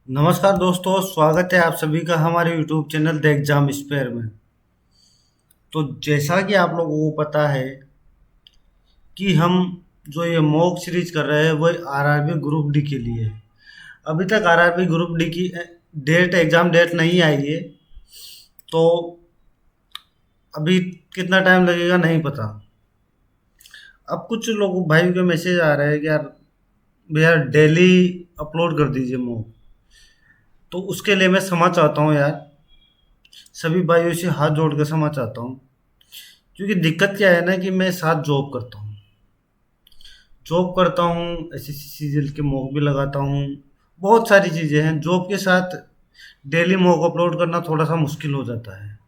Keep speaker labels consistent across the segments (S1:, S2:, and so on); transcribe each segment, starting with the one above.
S1: नमस्कार दोस्तों, स्वागत है आप सभी का हमारे YouTube channel the exam spare में। तो जैसा कि आप लोगों को पता है कि हम जो ये मॉक सीरीज कर रहे हैं वो आरआरबी ग्रुप डी के लिए है। अभी तक आरआरबी ग्रुप डी की एग्जाम डेट नहीं आई है। तो अभी कितना टाइम लगेगा नहीं पता। अब कुछ लोग भाई के मैसेज आ रहे हैं कि यार भैया डेली अपलोड कर दीजिए मॉक। तो उसके लिए मैं क्षमा चाहता हूँ यार, सभी भाइयों से हाथ जोड़ कर क्षमा चाहता हूँ। क्योंकि दिक्कत क्या है ना कि मैं साथ जॉब करता हूँ, एसएससी सीजीएल के मॉक भी लगाता हूँ। बहुत सारी चीज़ें हैं, जॉब के साथ डेली मॉक अपलोड करना थोड़ा सा मुश्किल हो जाता है।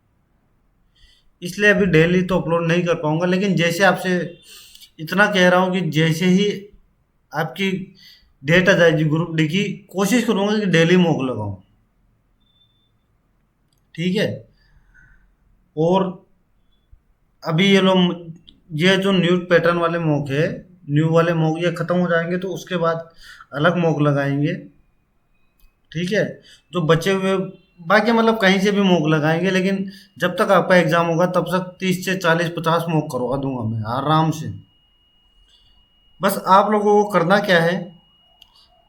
S1: इसलिए अभी डेली तो अपलोड नहीं कर पाऊंगा, लेकिन जैसे आपसे इतना कह रहा हूँ कि जैसे ही आपकी डेट आ जाएगी ग्रुप डी की, कोशिश करूंगा कि डेली मॉक लगाऊं। ठीक है। और अभी ये जो न्यू पैटर्न वाले मॉक है, न्यू वाले मॉक ये खत्म हो जाएंगे तो उसके बाद अलग मॉक लगाएंगे। ठीक है। जो बचे हुए बाकी मतलब कहीं से भी मॉक लगाएंगे, लेकिन जब तक आपका एग्जाम होगा तब तक 30 से 40 50 मॉक करवा दूंगा मैं आराम से। बस आप लोगों को करना क्या है,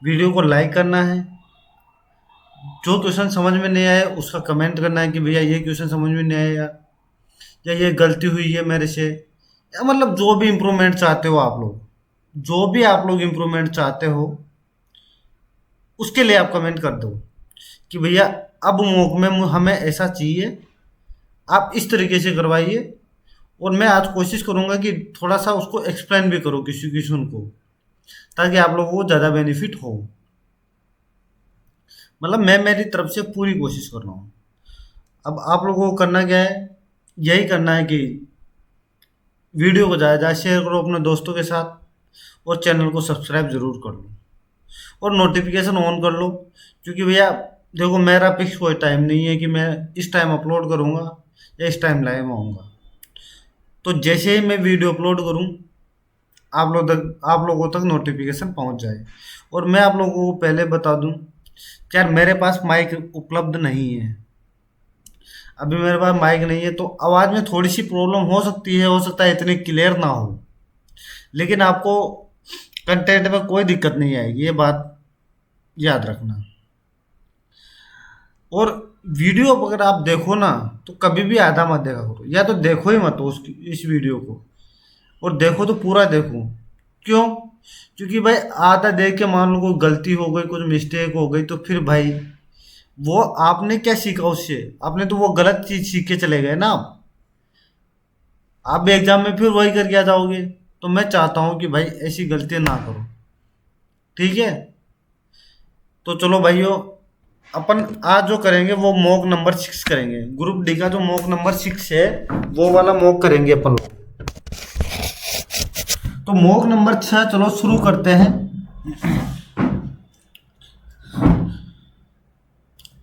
S1: वीडियो को लाइक करना है। जो क्वेश्चन समझ में नहीं आया उसका कमेंट करना है कि भैया ये क्वेश्चन समझ में नहीं आया, या ये गलती हुई है मेरे से, या मतलब जो भी इम्प्रूवमेंट चाहते हो आप लोग, जो भी आप लोग इम्प्रूवमेंट चाहते हो उसके लिए आप कमेंट कर दो कि भैया अब मॉक में हमें ऐसा चाहिए, आप इस तरीके से करवाइए। और मैं आज कोशिश करूंगा कि थोड़ा सा उसको एक्सप्लेन भी करो किसी क्वेश्चन को, ताकि आप लोगों को ज़्यादा बेनिफिट हो। मतलब मैं मेरी तरफ से पूरी कोशिश कर रहा हूँ। अब आप लोगों को करना क्या है, यही करना है कि वीडियो को ज़्यादा ज़्यादा शेयर करो अपने दोस्तों के साथ, और चैनल को सब्सक्राइब ज़रूर कर लो और नोटिफिकेशन ऑन कर लो। क्योंकि भैया देखो, मेरा फिक्स कोई टाइम नहीं है कि मैं इस टाइम अपलोड करूँगा या इस टाइम लाइव आऊँगा। तो जैसे ही मैं वीडियो अपलोड करूँ, आप लोगों तक नोटिफिकेशन पहुँच जाए। और मैं आप लोगों को पहले बता दूँ कि यार मेरे पास माइक उपलब्ध नहीं है। अभी मेरे पास माइक नहीं है तो आवाज़ में थोड़ी सी प्रॉब्लम हो सकती है, हो सकता है इतनी क्लियर ना हो, लेकिन आपको कंटेंट में कोई दिक्कत नहीं आएगी, ये बात याद रखना। और वीडियो अगर आप देखो ना तो कभी भी आधा मत देखा करो, या तो देखो ही मत उसकी इस वीडियो को, और देखो तो पूरा देखो। क्यों? क्योंकि भाई आधा देख के मान लो कोई गलती हो गई, कुछ मिस्टेक हो गई, तो फिर भाई वो आपने क्या सीखा उससे? आपने तो वो गलत चीज सीख के चले गए ना। आप भी एग्जाम में फिर वही करके आ जाओगे। तो मैं चाहता हूँ कि भाई ऐसी गलतियां ना करो। ठीक है। तो चलो भाइयों, अपन आज जो करेंगे वो मॉक नंबर 6 करेंगे। ग्रुप डी का जो मॉक नंबर 6 है वो वाला मॉक करेंगे अपन लोग। तो मॉक नंबर 6 चलो शुरू करते हैं।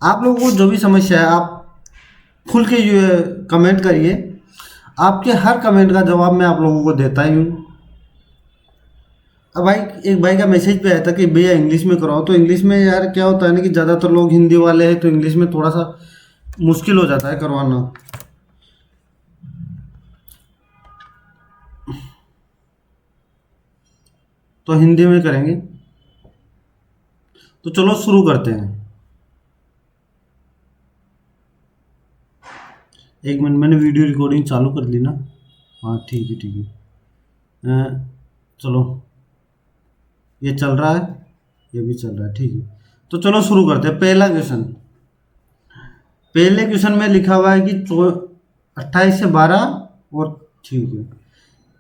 S1: आप लोगों को जो भी समस्या है आप खुल के कमेंट करिए। आपके हर कमेंट का जवाब मैं आप लोगों को देता ही हूँ। अब भाई एक भाई का मैसेज पे आया था कि भैया इंग्लिश में कराओ। तो इंग्लिश में यार क्या होता है ना कि ज़्यादातर लोग हिंदी वाले हैं, तो इंग्लिश में थोड़ा सा मुश्किल हो जाता है करवाना। तो हिंदी में करेंगे। तो चलो शुरू करते हैं। एक मिनट, मैंने वीडियो रिकॉर्डिंग चालू कर ली ना। हाँ ठीक है ठीक है। चलो ये चल रहा है, ये भी चल रहा है, ठीक है। तो चलो शुरू करते हैं। पहला क्वेश्चन, पहले क्वेश्चन में लिखा हुआ है कि 28 से 12, और ठीक है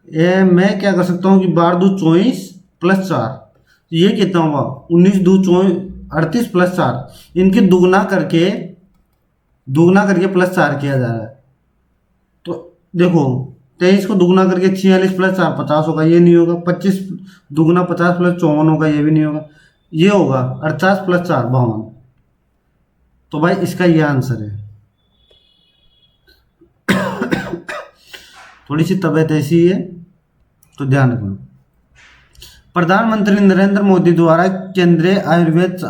S1: ये मैं क्या कर सकता हूँ कि 12 दूँ 24 + 4, तो ये कितना हुआ 19 दूँ 24 38 + 4, इनके दुगना करके +4 किया जा रहा है। तो देखो 23 को दुगना करके 46 + 4 50 होगा, ये नहीं होगा। 25 दुगना 50 + 54 होगा, ये भी नहीं होगा। ये होगा 48 + 4 52। तो भाई इसका ये आंसर है। थोड़ी सी तबीयत ऐसी है तो ध्यान रखना। प्रधानमंत्री नरेंद्र मोदी द्वारा केंद्रीय आयुर्वेद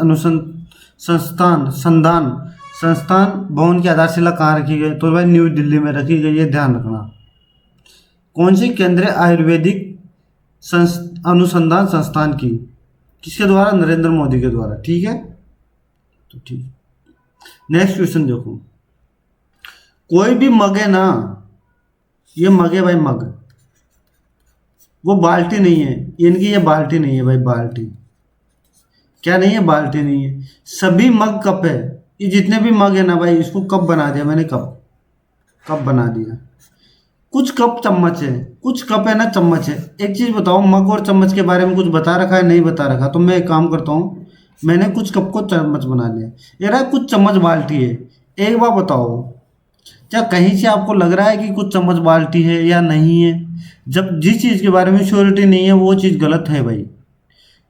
S1: संस्थान संधान संस्थान भवन की आधारशिला कहाँ रखी गई? तो भाई न्यू दिल्ली में रखी गई है, ध्यान रखना। कौन सी केंद्रीय आयुर्वेदिक अनुसंधान संस्थान की? किसके द्वारा? नरेंद्र मोदी के द्वारा। ठीक है, तो ठीक। नेक्स्ट क्वेश्चन देखो, कोई भी मग है ना, ये मग है भाई, मग, वो बाल्टी नहीं है, इनकी ये बाल्टी नहीं है भाई, बाल्टी क्या नहीं है? बाल्टी नहीं है। सभी मग कप है, ये जितने भी मग है ना भाई, इसको कप बना दिया मैंने, कप बना दिया। कुछ कप चम्मच है, कुछ कप है ना चम्मच है। एक चीज़ बताओ, मग और चम्मच के बारे में कुछ बता रखा है? नहीं बता रखा। तो मैं एक काम करता हूँ, मैंने कुछ कप को चम्मच बना लिया, यार कुछ चम्मच बाल्टी है। एक बार बताओ, क्या कहीं से आपको लग रहा है कि कुछ चम्मच बाल्टी है या नहीं है? जब जिस चीज़ के बारे में श्योरिटी नहीं है वो चीज़ गलत है भाई।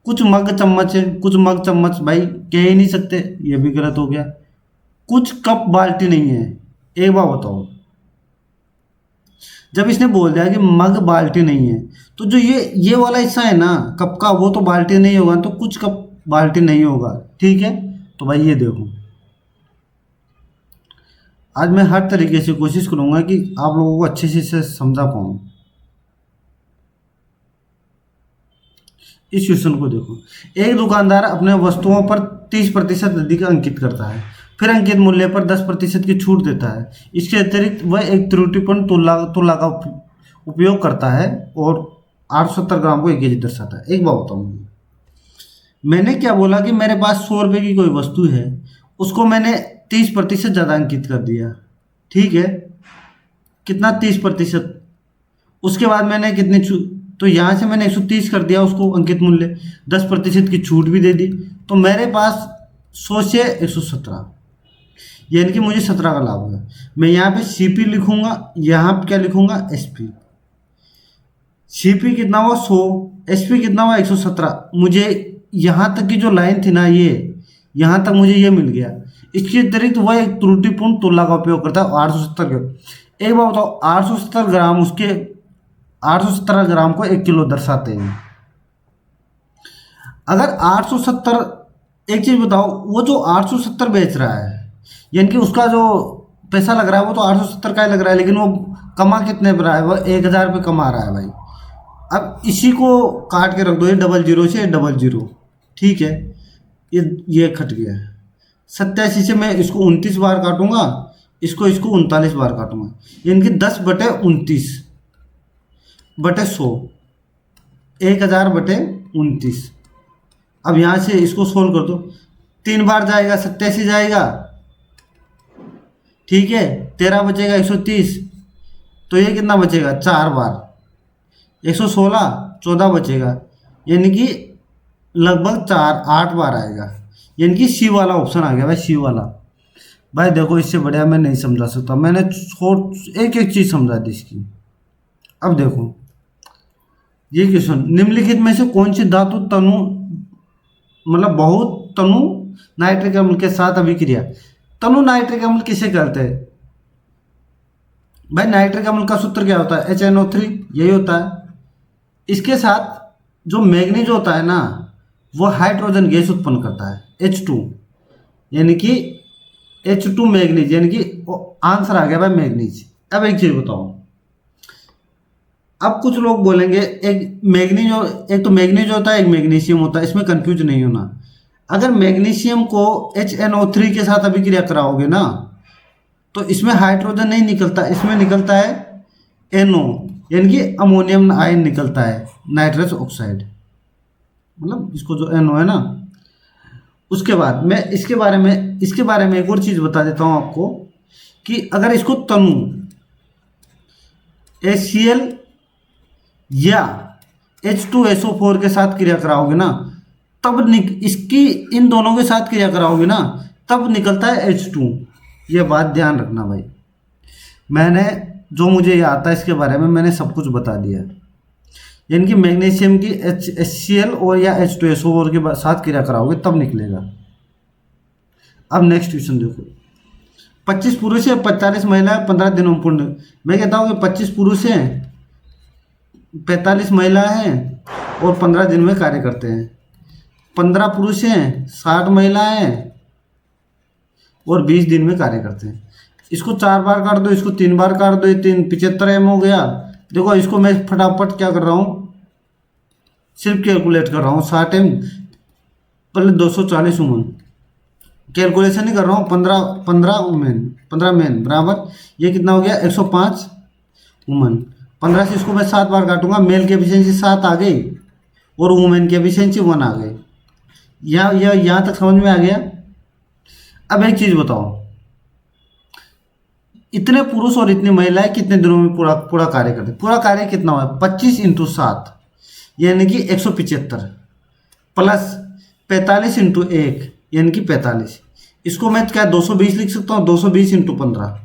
S1: कुछ मग चम्मच है, कुछ मग चम्मच भाई कह ही नहीं सकते, ये भी गलत हो गया। कुछ कप बाल्टी नहीं है, एक बार बताओ। जब इसने बोल दिया कि मग बाल्टी नहीं है, तो जो ये वाला हिस्सा है ना कप का, वो तो बाल्टी नहीं होगा, तो कुछ कप बाल्टी नहीं होगा। ठीक है, तो भाई ये देखो, आज मैं हर तरीके से कोशिश करूंगा कि आप लोगों को अच्छे से समझा पाऊँ। इस क्वेश्चन को देखो, एक दुकानदार अपने वस्तुओं पर 30% अधिक अंकित करता है, फिर अंकित मूल्य पर 10% की छूट देता है। इसके अतिरिक्त वह एक त्रुटिपूर्ण तुला का उपयोग करता है और 870 ग्राम को 1 केजी दर्शाता है। एक बात बताऊँ, मैंने क्या बोला कि मेरे पास 100 रुपये की कोई वस्तु है, उसको मैंने 30% ज़्यादा अंकित कर दिया। ठीक है, कितना? 30%। उसके बाद मैंने कितनी तो यहाँ से मैंने 130 कर दिया उसको अंकित मूल्य, 10% की छूट भी दे दी, तो मेरे पास 100 से 117, यानी कि मुझे 17 का लाभ होगा। मैं यहाँ पे CP लिखूंगा, यहाँ पे क्या लिखूंगा? SP। CP कितना हुआ? 100, SP कितना हुआ? 117। मुझे यहाँ तक की जो लाइन थी ना, ये यहाँ तक मुझे ये मिल गया। इसके अतिरिक्त वह एक त्रुटिपूर्ण तुला का उपयोग करता है 870 के। एक बार बताओ, 870 ग्राम, उसके 817 ग्राम को 1 किलो दर्शाते हैं। अगर 870, एक चीज बताओ, वो जो 870 बेच रहा है, यानी कि उसका जो पैसा लग रहा है वो तो 870 का ही लग रहा है, लेकिन वो कमा कितने पर रहा है? वो 1000 रुपये कमा रहा है भाई। अब इसी को काट के रख दो, ये 00 से 00। ठीक है, ये कट गया। 87 से मैं इसको 29 बार काटूंगा, इसको 39 बार काटूंगा, यानी कि 10/29 बटे 100, 1000/29। अब यहाँ से इसको सोल्व कर दो, 3 बार जाएगा 87 जाएगा। ठीक है, 13 बचेगा 130, तो ये कितना बचेगा? 4 बार, 116, 14 बचेगा, यानी कि लगभग 8 बार आएगा, यानी कि C वाला ऑप्शन आ गया भाई, C वाला। भाई देखो, इससे बढ़िया मैं नहीं समझा सकता, मैंने एक एक चीज़ समझा दी इसकी। अब देखो ये क्वेश्चन, निम्नलिखित में से कौन सी धातु तनु, मतलब बहुत तनु नाइट्रिक अम्ल के साथ अभिक्रिया? तनु नाइट्रिक अम्ल किसे कहते हैं भाई? नाइट्रिक अम्ल का सूत्र क्या होता है? HNO3, यही होता है। इसके साथ जो मैग्नीज होता है ना, वो हाइड्रोजन गैस उत्पन्न करता है, H2, यानी कि H2 मैग्नीज, यानी कि आंसर आ गया भाई मैग्नीज। अब एक चीज बताओ, अब कुछ लोग बोलेंगे एक तो मैग्नीज होता है, एक मैग्नीशियम होता है, इसमें कंफ्यूज नहीं होना। अगर मैग्नीशियम को HNO3 के साथ अभिक्रिया कराओगे ना, तो इसमें हाइड्रोजन नहीं निकलता, इसमें निकलता है NO, यानी कि अमोनियम आयन निकलता है, नाइट्रस ऑक्साइड, मतलब इसको जो NO है ना। उसके बाद मैं इसके बारे में एक और चीज़ बता देता हूँ आपको, कि अगर इसको तनु HCl या H2SO4 के साथ क्रिया कराओगे ना, तब इसकी इन दोनों के साथ क्रिया कराओगे ना, तब निकलता है H2। ये बात ध्यान रखना भाई, मैंने जो मुझे आता है इसके बारे में मैंने सब कुछ बता दिया। यानी कि मैग्नीशियम की HCl और या H2SO4 के साथ क्रिया कराओगे तब निकलेगा। अब नेक्स्ट क्वेश्चन देखो, 25 पुरुष है, 45 महिला, 15 दिनों में पूर्ण। मैं कहता हूँ कि 25 पुरुष हैं, 45 महिला हैं और 15 दिन में कार्य करते हैं। 15 पुरुष हैं, 60 महिला हैं और 20 दिन में कार्य करते हैं। इसको 4 बार काट दो, इसको 3 बार काट दो, ये 75 हो गया। देखो इसको मैं फटाफट क्या कर रहा हूँ, सिर्फ कैलकुलेट कर रहा हूँ। 60 पहले 240 वुमन, कैलकुलेशन नहीं कर रहा हूँ। 15 मैन बराबर ये कितना हो गया, 105 वुमन। 15 से इसको मैं 7 बार काटूंगा, मेल की एफिशिएंसी 7 आ गई और वुमेन की एफिशिएंसी 1 आ गई। यहाँ तक समझ में आ गया। अब एक चीज बताओ, इतने पुरुष और इतनी महिलाएं कितने दिनों में पूरा पूरा कार्य करते? पूरा कार्य कितना हुआ, 25 × 7 यानी कि 175 प्लस 45 × 1 यानी कि 45। इसको मैं क्या 220 लिख सकता हूँ, 220 × 15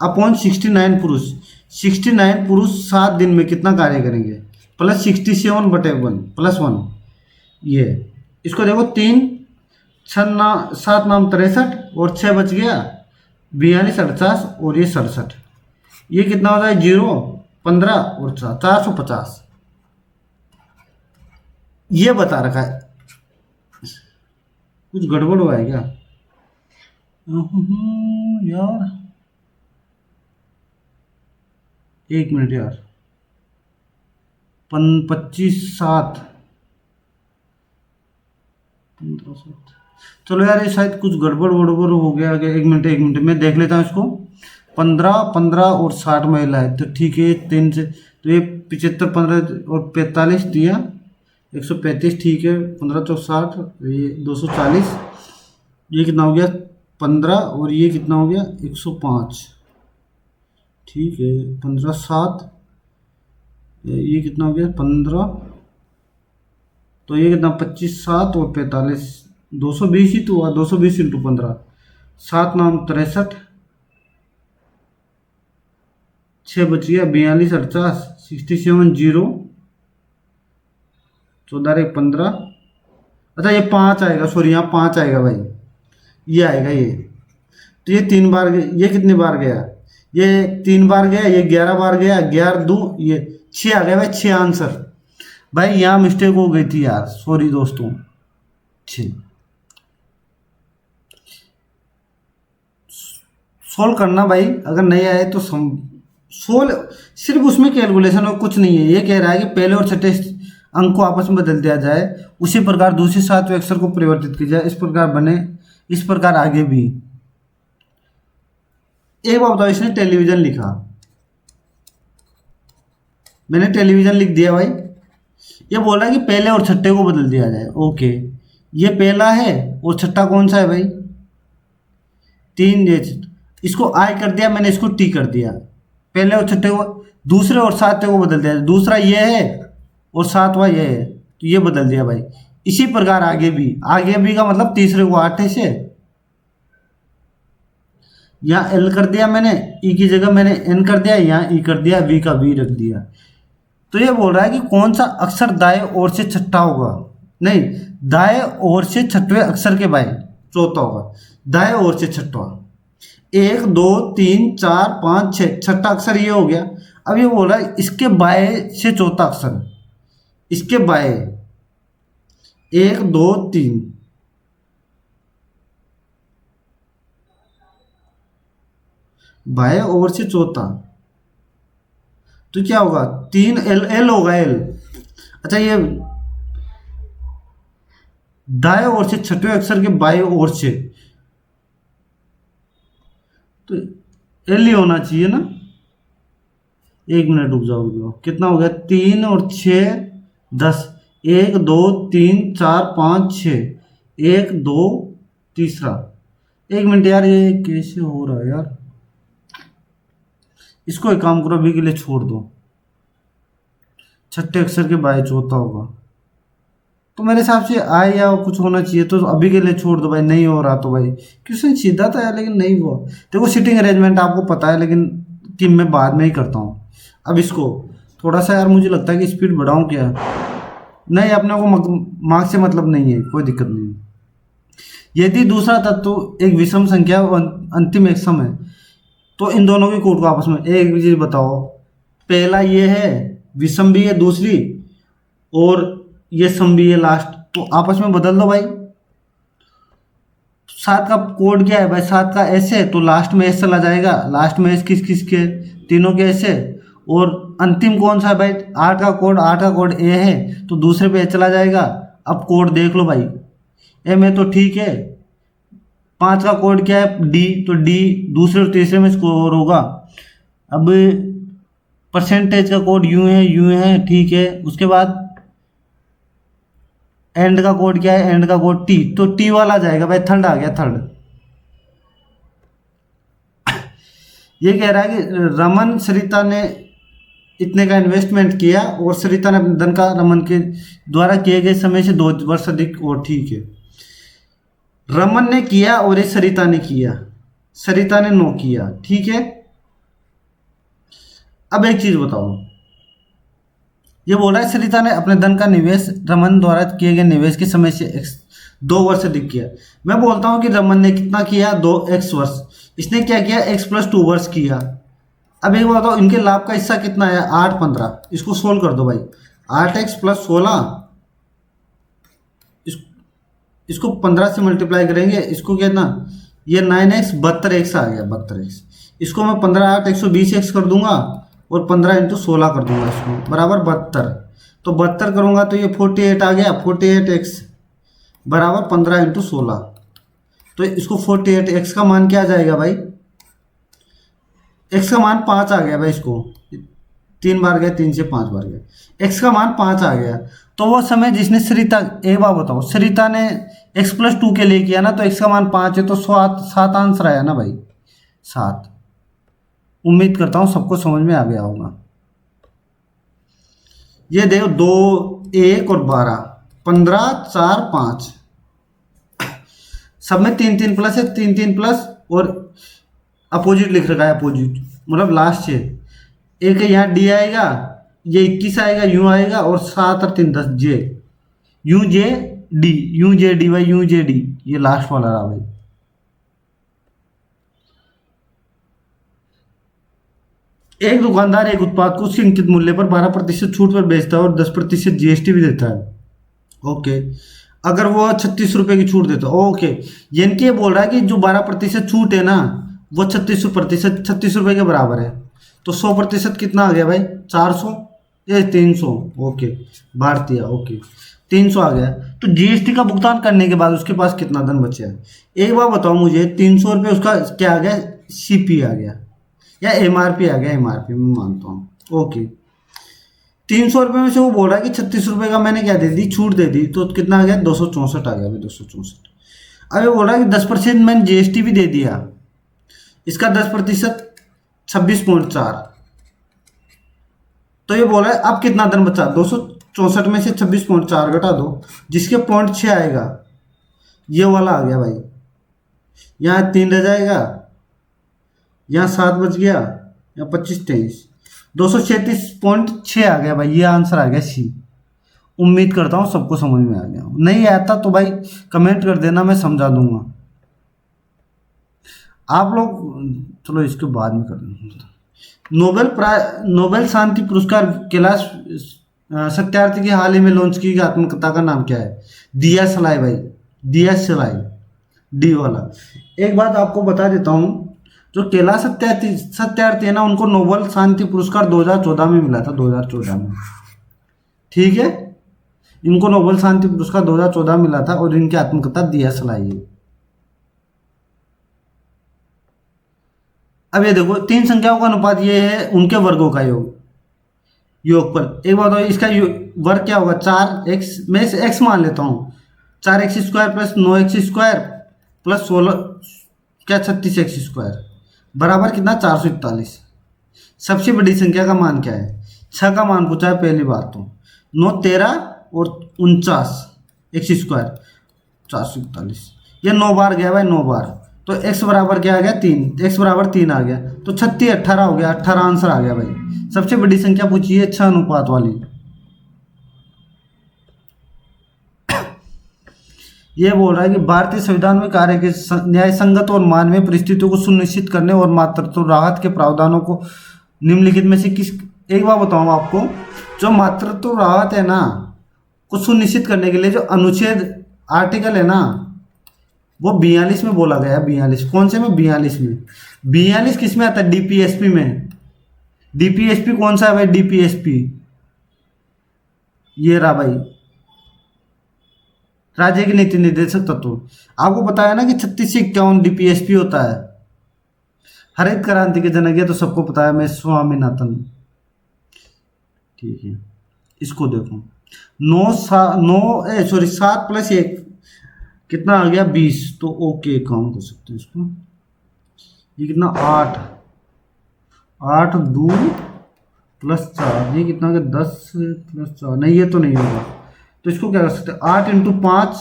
S1: अपॉन 69 पुरुष। 69 पुरुष 7 दिन में कितना कार्य करेंगे, प्लस 67/1 प्लस 1। ये इसको देखो 3 6 7 नाम 63 और 6 बच गया 42 48 और ये 67। ये कितना होता है, 0 15 और 450। ये बता रखा है। कुछ गड़बड़ हुआ है क्या यार, 1 मिनट यार। 25/7 15/7। चलो यार, ये शायद कुछ गड़बड़ वड़बड़ हो गया। 1 मिनट मैं देख लेता हूँ इसको। 15 और 60 महिला है तो ठीक है। 3 से तो ये 75 15 और 45 दिया 135, ठीक है। 15 चौक 60, ये 240। ये कितना हो गया 15 और ये कितना हो गया 105, ठीक है। 15/7 ये कितना हो गया 15, तो ये कितना 25/7 और 45 220 ही तो हुआ। 220 × 15 7 नाम 63, 6 बच गया 42 48 67 0 14 15। अच्छा ये 5 आएगा, सॉरी यहाँ 5 आएगा भाई, ये आएगा ये। तो ये 3 बार, ये कितनी बार गया, ये 3 बार गया, ये 11 बार गया। 11 2 ये 6 आ गया भाई, 6 आंसर। भाई यहाँ मिस्टेक हो गई थी यार, सॉरी दोस्तों। 6 सोल्व करना भाई, अगर नहीं आए तो सोल्व सिर्फ उसमें कैलकुलेशन और कुछ नहीं है। ये कह रहा है कि पहले और छठे अंक को आपस में बदल दिया जाए, उसी प्रकार दूसरे 7वें अक्षर को परिवर्तित किया जाए, इस प्रकार बने, इस प्रकार आगे भी। एक बात बताओ, इसने टेलीविजन लिखा, मैंने टेलीविजन लिख दिया भाई। ये बोल रहा है कि पहले और छठे को बदल दिया जाए। ओके, ये पहला है और छठा कौन सा है भाई, 3। इसको आई कर दिया मैंने, इसको टी कर दिया। पहले और छठे को, दूसरे और 7वें को बदल दिया। दूसरा ये है और 7वां ये है, तो ये बदल दिया भाई। इसी प्रकार आगे भी, आगे भी का मतलब तीसरे को 8 से, यहाँ एल कर दिया मैंने, ई की जगह मैंने एन कर दिया, यहाँ ई कर दिया, वी का वी रख दिया। तो ये बोल रहा है कि कौन सा अक्षर दाएं ओर से छठा होगा, नहीं दाएं ओर से छठवें अक्षर के बाएं चौथा होगा, दाएं ओर से छठवा। 1 2 3 4 5 6, छठा अक्षर ये हो गया। अब ये बोल रहा है इसके बाएं से चौथा अक्षर, इसके बाएं 1 2 3, बाएं ओर से चौथा, तो क्या होगा 3 एल, एल होगा एल। अच्छा ये दाएं ओर से छठवें अक्षर के बाएं ओर से, तो एल ही होना चाहिए ना। 1 मिनट रुक जाओ, कितना हो गया 3 और 6 10, 1 2 3 4 5 6, 1 2 तीसरा। 1 मिनट यार, ये कैसे हो रहा है यार, इसको एक काम करो, अभी के लिए छोड़ दो। छठे अक्षर के बाएं चौथा होगा, तो मेरे हिसाब से आए या कुछ होना चाहिए, तो अभी के लिए छोड़ दो भाई। नहीं हो रहा तो भाई क्वेश्चन सीधा था यार, लेकिन नहीं हुआ। देखो सिटिंग अरेंजमेंट आपको पता है, लेकिन कि मैं बाद में ही करता हूँ। अब इसको थोड़ा सा यार मुझे लगता है कि स्पीड बढ़ाऊँ क्या, नहीं अपने को मार्क्स से मतलब नहीं है, कोई दिक्कत नहीं। यदि दूसरा तत्व एक विषम संख्या अंतिम एक सम है, तो इन दोनों की कूट को आपस में एक चीज बताओ। पहला ये है विषम भी है दूसरी, और ये सम भी है लास्ट, तो आपस में बदल दो भाई। सात का कोड क्या है भाई, सात का ऐसे, तो लास्ट में एस चला जाएगा, लास्ट में एस किस किस के, तीनों के ऐसे। और अंतिम कौन सा है भाई, आठ का कोड ए है, तो दूसरे पे ए चला जाएगा। अब कोड देख लो भाई, ए में तो ठीक है। पाँच का कोड क्या है, डी, तो डी दूसरे और तीसरे में स्कोर होगा। अब परसेंटेज का कोड यू है, ठीक है। उसके बाद एंड का कोड क्या है, एंड का कोड टी, तो टी वाला जाएगा भाई, थर्ड आ गया, थर्ड। ये कह रहा है कि रमन सरिता ने इतने का इन्वेस्टमेंट किया और सरिता ने अपने धन का रमन के द्वारा किए गए समय से 2 वर्ष अधिक, और ठीक है। रमन ने किया और ये सरिता ने किया, सरिता ने नो किया, ठीक है। अब एक चीज बताओ, ये बोल रहा है सरिता ने अपने धन का निवेश रमन द्वारा किए गए निवेश के समय से 2 वर्ष अधिक किया। मैं बोलता हूं कि रमन ने कितना किया, 2x वर्ष, इसने क्या किया, x + 2 वर्ष किया। अब एक बताओ, इनके लाभ का हिस्सा कितना है, 8 15, इसको सोल्व कर दो भाई। 8x + 16, इसको 15 से मल्टीप्लाई करेंगे, इसको कितना, ये 9x 72x आ गया, 72x। इसको मैं 15 8 120x कर दूंगा और 15 × 16 कर दूंगा, इसको बराबर 72। तो 72 करूंगा तो ये 48 आ गया, 48x बराबर 15 × 16। तो इसको 48x का मान क्या आ जाएगा भाई, x का मान 5 आ गया भाई, इसको 3 बार गया, 3 से 5 बार गया, x का मान 5 आ गया। तो वो समय जिसने सरिता, एक बार बताओ, सरिता ने x + 2 के लिए किया ना, तो x का मान 5 है, तो 7 आंसर आया ना भाई, 7। उम्मीद करता हूँ सबको समझ में आ गया होगा। ये देखो 2 1 और 12 15 4 5, सब में 3 3 प्लस है, 3 3 प्लस, और अपोजिट लिख रखा है, अपोजिट मतलब लास्ट से एक यहाँ डी आएगा, ये 21 आएगा, यू आएगा, और 7 और 3 10 जे, यू जे डी भाई, यू जे डी, ये लास्ट वाला रहा भाई। एक दुकानदार एक उत्पाद को उसके अंकित मूल्य पर 12% छूट पर बेचता है और 10% जीएसटी भी देता है। ओके, अगर वो 36 रुपए की छूट देता है, ओके, यानी कि ये बोल रहा है कि जो 12% छूट है ना, वो 36 रुपए के बराबर है। तो 100% कितना आ गया भाई, 400 या 300, ओके, भारतीय, ओके, 300 आ गया। तो जीएसटी का भुगतान करने के बाद उसके पास कितना धन बचा है, एक बार बताओ मुझे। 300 रुपये उसका क्या आ गया, सीपी आ गया, या एमआरपी आ गया, एमआरपी मैं मानता हूँ, ओके। 300 रुपये में से वो बोल रहा है कि 36 रुपये का मैंने क्या दे दी, छूट दे दी, तो कितना आ गया, 264 आ गया भाई, 264। अब ये बोल रहा है कि 10% मैंने जीएसटी भी दे दिया, इसका 10% 26.4, तो ये बोल रहा है अब कितना धन बचा, 264 में से 26.4 घटा दो, जिसके 0.6 आएगा, ये वाला आ गया भाई, यहाँ 3 रह जाएगा, यहाँ 7 बच गया, यहाँ 25 23, 236.6 आ गया भाई, ये आंसर आ गया सी। उम्मीद करता हूँ सबको समझ में आ गया, नहीं आता तो भाई कमेंट कर देना, मैं समझा दूंगा आप लोग। चलो इसके बाद में कर दूंगा। नोबेल शांति पुरस्कार कैलाश सत्यार्थी की हाल ही में लॉन्च की गई आत्मकथा का नाम क्या है, दिया सलाई भाई, दिया सलाई, डी वाला। एक बात आपको बता देता हूँ, जो कैलाश सत्यार्थी है ना, उनको नोबेल शांति पुरस्कार 2014 में मिला था, 2014 में, ठीक है। इनको नोबेल शांति पुरस्कार 2014 में मिला था, और इनकी आत्मकथा दिया सलाई है। अब ये देखो, 3 संख्याओं का अनुपात ये है उनके वर्गों का योगफल। एक बात, इसका वर्ग क्या होगा, 4x, मैं इसे x मान लेता हूँ, 4x² + 9x² + 16 क्या 36x² बराबर कितना, 441। सबसे बड़ी संख्या का मान क्या है, 6 का मान पूछा है पहली बार, तो 9 13 और 49x², 441, ये 9 बार गया भाई, 9 बार। तो x बराबर क्या आ गया, 3, x बराबर 3 आ गया, तो 36 18 हो गया, 18 आंसर आ गया भाई। सबसे बड़ी संख्या पूछी है 6 अनुपात वाली। यह बोल रहा है कि भारतीय संविधान में कार्य के न्याय संगत और मानवीय परिस्थितियों को सुनिश्चित करने और मातृत्व राहत के प्रावधानों को निम्नलिखित में से किस, एक बार बताऊँ आपको, जो मातृत्व राहत है ना को सुनिश्चित करने के लिए जो अनुच्छेद आर्टिकल है ना, वो 42 में बोला गया है, 42 कौन से में, 42 में। 42 किस में आता है, डीपीएसपी में। डीपीएसपी कौन सा है भाई, डीपीएसपी ये रहा भाई, राज्य की नीति निर्देशक तत्व। आपको पता है ना कि 36 से 51 डीपीएसपी होता है। हरित क्रांति के जनक ये तो सबको पता है, मैं स्वामीनाथन। ठीक है, इसको देखो, 7+1 कितना आ गया, 20। तो ओके काउंट कर सकते हैं इसको। ये कितना, 8, 8 2 + 4, ये कितना आ गया, 10 + 4, नहीं ये तो नहीं होगा। तो इसको क्या कर सकते हैं, 8 × 5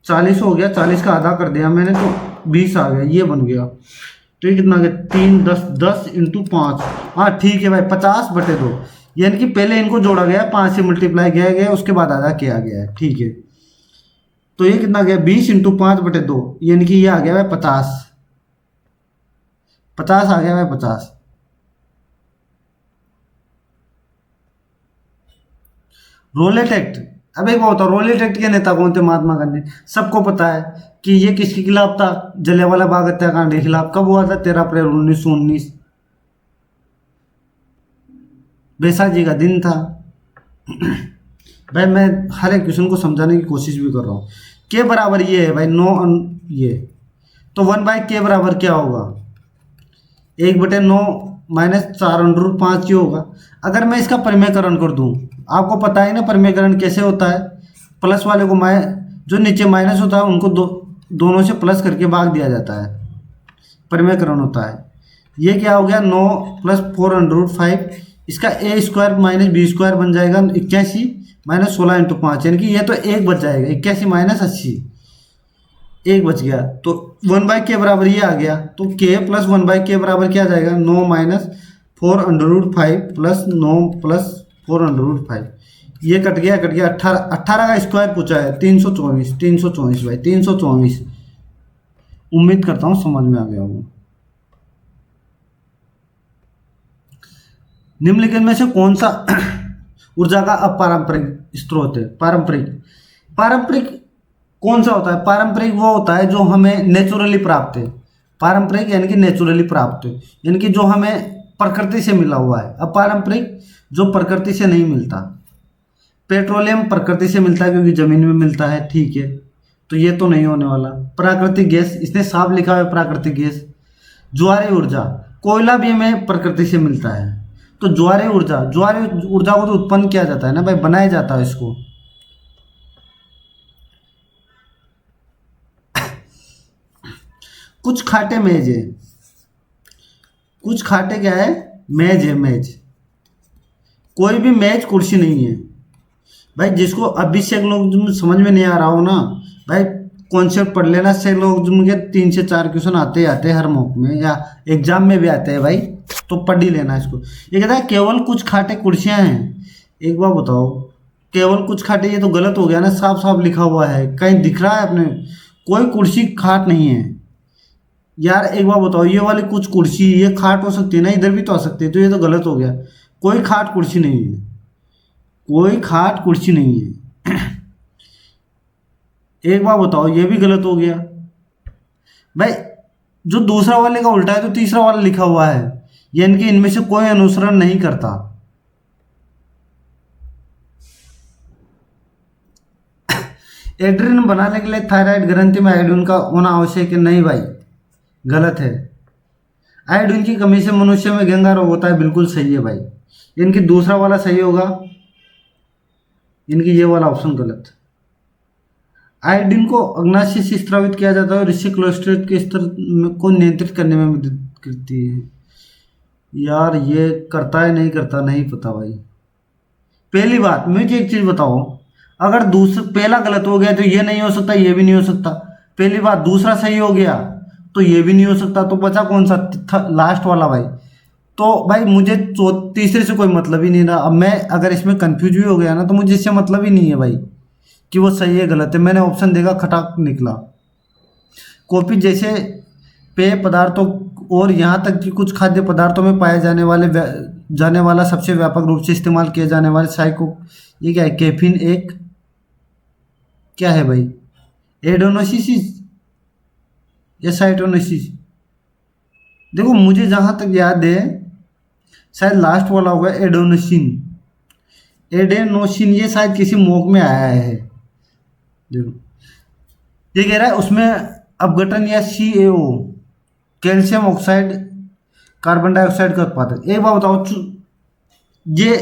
S1: 40 हो गया, 40 का आधा कर दिया मैंने तो 20 आ गया, ये बन गया। तो ये कितना आ गया, 3 10 10 × 5, हाँ ठीक है भाई, 50/2, यानी कि पहले इनको जोड़ा गया, 5 से मल्टीप्लाई किया गया, उसके बाद आधा किया गया है। ठीक है, तो ये कितना गया, 20 × 5/2, यानी कि ये आ गया भाई 50, 50 आ गया भाई, 50। रोलेट एक्ट, अब एक बात, रोलेट एक्ट के नेता कौन थे, महात्मा गांधी। सबको पता है कि ये किसके खिलाफ था, जलियांवाला बाग हत्याकांड के खिलाफ। कब हुआ था, 13 अप्रैल 1919, बैसाख जी का दिन था। भाई मैं हर एक क्वेश्चन को समझाने की कोशिश भी कर रहा हूँ। के बराबर ये है भाई, ये तो 1/k बराबर क्या होगा, 1/9 - 4√5 ये होगा। अगर मैं इसका परिमेयकरण कर दूं, आपको पता है ना परिमेयकरण कैसे होता है, प्लस वाले को जो नीचे माइनस होता है उनको दोनों से प्लस करके भाग दिया जाता है, परिमेयकरण होता है। ये क्या हो गया, 9 + 4√5, इसका a² - b² बन जाएगा 81 - 16 × 5, यानी कि ये तो 1 बच जाएगा, 81 - 80, 1 बच गया। तो 1/k बराबर ये आ गया, तो k + 1/k बराबर क्या आ जाएगा, 9 - 4√5 + 9 + 4√5, ये कट गया 18, 18 का स्क्वायर पूछा है, 324 भाई, 324। उम्मीद करता हूँ समझ में आ गया होगा। निम्नलिखित में से कौन सा ऊर्जा का अपारंपरिक स्रोत है, पारंपरिक कौन सा होता है, पारंपरिक वो होता है जो हमें नेचुरली प्राप्त है। पारंपरिक यानी कि नेचुरली प्राप्त है, यानी कि जो हमें प्रकृति से मिला हुआ है। अपारंपरिक जो प्रकृति से नहीं मिलता। पेट्रोलियम प्रकृति से मिलता है क्योंकि जमीन में मिलता है, ठीक है, तो ये तो नहीं होने वाला। प्राकृतिक गैस, इसने साफ लिखा है प्राकृतिक गैस। ज्वारीय ऊर्जा, कोयला भी हमें प्रकृति से मिलता है, तो ज्वारीय ऊर्जा को तो उत्पन्न किया जाता है ना भाई, बनाया जाता है इसको। कुछ खाटे मेज है, कुछ खाटे क्या है, मेज है, मेज। कोई भी मेज कुर्सी नहीं है भाई। जिसको अभी से लोग समझ में नहीं आ रहा हो ना भाई, कॉन्सेप्ट पढ़ लेना। से लोग जिनके 3 से 4 क्वेश्चन आते हर मॉक में या एग्जाम में भी आते हैं भाई, तो पढ़ ही लेना इसको। ये कहता है केवल कुछ खाटे कुर्सियां हैं। एक बार बताओ, केवल कुछ खाटे, ये तो गलत हो गया ना, साफ साफ लिखा हुआ है, कहीं दिख रहा है अपने, कोई कुर्सी खाट नहीं है यार। एक बार बताओ, ये वाली कुछ कुर्सी, ये खाट हो सकती है ना, इधर भी तो आ सकती है, तो ये तो गलत हो गया। कोई खाट कुर्सी नहीं है, कोई खाट कुर्सी नहीं है। एक बार बताओ, ये भी गलत हो गया भाई। जो दूसरा वाले का उल्टा है तो तीसरा वाला लिखा हुआ है, यानी कि इनमें से कोई अनुसरण नहीं करता। एड्रिन बनाने के लिए थायराइड ग्रंथि में आयोडीन का होना आवश्यक है, नहीं भाई, गलत है। आयोडीन की कमी से मनुष्य में गंगा रोग होता है, बिल्कुल सही है भाई। इनकी दूसरा वाला सही होगा, इनकी ये वाला ऑप्शन गलत। आयोडीन को अग्नाशय से स्रावित किया जाता है और इससे कोलेस्ट्रॉल के स्तर को नियंत्रित करने में मदद करती है। यार ये करता है नहीं करता, नहीं पता भाई। पहली बात मुझे एक चीज बताओ, अगर पहला गलत हो गया तो ये नहीं हो सकता, ये भी नहीं हो सकता। पहली बात, दूसरा सही हो गया तो ये भी नहीं हो सकता, तो बचा कौन सा, लास्ट वाला भाई। तो भाई मुझे तीसरे से कोई मतलब ही नहीं रहा। अब मैं अगर इसमें कंफ्यूज भी हो गया ना, तो मुझे इससे मतलब ही नहीं है भाई कि वो सही है गलत है। मैंने ऑप्शन देखा, खटाक निकला। कॉफी जैसे पेय पदार्थों और यहाँ तक कि कुछ खाद्य पदार्थों में पाए जाने वाला सबसे व्यापक रूप से इस्तेमाल किए जाने वाले ये क्या है, कैफीन एक क्या है भाई, एडेनोसिस या साइटोनेसिस। देखो मुझे जहाँ तक याद है शायद लास्ट वाला होगा एडोनोसिन। एडेनोसिन ये शायद किसी मोक में आया है। देखो ये कह रहा है उसमें अपघटन या CaO calcium oxide carbon dioxide का उत्पादन। एक बार बताओ ये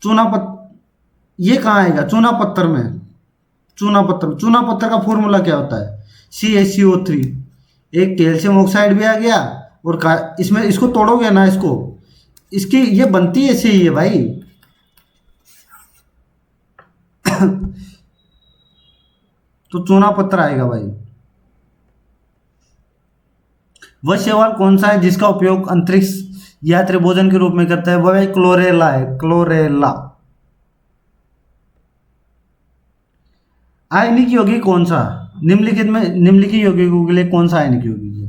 S1: चूना पत्थर ये कहाँ आएगा? चूना पत्थर में। चूना पत्थर का फॉर्मूला क्या होता है? CaCO3। एक कैल्शियम ऑक्साइड भी आ गया और इसमें इसको तोड़ोगे ना, इसकी ये बनती ऐसे ही है भाई। तो चूना पत्थर आएगा भाई। वह शैवाल कौन सा है जिसका उपयोग अंतरिक्ष यात्री भोजन के रूप में करता है? वह क्लोरेला है, क्लोरेला। आयनिक यौगिक कौन सा? निम्नलिखित यौगिकों के लिए कौन सा आयनिक यौगिक है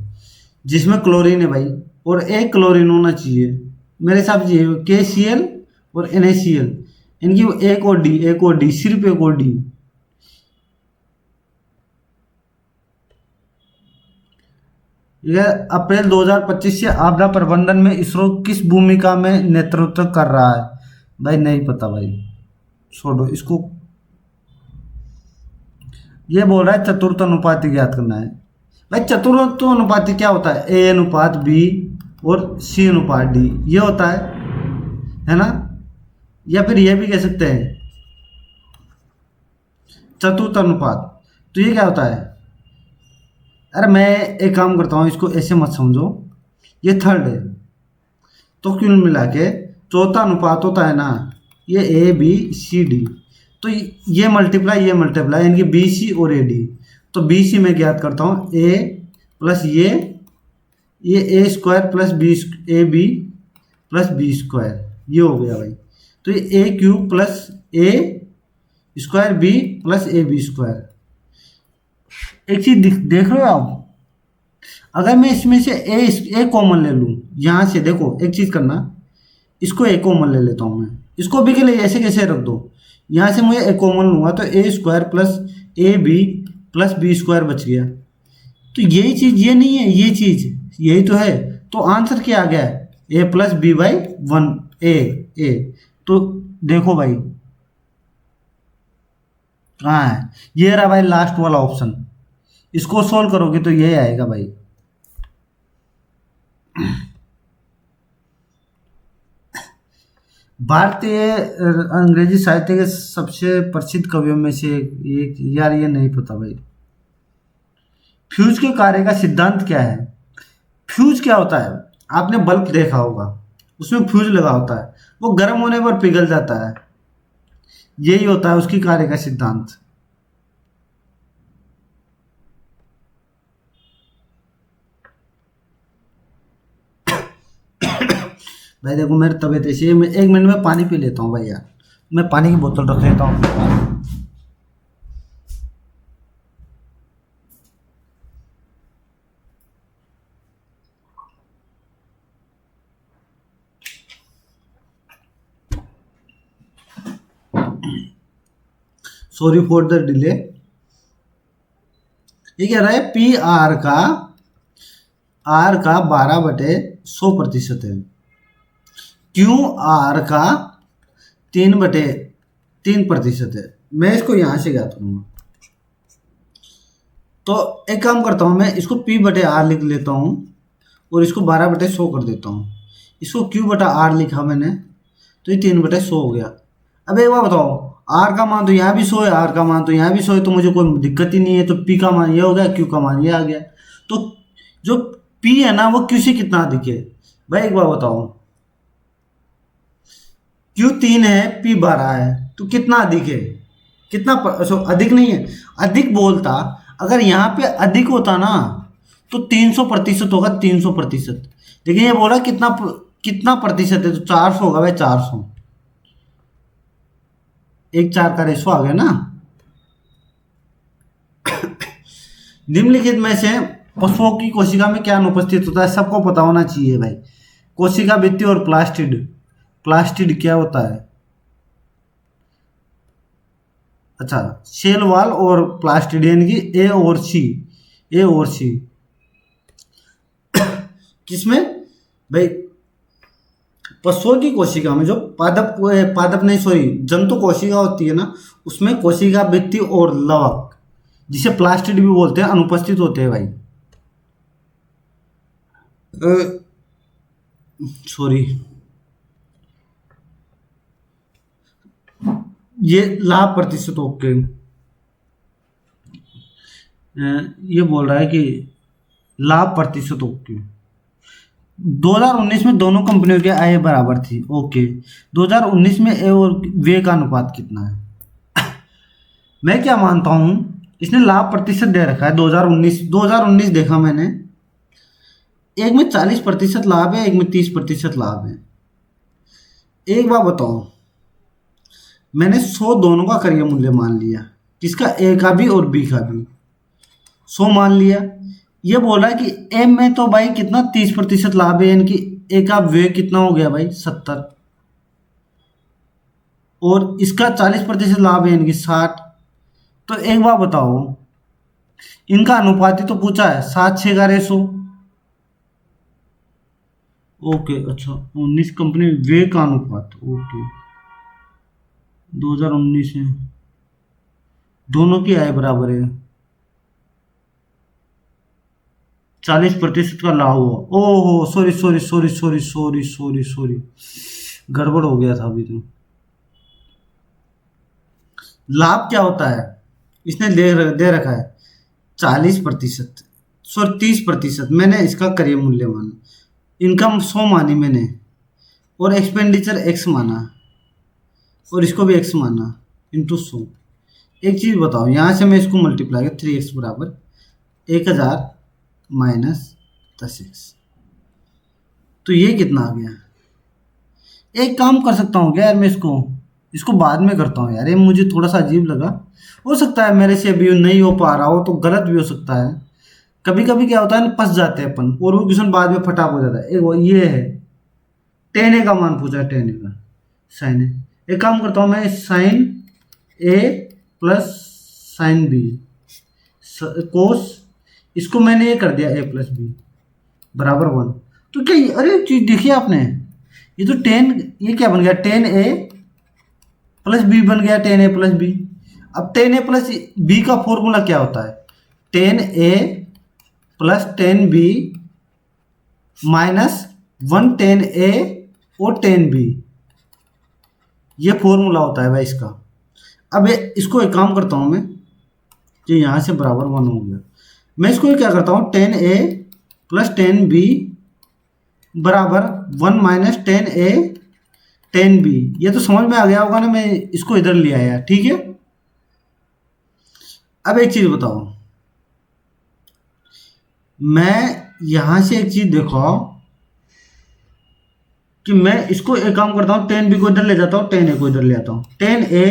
S1: जिसमें क्लोरीन है भाई और एक क्लोरीन होना चाहिए? मेरे हिसाब से KCl और NaCl, इनकी एक और डी, सिर्फ एक और डी। यह अप्रैल 2025 से आपदा प्रबंधन में इसरो किस भूमिका में नेतृत्व कर रहा है? भाई नहीं पता भाई, छोड़ो इसको। ये बोल रहा है चतुर्थ अनुपात ज्ञात करना है। भाई चतुर्थ अनुपात क्या होता है? A अनुपात B और C अनुपात D, ये होता है ना? या फिर ये भी कह सकते हैं चतुर्थ अनुपात। तो ये क्या होता है? अरे मैं एक काम करता हूँ, इसको ऐसे मत समझो, ये थर्ड है तो क्यों मिला के चौथा अनुपात होता है ना, ये ABCD। तो ये मल्टीप्लाई यानी BC और AD। तो BC में ज्ञात करता हूँ A प्लस ये A square plus AB plus B square, ये हो गया भाई। तो ये A cube plus A square B plus AB square. एक चीज देख रहे हो आप, अगर मैं इसमें से ए कॉमन ले लूँ यहाँ से, देखो एक चीज करना, इसको ए कॉमन ले लेता हूँ मैं, इसको भी के लिए ऐसे कैसे रख दो, यहाँ से मुझे ए कॉमन लूँगा तो A square plus AB plus B square बच गया। तो यही चीज ये नहीं है, ये चीज यही तो है। तो आंसर क्या आ गया है? A प्लस B बाई 1 ए। तो देखो भाई कहाँ है, ये रहा भाई लास्ट वाला ऑप्शन। इसको सोल्व करोगे तो ये आएगा भाई। भारतीय अंग्रेजी साहित्य के सबसे प्रसिद्ध कवियों में से एक, यार ये नहीं पता भाई। फ्यूज के कार्य का सिद्धांत क्या है? फ्यूज क्या होता है? आपने बल्ब देखा होगा, उसमें फ्यूज लगा होता है, वो गर्म होने पर पिघल जाता है, यही होता है उसकी कार्य का सिद्धांत। भाई देखो मेरी तबीयत ऐसी है, मैं 1 मिनट में पानी पी लेता हूँ भाई यार, मैं पानी की बोतल रख लेता हूँ। Sorry for the delay. ये कह रहा है आर का 12/100% है, क्यों आर का 3/3% है। मैं इसको यहां से ज्ञात करूंगा, तो एक काम करता हूं, मैं इसको P/R लिख लेता हूं और इसको 12/100 कर देता हूं। इसको Q/R लिखा मैंने, तो ये 3/100 हो गया। अब एक बार बताओ, आर का मान तो यहाँ भी 100 है, आर का मान तो यहाँ भी 100 है, तो मुझे कोई दिक्कत ही नहीं है। तो पी का मान ये हो गया, क्यू का मान ये आ गया। तो जो पी है ना वो क्यू से कितना अधिक है? भाई एक बार बताओ, क्यू 3 है, पी 12 है, तो कितना अधिक है? कितना अधिक नहीं है, अधिक बोलता। अगर यहाँ पे अधिक होता ना तो 300% होगा, 300%। लेकिन ये बोला कितना प्रतिशत है, तो 400 होगा भाई, 400। 1:4 का रेशो आ गया ना। निम्नलिखित में से पशुओं की कोशिका में क्या अनुपस्थित होता है? सबको पता होना चाहिए भाई। कोशिका भित्ति और प्लास्टिड क्या होता है? अच्छा, सेल वॉल और प्लास्टिड, यानी कि ए और सी। ए और सी। किसमें भाई? पशुओं की कोशिका में जो पादप पादप नहीं सॉरी जंतु कोशिका होती है ना, उसमें कोशिका भित्ति और लवक, जिसे प्लास्टिड भी बोलते हैं, अनुपस्थित होते हैं भाई। सॉरी, ये लाभ प्रतिशत ओके। ये बोल रहा है कि लाभ प्रतिशत ओके। 2019 में दोनों कंपनियों की आय बराबर थी ओके। 2019 में ए और वे का अनुपात कितना है? मैं क्या मानता हूं, इसने लाभ प्रतिशत दे रखा है 2019 देखा मैंने, एक में 40% लाभ है, एक में 30% लाभ है। एक बात बताओ, मैंने 100 दोनों का करियर मूल्य मान लिया, किसका? ए का भी और बी का भी 100 मान लिया। ये बोल रहा है कि एम में तो भाई कितना 30% लाभ है, यानी कि ए का वे कितना हो गया भाई 70, और इसका 40% लाभ है यानी कि 60। तो एक बात बताओ, इनका अनुपात ही तो पूछा है, 7:6 का रेशो। ओके अच्छा, 19 कंपनी वे का अनुपात ओके 2019 है, दोनों की आय बराबर है, 40% का लाभ हुआ। ओहो sorry sorry sorry sorry sorry sorry sorry, गड़बड़ हो गया था अभी तो। लाभ क्या होता है, इसने दे रखा है 40%, सॉरी 30%। मैंने इसका क्रय मूल्य माना, इनकम 100 मानी मैंने, और एक्सपेंडिचर एक्स माना, और इसको भी एक्स माना, इंटू 100। एक चीज़ बताओ, यहाँ से मैं इसको मल्टीप्लाई कर 3x बराबर 1000 माइनस 10x, तो ये कितना आ गया? एक काम कर सकता हूँ क्या यार, मैं इसको इसको बाद में करता हूँ यार, ये मुझे थोड़ा सा अजीब लगा। हो सकता है मेरे से अभी नहीं हो पा रहा हो, तो गलत भी हो सकता है। कभी कभी क्या होता है ना, फंस जाते हैं अपन, और वो क्वेश्चन बाद में फटाक हो जाता है। एक ये है, टेन ए का मान पूछा है, टेन ए का साइन ए। एक काम करता हूँ मैं, साइन ए प्लस साइन बी कोस, इसको मैंने ये कर दिया ए प्लस बी बराबर 1। तो क्या अरे चीज देखिए आपने, ये तो ये क्या बन गया, टेन ए प्लस बी बन गया, टेन ए प्लस बी। अब टेन ए प्लस बी का फॉर्मूला क्या होता है? Ten A plus ten B minus 1 ten A और टेन बी, ये फॉर्मूला होता है भाई इसका। अब इसको एक काम करता हूँ मैं, कि यहाँ से बराबर 1 हो गया, मैं इसको क्या करता हूँ, ten A plus ten B बराबर 1 minus ten A ten B. ये तो समझ में आ गया होगा ना, मैं इसको इधर ले आया, ठीक है। अब एक चीज बताओ, मैं यहां से एक चीज देखो कि मैं इसको एक काम करता हूं, टेन बी को इधर ले जाता हूं, टेन ए को इधर ले आता हूं, ten A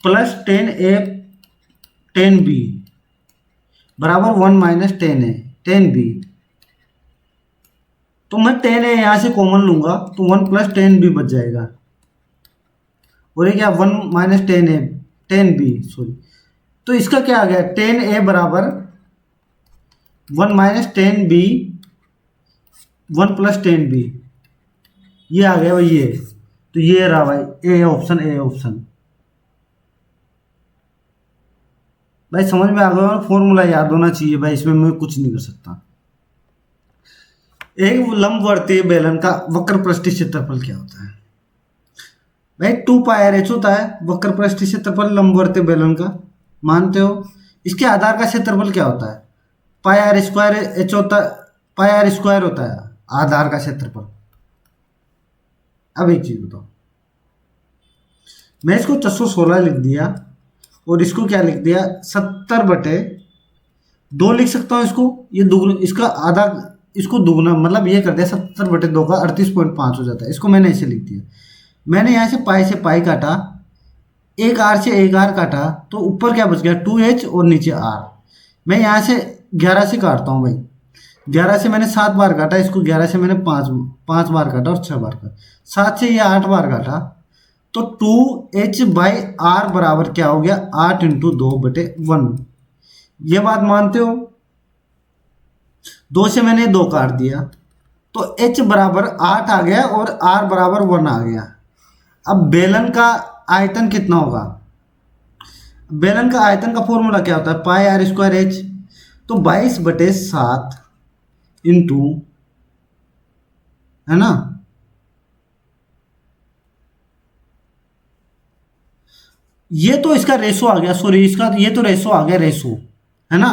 S1: plus ten A ten B बराबर 1 minus ten A ten B. तो मैं टेन ए यहां से कॉमन लूंगा, तो 1 प्लस टेन बी बच जाएगा, और ये क्या 1 minus ten A ten B sorry. तो इसका क्या आ गया, टेन ए बराबर 1 minus ten B 1 plus ten B, ये आ गया भाई ये। तो ये रहा भाई ए ऑप्शन, ए ऑप्शन। भाई समझ में आ गया, फॉर्मूला याद होना चाहिए भाई, इसमें मैं कुछ नहीं कर सकता। एक लंबवर्तीय बेलन का वक्र पृष्ठीय क्षेत्रफल क्या होता है? भाई 2 पाई आर एच होता है वक्र पृष्ठीय क्षेत्रफल लंबवर्तीय बेलन का, मानते हो? इसके आधार का क्षेत्रफल क्या होता है? पाई आर स्क्वायर एच होता है, पाई आर स्क्वायर होता है आधार का क्षेत्रफल। अब एक चीज बताओ, मैं इसको 416 लिख दिया, और इसको क्या लिख दिया 70/2 लिख सकता हूँ इसको, ये दुगुना, इसका आधा, इसको दुगुना मतलब ये कर दिया 70/2 का 38.5 हो जाता है। इसको मैंने ऐसे लिख दिया। मैंने यहाँ से पाई काटा, एक आर से एक आर काटा, तो ऊपर क्या बच गया 2h और नीचे r। मैं यहाँ से 11 से काटता हूँ भाई, 11 से मैंने 7 बार काटा, इसको 11 से मैंने 5 बार काटा और 6 बार काटा, 7 से ये 8 बार काटा, तो 2h/r बराबर क्या हो गया 8 × 2/1। ये बात मानते हो? 2 से मैंने 2 काट दिया तो h बराबर 8 आ गया और r बराबर 1 आ गया। अब बेलन का आयतन कितना होगा? बेलन का आयतन का फॉर्मूला क्या होता है? पाई आर स्क्वायर एच। तो 22/7 इंटू, है ना, ये तो इसका रेशो आ गया, सॉरी इसका ये तो रेशो आ गया, रेशो, है ना।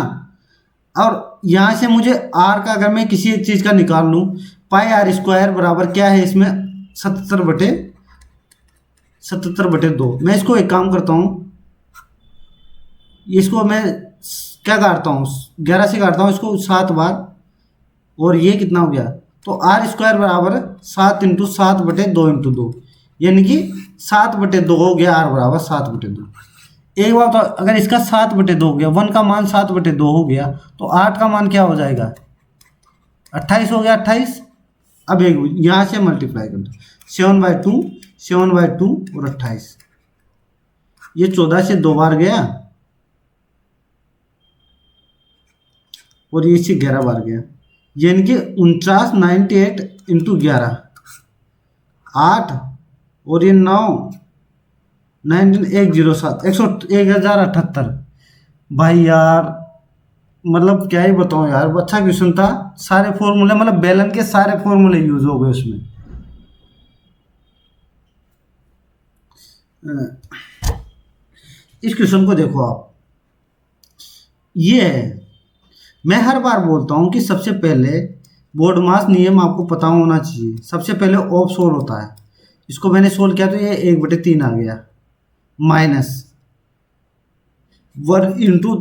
S1: और यहां से मुझे आर का अगर मैं किसी एक चीज का निकाल लूं, पाई आर स्क्वायर बराबर क्या है इसमें? 77/2। मैं इसको एक काम करता हूं, इसको मैं क्या काटता हूँ, 11 से काटता हूँ इसको 7 बार, और ये कितना हो गया? तो आर स्क्वायर बराबर 7 × 7/2 × 2, यानी कि 7/2 हो गया, आर बराबर 7/2। एक बार तो अगर इसका 7/2 हो गया, 1 का मान 7/2 हो गया, तो 8 का मान क्या हो जाएगा? 28 हो गया, 28। अब एक यहाँ से मल्टीप्लाई कर दो, 7/2, 7/2 और 28, ये 14 से 2 बार गया और ये से 11 बार गया, यानी कि 49, 98 इंटू 11, 8 और ये 9, 19, 107, 1078। भाई यार मतलब क्या ही बताऊं यार, अच्छा क्वेश्चन था। सारे फॉर्मूले मतलब बेलन के सारे फॉर्मूले यूज हो गए उसमें। इस क्वेश्चन को देखो आप, ये है, मैं हर बार बोलता हूं कि सबसे पहले बोर्ड मास नियम आपको पता होना चाहिए। सबसे पहले ऑफ सोल होता है, इसको मैंने सोल्व किया तो ये 1/3 आ गया, माइनस 1 इंटू,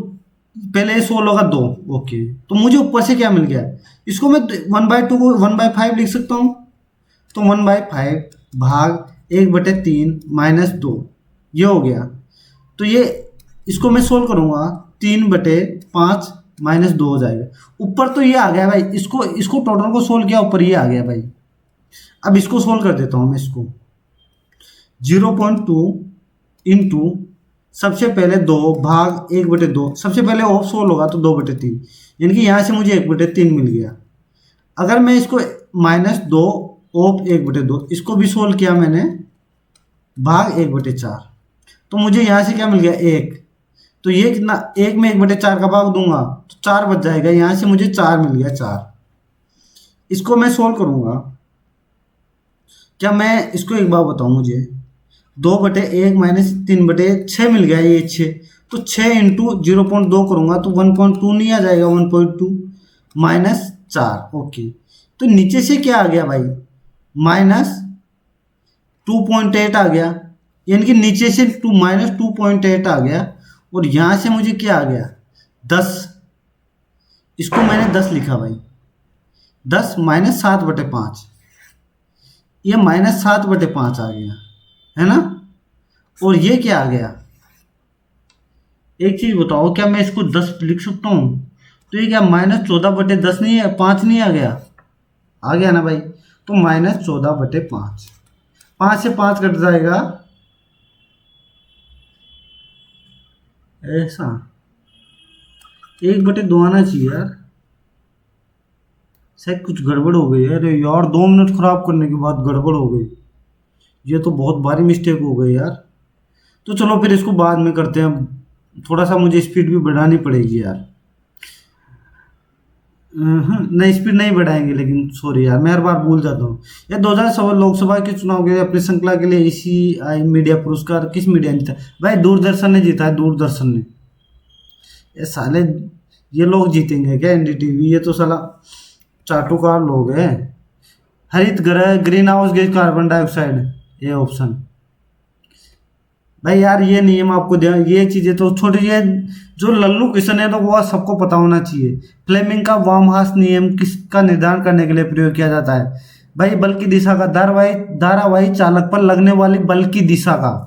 S1: पहले ये सोल्व होगा 2, ओके, तो मुझे ऊपर से क्या मिल गया? इसको मैं 1/2 को 1/5 लिख सकता हूँ, तो 1/5 भाग 1/3 माइनस 2, ये हो गया। तो ये इसको मैं सोल्व करूंगा, 3/5 माइनस 2 हो जाएगा। ऊपर तो ये आ गया भाई, इसको इसको टोटल को सोल्व किया, ऊपर ये आ गया भाई। अब इसको सोल्व कर देता हूँ मैं, इसको 0.2 इंटू, सबसे पहले 2 भाग 1/2, सबसे पहले ऑफ सोल्व होगा तो 2/3, यानी कि यहाँ से मुझे 1/3 मिल गया। अगर मैं इसको -2 ऑफ 1/2, इसको भी सोल्व किया मैंने, भाग 1/4, तो मुझे यहाँ से क्या मिल गया? 1। तो ये कितना, 1 में 1/4 का भाग दूंगा तो 4 बच जाएगा, यहाँ से मुझे 4 मिल गया, 4। इसको मैं सोल्व करूंगा, क्या मैं इसको एक बार बताऊं, मुझे 2/1 माइनस 3/6 मिल गया, ये 6, तो 6 इंटू 0.2 करूंगा तो 1.2 नहीं आ जाएगा, 1.2 माइनस 4, ओके। तो नीचे से क्या आ गया भाई? -2.8 आ गया, यानी कि नीचे से -2.8 आ गया, और यहां से मुझे क्या आ गया? 10। इसको मैंने 10 लिखा भाई, 10 माइनस 7/5, ये -7/5 आ गया, है ना। और ये क्या आ गया? एक चीज बताओ, क्या मैं इसको 10 लिख सकता हूँ? तो ये क्या -14/10 नहीं है, 5 नहीं आ गया? आ गया ना भाई, तो -14/5, 5 से 5 कट जाएगा, ऐसा 1/2 आना चाहिए यार, शायद कुछ गड़बड़ हो गई है। अरे यार 2 मिनट खराब करने के बाद गड़बड़ हो गई, ये तो बहुत भारी मिस्टेक हो गई यार। तो चलो फिर इसको बाद में करते हैं, थोड़ा सा मुझे स्पीड भी बढ़ानी पड़ेगी यार। नहीं स्पीड नहीं बढ़ाएंगे, लेकिन सॉरी यार, मैं हर बार भूल जाता हूँ। ये 2016 लोकसभा के चुनाव के अपनी श्रृंखला के लिए इसी आई मीडिया पुरस्कार किस मीडिया ने जीता? भाई दूरदर्शन ने जीता है, दूरदर्शन ने। ये साले ये लोग जीतेंगे क्या? एनडीटीवी, ये तो साला चाटुकार लोग हैं। हरित ग्रह, green house gas, carbon dioxide, ये ऑप्शन। भाई यार ये नियम आपको ध्यान, ये चीजें तो छोटी, ये जो लल्लू क्वेश्चन है तो वो सबको पता होना चाहिए। फ्लेमिंग का वामहास नियम किसका निर्धारण करने के लिए प्रयोग किया जाता है? भाई बल की दिशा का, धारावाही चालक पर लगने वाली बल की दिशा का।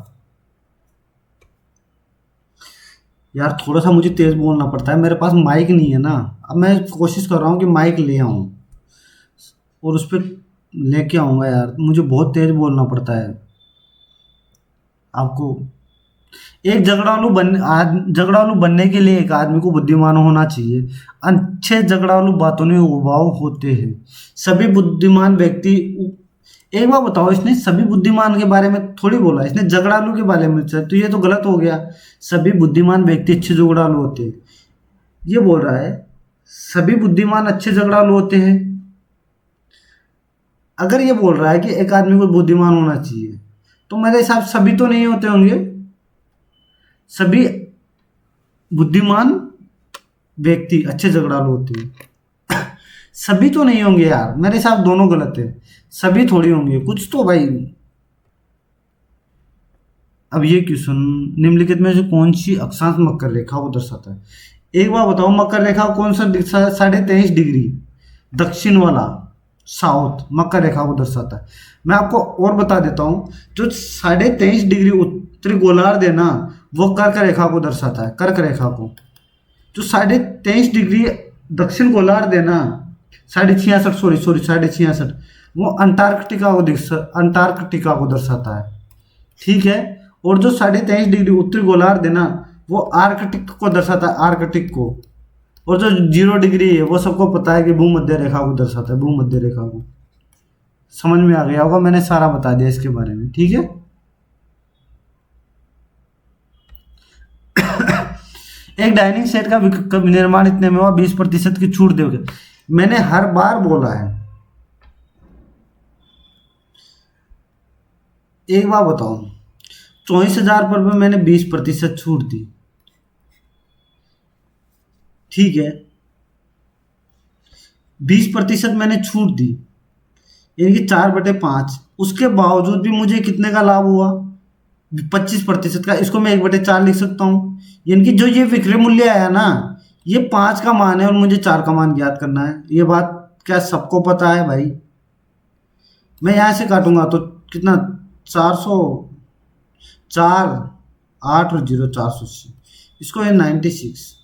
S1: यार थोड़ा सा मुझे तेज बोलना पड़ता है, मेरे पास माइक नहीं है ना। अब मैं कोशिश कर रहा हूँ कि माइक ले आऊँ और उस पर लेके आऊँगा। यार मुझे बहुत तेज बोलना पड़ता है आपको, एक झगड़ालू बनने के लिए एक आदमी को बुद्धिमान होना चाहिए। अच्छे झगड़ालू बातों में उबाऊ होते हैं। सभी बुद्धिमान व्यक्ति, एक बार बताओ, इसने सभी बुद्धिमान के बारे में थोड़ी बोला, इसने झगड़ालू के बारे में, तो ये तो गलत हो गया। सभी बुद्धिमान व्यक्ति अच्छे झगड़ालू होते हैं, ये बोल रहा है सभी बुद्धिमान अच्छे झगड़ालू होते हैं। अगर ये बोल रहा है कि एक आदमी को बुद्धिमान होना चाहिए, तो मेरे हिसाब से सभी तो नहीं होते होंगे। सभी बुद्धिमान व्यक्ति अच्छे झगड़ालू होते हैं, सभी तो नहीं होंगे यार, मेरे हिसाब दोनों गलत है। सभी थोड़ी होंगे, कुछ तो भाई। अब ये क्वेश्चन, निम्नलिखित में से कौन सी अक्षांश मकर रेखा को दर्शाता है? एक बार बताओ, मकर रेखा कौन सा 23.5 डिग्री दक्षिण वाला साउथ मकर रेखा को दर्शाता है। मैं आपको और बता देता हूँ, जो 23.5 डिग्री उत्तरी गोलार्ध है ना, वो कर्क रेखा को दर्शाता है। कर्क रेखा को, जो 23.5 डिग्री दक्षिण गोलार्ध है ना, 66.5, सॉरी 66.5, वो अंटार्कटिका को दर्शाता है, ठीक है। और जो 23.5 डिग्री उत्तरी गोलार्ध है ना, वो आर्कटिक को दर्शाता है, आर्कटिक को। और जो 0 डिग्री है, वो सबको पता है कि भूमध्य रेखा को दर्शाता है, भूमध्य रेखा को। समझ में आ गया होगा, मैंने सारा बता दिया इसके बारे में, ठीक है। एक डाइनिंग सेट का निर्माण इतने में हुआ, 20% की छूट दोगे। मैंने हर बार बोला है, एक बार बताओ, 24,000 पर मैंने 20% छूट दी, ठीक है। 20% मैंने छूट दी, यानी कि 4/5। उसके बावजूद भी मुझे कितने का लाभ हुआ? 25% का। इसको मैं 1/4 लिख सकता हूँ, यानी कि जो ये विक्रय मूल्य आया ना, ये 5 का मान है और मुझे 4 का मान ज्ञात करना है। ये बात क्या सबको पता है भाई? मैं यहाँ से काटूंगा तो कितना, 400, 4, 8 और 0, 480। इसको है 96,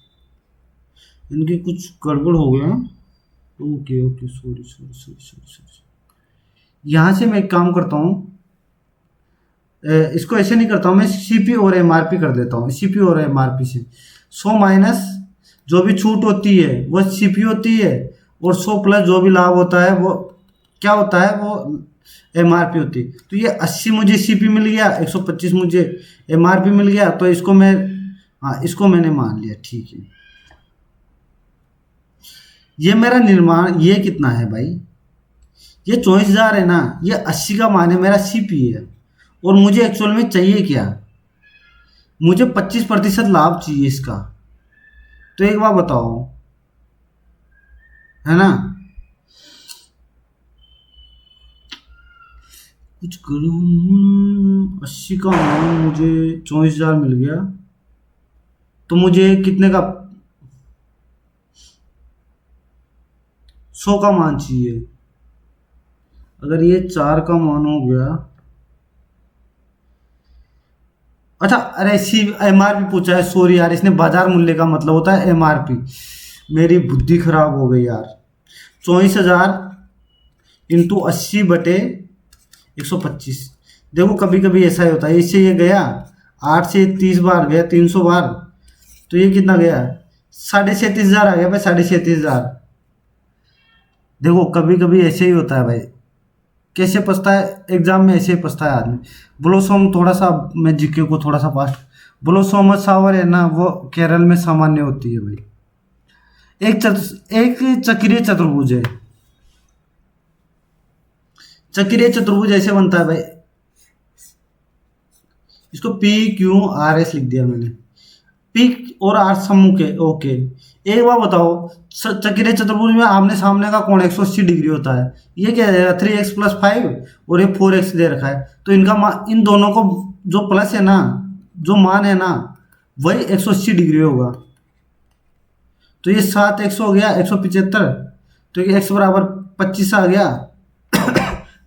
S1: इनकी कुछ गड़बड़ हो गया। Okay okay, sorry sorry sorry sorry sorry. यहाँ से मैं एक काम करता हूँ, इसको ऐसे नहीं करता हूँ मैं, सीपी और एमआरपी कर देता हूँ। सीपी और एमआरपी से 100 माइनस जो भी छूट होती है वो सीपी होती है, और 100 प्लस जो भी लाभ होता है वो क्या होता है, वो एमआरपी होती है। तो ये 80 मुझे सीपी मिल गया, 125 मुझे एमआरपी मिल गया, तो इसको मैं, हाँ इसको मैंने मान लिया, ठीक है। ये मेरा निर्माण, ये कितना है भाई? ये 24,000 है ना, ये 80 का मान है, मेरा सीपी है। और मुझे एक्चुअल में चाहिए क्या? मुझे 25% लाभ चाहिए इसका। तो एक बार बताओ, है ना, कुछ करूँ। 80 का मान मुझे 24,000 मिल गया, तो मुझे कितने का, 100 का मान चाहिए। अगर ये 4 का मान हो गया, अच्छा, अरे सी एमआरपी पूछा है, सॉरी यार, इसने बाजार मूल्य का मतलब होता है एमआरपी। मेरी बुद्धि खराब हो गई यार। 24,000 इंटू 80/125। देखो कभी कभी ऐसा ही होता है, इससे ये गया 8 से 30 बार गया, 300 बार, तो ये कितना गया, 37,500 आ गया भाई, 37,500। देखो कभी कभी ऐसे ही होता है भाई, कैसे पछता है एग्जाम में, ऐसे ही पछता है आदमी। ब्लोसम थोड़ा सा, मैं जीके को थोड़ा सा फास्ट, ब्लोसम सावर है ना, वो केरल में सामान्य होती है भाई। एक चक्रीय चतुर्भुज है। चक्रीय चतुर्भुज ऐसे बनता है भाई, इसको PQRS लिख दिया मैंने। पी और आर सम्मुख है, ओके। एक बार बताओ, चक्रीय चतुर्भुज में आमने सामने का कोण 180 डिग्री होता है। ये क्या है, 3x + 5 और ये 4x दे रखा है, तो इनका इन दोनों को जो प्लस है ना, जो मान है ना, वही 180 डिग्री होगा। तो ये 7x हो गया 175, तो ये x बराबर 25 आ गया।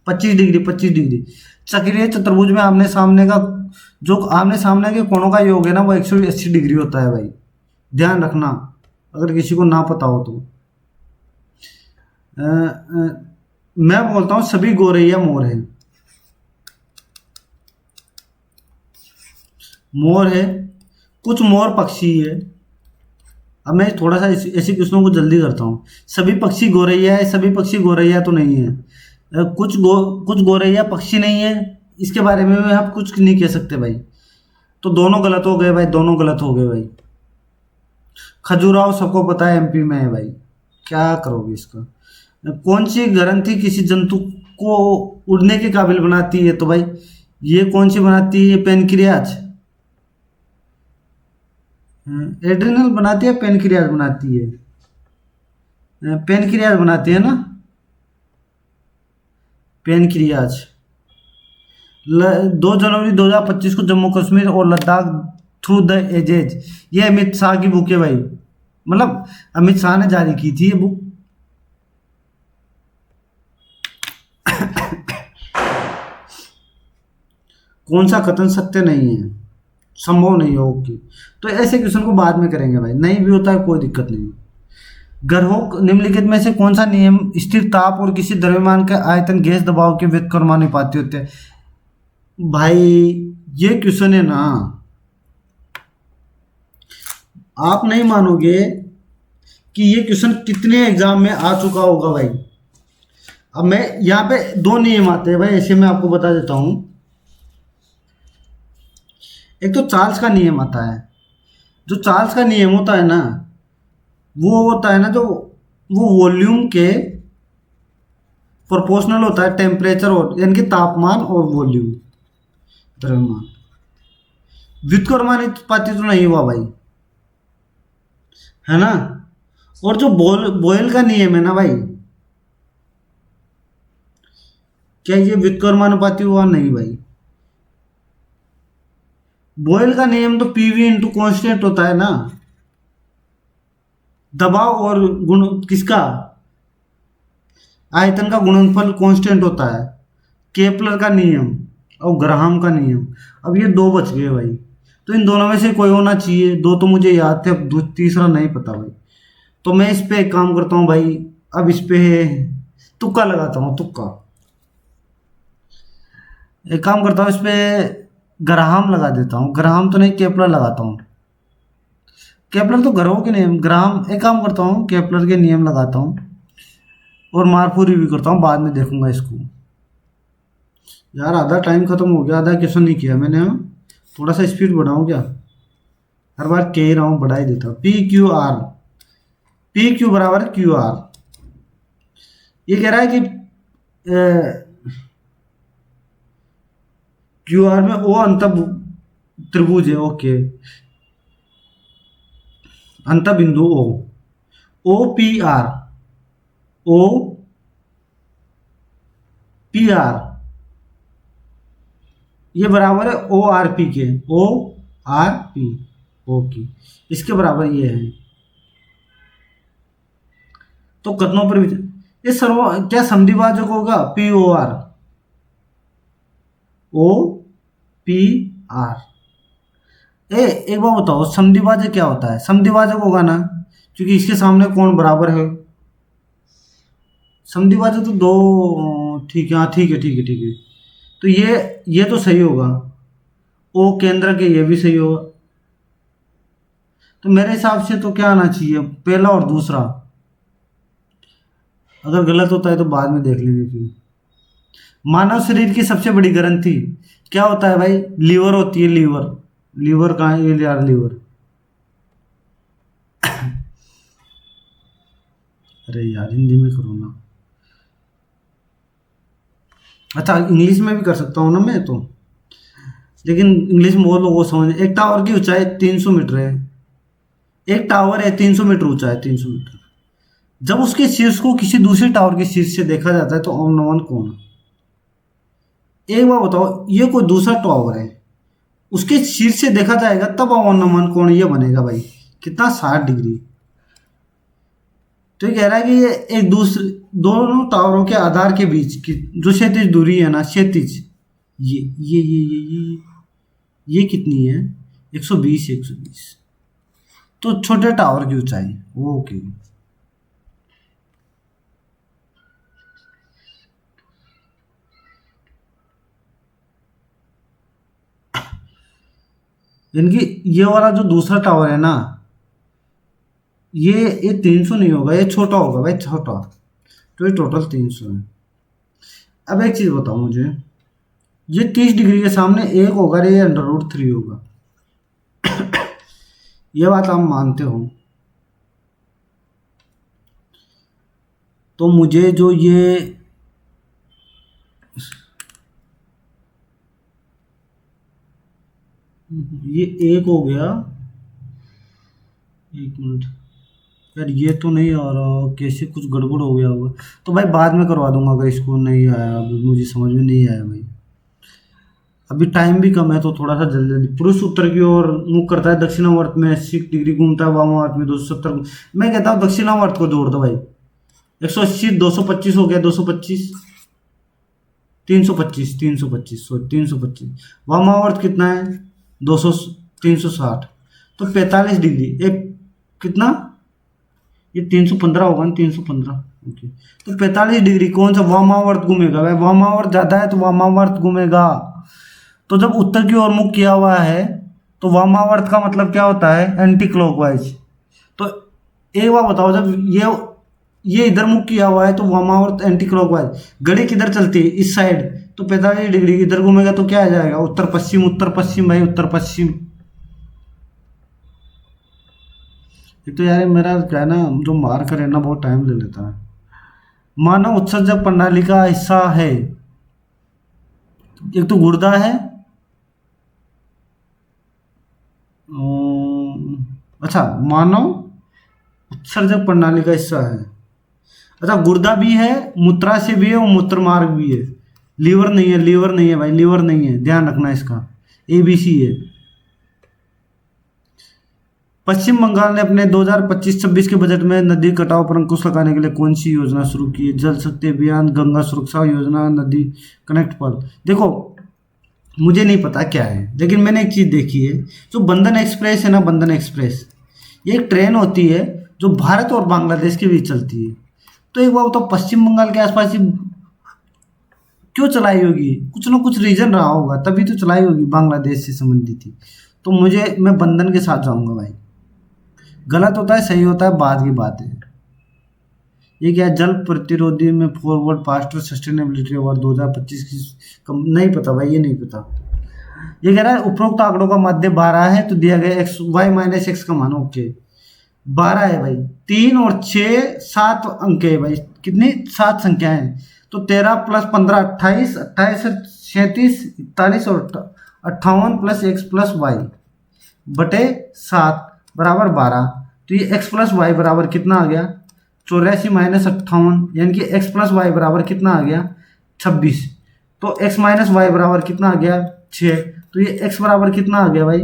S1: 25 डिग्री, 25 डिग्री। चक्रीय चतुर्भुज में आमने सामने का, जो आमने सामने के कोणों का योग है ना, वो 180 डिग्री होता है भाई, ध्यान रखना अगर किसी को ना पता हो तो। मैं बोलता हूँ सभी गोरैया मोर हैं। मोर है, कुछ मोर पक्षी है। अब मैं थोड़ा सा ऐसे क्वेश्चनों को जल्दी करता हूँ। सभी पक्षी गोरैया है, सभी पक्षी गोरैया तो नहीं है। कुछ गोरैया पक्षी नहीं है, इसके बारे में आप कुछ नहीं कह सकते भाई। तो दोनों गलत हो गए भाई, दोनों गलत हो गए भाई। खजुराहो सबको पता है एमपी में है भाई, क्या करोगे इसका। कौन सी ग्रंथि किसी जंतु को उड़ने के काबिल बनाती है, तो भाई ये कौन सी बनाती है, पेनक्रियाज। एड्रिनल बनाती है, पेनक्रियाज बनाती है। पेनक्रियाज बनाती है ना, पेनक्रियाज। 2 जनवरी 2025 को जम्मू कश्मीर और लद्दाख थ्रू द एजेज, ये अमित शाह की बुक है भाई। मतलब अमित शाह ने जारी की थी ये बुक। कौन सा कथन सत्य नहीं है, संभव नहीं हो। ओके, तो ऐसे क्वेश्चन को बाद में करेंगे भाई, नहीं भी होता है कोई दिक्कत नहीं। ग्रहों निम्नलिखित में से कौन सा नियम स्थिर ताप और किसी द्रव्यमान के आयतन गैस दबाव के व्युत्क्रमानुपाती होते हैं। भाई ये क्वेश्चन है ना, आप नहीं मानोगे कि ये क्वेश्चन कितने एग्जाम में आ चुका होगा भाई। अब मैं यहाँ पे 2 नियम आते हैं भाई, ऐसे मैं आपको बता देता हूँ। एक तो चार्ल्स का नियम आता है। जो चार्ल्स का नियम होता है ना, वो होता है ना, जो वो वॉल्यूम के प्रोपोर्शनल होता है, टेम्परेचर और यानी कि तापमान और वॉल्यूम, द्रव्यमान। व्युत्क्रमानुपाती तो नहीं हुआ भाई, है ना। और जो बॉयल का नियम है ना भाई, क्या ये व्युत्क्रमानुपाती हुआ, नहीं भाई। बॉयल का नियम तो पीवी इंटू कॉन्स्टेंट होता है ना, दबाव और गुण किसका, आयतन का गुणनफल कांस्टेंट होता है। केपलर का नियम और ग्राहम का नियम। अब ये 2 बच गए भाई, तो इन दोनों में से कोई होना चाहिए। 2 तो मुझे याद थे, अब तीसरा नहीं पता भाई। तो मैं इस पे एक काम करता हूँ भाई, अब इस पे तुक्का लगाता हूँ, तुक्का। एक काम करता हूँ, इस पे ग्राहम लगा देता हूँ। ग्राहम तो नहीं, केपलर लगाता हूँ। केपलर तो ग्रहों के नियम, ग्राहम एक काम करता हूँ, केपलर के नियम लगाता हूँ और मारपूरी भी करता हूँ, बाद में देखूंगा इसको। यार आधा टाइम खत्म हो गया, आधा क्वेश्चन नहीं किया मैंने, हाँ? थोड़ा सा स्पीड बढ़ाऊं क्या, हर बार कह ही रहा हूँ, बढ़ा ही देता हूँ। P Q R, P Q बराबर क्यू आर। ये कह रहा है कि क्यू आर में ओ अंत त्रिभुज है, ओके। अंत बिंदु O, O P R, O P R, ये बराबर है ओ आर पी के, ओ आर पी, ओके। इसके बराबर ये है। तो कथनों पर ये सर्व क्या संधिवाचक होगा, P O R, O P R. एक बार बताओ, संधिवाचक क्या होता है, संधिवाचक होगा ना, क्योंकि इसके सामने कौन बराबर है। संधिवाचक तो दो, ठीक है, हाँ ठीक है, ठीक है, ठीक है। तो ये तो सही होगा, ओ केंद्र के, ये भी सही होगा। तो मेरे हिसाब से तो क्या आना चाहिए, पहला और दूसरा। अगर गलत होता है तो बाद में देख लेंगे फिर। मानव शरीर की सबसे बड़ी ग्रंथि क्या होता है भाई, लीवर होती है, लीवर। लीवर कहाँ है, ये यार लीवर। अरे यार हिंदी में करो ना। अच्छा इंग्लिश में भी कर सकता हूँ ना मैं तो, लेकिन इंग्लिश में बहुत लोगों को समझ। एक टावर की ऊंचाई 300 मीटर है। एक टावर है 300 मीटर ऊंचा है, 300 मीटर। जब उसके शीर्ष को किसी दूसरे टावर के शीर्ष से देखा जाता है तो अवनमन कौन है। एक बार बताओ, ये कोई दूसरा टावर है, उसके शीर्ष से देखा जाएगा तब अवनमन कोण ये बनेगा भाई, कितना 60 डिग्री। तो ये कह रहा है कि ये एक दूसरे दोनों टावरों के आधार के बीच की जो क्षैतिज दूरी है ना, क्षैतिज, ये कितनी है, 120, 120। तो छोटे टावर की ऊंचाई, ओके। यानी कि ये वाला जो दूसरा टावर है ना, ये 300 नहीं होगा, ये छोटा होगा भाई, छोटा। तो ये टोटल 300 है। अब एक चीज़ बताओ मुझे, ये 30 डिग्री के सामने एक होगा, ये अंडर रूट 3 होगा। ये बात आप मानते हो? तो मुझे जो ये एक हो गया। एक मिनट यार, ये तो नहीं आ रहा, कैसे कुछ गड़बड़ हो गया होगा। तो भाई बाद में करवा दूंगा अगर इसको नहीं आया, अभी मुझे समझ में नहीं आया भाई। अभी टाइम भी कम है तो थोड़ा सा जल्दी जल्दी। पुरुष उत्तर की ओर मुख करता है, दक्षिणावर्त में 80 डिग्री घूमता है, वामावर्त में 270। मैं कहता हूँ दक्षिणावर्त को जोड़ दो भाई। 180 225 हो गया, 225, 325, 325, सॉरी 325। वामावर्त कितना है? 200, 360। तो 45 डिग्री एक कितना, ये 315 होगा ना, 315। ओके, तो 45 डिग्री कौन सा वामावर्त घूमेगा भाई? वामावर्त ज्यादा है तो वामावर्त घूमेगा। तो जब उत्तर की ओर मुख किया हुआ है तो वामावर्त का मतलब क्या होता है? Anti clockwise. तो एक बार बताओ, जब ये इधर मुख किया हुआ है तो वामावर्त एंटी क्लॉकवाइज, घड़ी किधर चलती है? इस साइड। तो 45 डिग्री इधर घूमेगा तो क्या आ जाएगा? उत्तर पश्चिम, उत्तर पश्चिम भाई, उत्तर पश्चिम। एक तो यार मेरा क्या है ना, जो मार्कर है ना बहुत टाइम ले लेता है। मानव उत्सर्जक प्रणाली का हिस्सा है, एक तो गुर्दा है। अच्छा, मानव उत्सर्जक प्रणाली का हिस्सा है। अच्छा, गुर्दा भी है, मूत्राशय भी है और मूत्र मार्ग भी है। लीवर नहीं है, लीवर नहीं है भाई, लीवर नहीं है, ध्यान रखना इसका। ABC है। पश्चिम बंगाल ने अपने 2025-26 के बजट में नदी कटाव पर अंकुश लगाने के लिए कौन सी योजना शुरू की है? जल शक्ति अभियान, गंगा सुरक्षा योजना, नदी कनेक्ट पर। देखो, मुझे नहीं पता क्या है, लेकिन मैंने एक चीज़ देखी है। जो बंधन एक्सप्रेस है ना, बंधन एक्सप्रेस, ये एक ट्रेन होती है जो भारत और बांग्लादेश के बीच चलती है। तो एक बार तो पश्चिम बंगाल के आसपास ही क्यों चलाई होगी? कुछ ना कुछ रीजन रहा होगा, तभी तो चलाई होगी, बांग्लादेश से संबंधित थी। तो मैं बंधन के साथ जाऊंगा भाई। गलत होता है सही होता है बाद की बात है। ये क्या है? जल प्रतिरोधी में फॉरवर्ड फास्टर सस्टेनेबिलिटी अवार्ड 2025 की नहीं पता भाई, ये नहीं पता। ये कह रहा है उपरोक्त आंकड़ों का माध्य 12 है तो दिया गया एक्स वाई माइनस एक्स का मान। ओके, 12 है भाई, 3 और 6 7 अंक है भाई। कितनी? 7 संख्या है। तो 13 प्लस 15 28, 28 से 37 41 और 58 प्लस एक्स प्लस वाई बटे 7 बराबर 12। तो ये एक्स प्लस वाई बराबर कितना आ गया? 84 माइनस 58, यानी कि एक्स प्लस वाई बराबर कितना आ गया? 26। तो एक्स माइनस वाई बराबर कितना आ गया? 6। तो ये एक्स बराबर कितना आ गया भाई?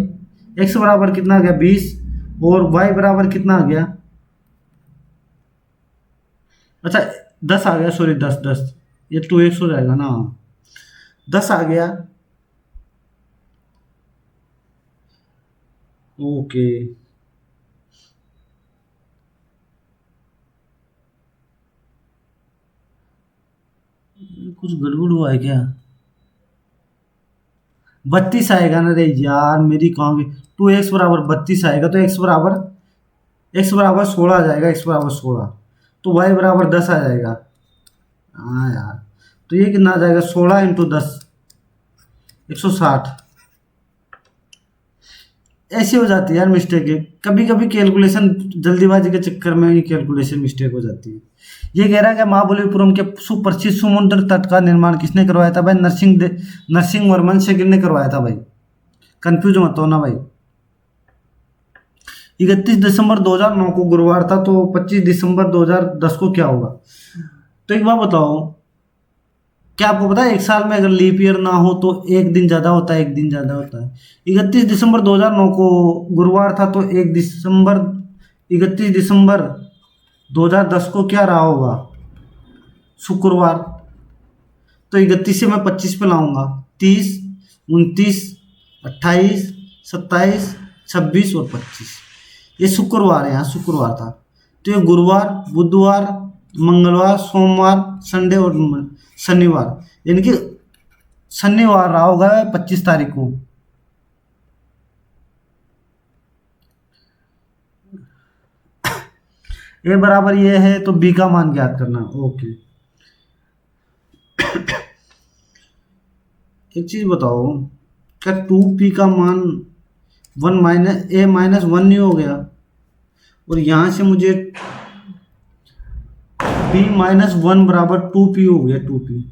S1: एक्स बराबर कितना आ गया? 20। और वाई बराबर कितना आ गया? अच्छा, 10 आ गया, सॉरी 10 10, ये 2x हो जाएगा ना, 10 आ गया। ओके, कुछ गड़बड़ हुआ है क्या? 32 आएगा ना रे यार, मेरी कहाँ गई? 2x बराबर 32 आएगा तो x बराबर 16 आ जाएगा, x बराबर 16। तो y बराबर 10 आ जाएगा। हाँ यार, तो ये कितना आ जाएगा? 16 × 10, 160। ऐसी हो जाती है यार मिस्टेक। कभी कभी कैलकुलेशन, जल्दीबाजी के चक्कर में ही कैलकुलेशन मिस्टेक हो जाती है। ये कह रहा है कि महाबलीपुरम के सुप्रसिद्ध समुद्र तट का निर्माण किसने करवाया था भाई? नरसिंह वर्मन सेकंड ने करवाया था भाई। कंफ्यूज मत हो ना भाई। 31 दिसंबर 2009 को गुरुवार था, तो 25 दिसंबर 2010 को क्या होगा? तो एक बात बताओ, क्या आपको पता है एक साल में अगर लीप ईयर ना हो तो एक दिन ज़्यादा होता है, एक दिन ज़्यादा होता है। 31 दिसंबर 2009 को गुरुवार था, तो 31 दिसंबर 2010 को क्या रहा होगा? शुक्रवार। तो 31 से मैं 25 पे लाऊंगा, 30, 29, 28, 27, 26 और 25। ये शुक्रवार है, यहाँ शुक्रवार था। तो ये गुरुवार, बुधवार, मंगलवार, सोमवार, संडे और शनिवार, यानी कि शनिवार रहा होगा 25 तारीख को। ए बराबर ये है तो बी का मान ज्ञात करना। ओके, एक चीज बताओ, क्या 2p का मान 1 - a - 1 नहीं हो गया? और यहां से मुझे b - 1 बराबर 2p हो गया, 2p।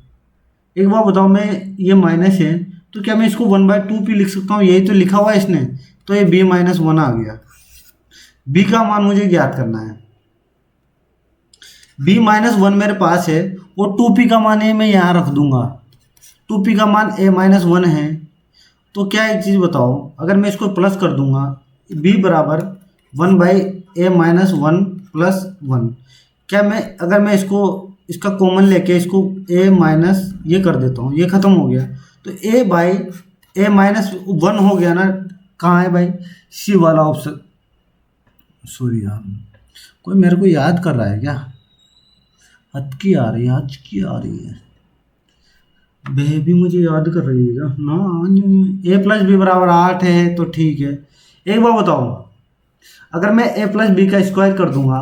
S1: एक बार बताओ, मैं ये माइनस है तो क्या मैं इसको 1/2p लिख सकता हूँ? यही तो लिखा हुआ है इसने, तो ये b - 1 आ गया। b का मान मुझे ज्ञात करना है। b - 1 मेरे पास है और 2p का मान है मैं यहाँ रख दूंगा। 2p का मान a - 1 है। तो क्या एक चीज़ बताओ, अगर मैं इसको प्लस कर दूंगा, b बराबर 1/a - 1 प्लस 1, क्या मैं अगर मैं इसको इसका कॉमन लेके इसको a माइनस ये कर देता हूँ, ये खत्म हो गया, तो a/a - 1 हो गया ना? कहाँ है भाई? सी वाला ऑप्शन। सॉरी यार, कोई मेरे को याद कर रहा है क्या? हद की आ रही है, हद की आ रही है। बेबी मुझे याद कर रही है क्या? ना, a प्लस बी बराबर 8 है तो ठीक है। एक बार बताओ, अगर मैं a प्लस बी का स्क्वायर कर दूंगा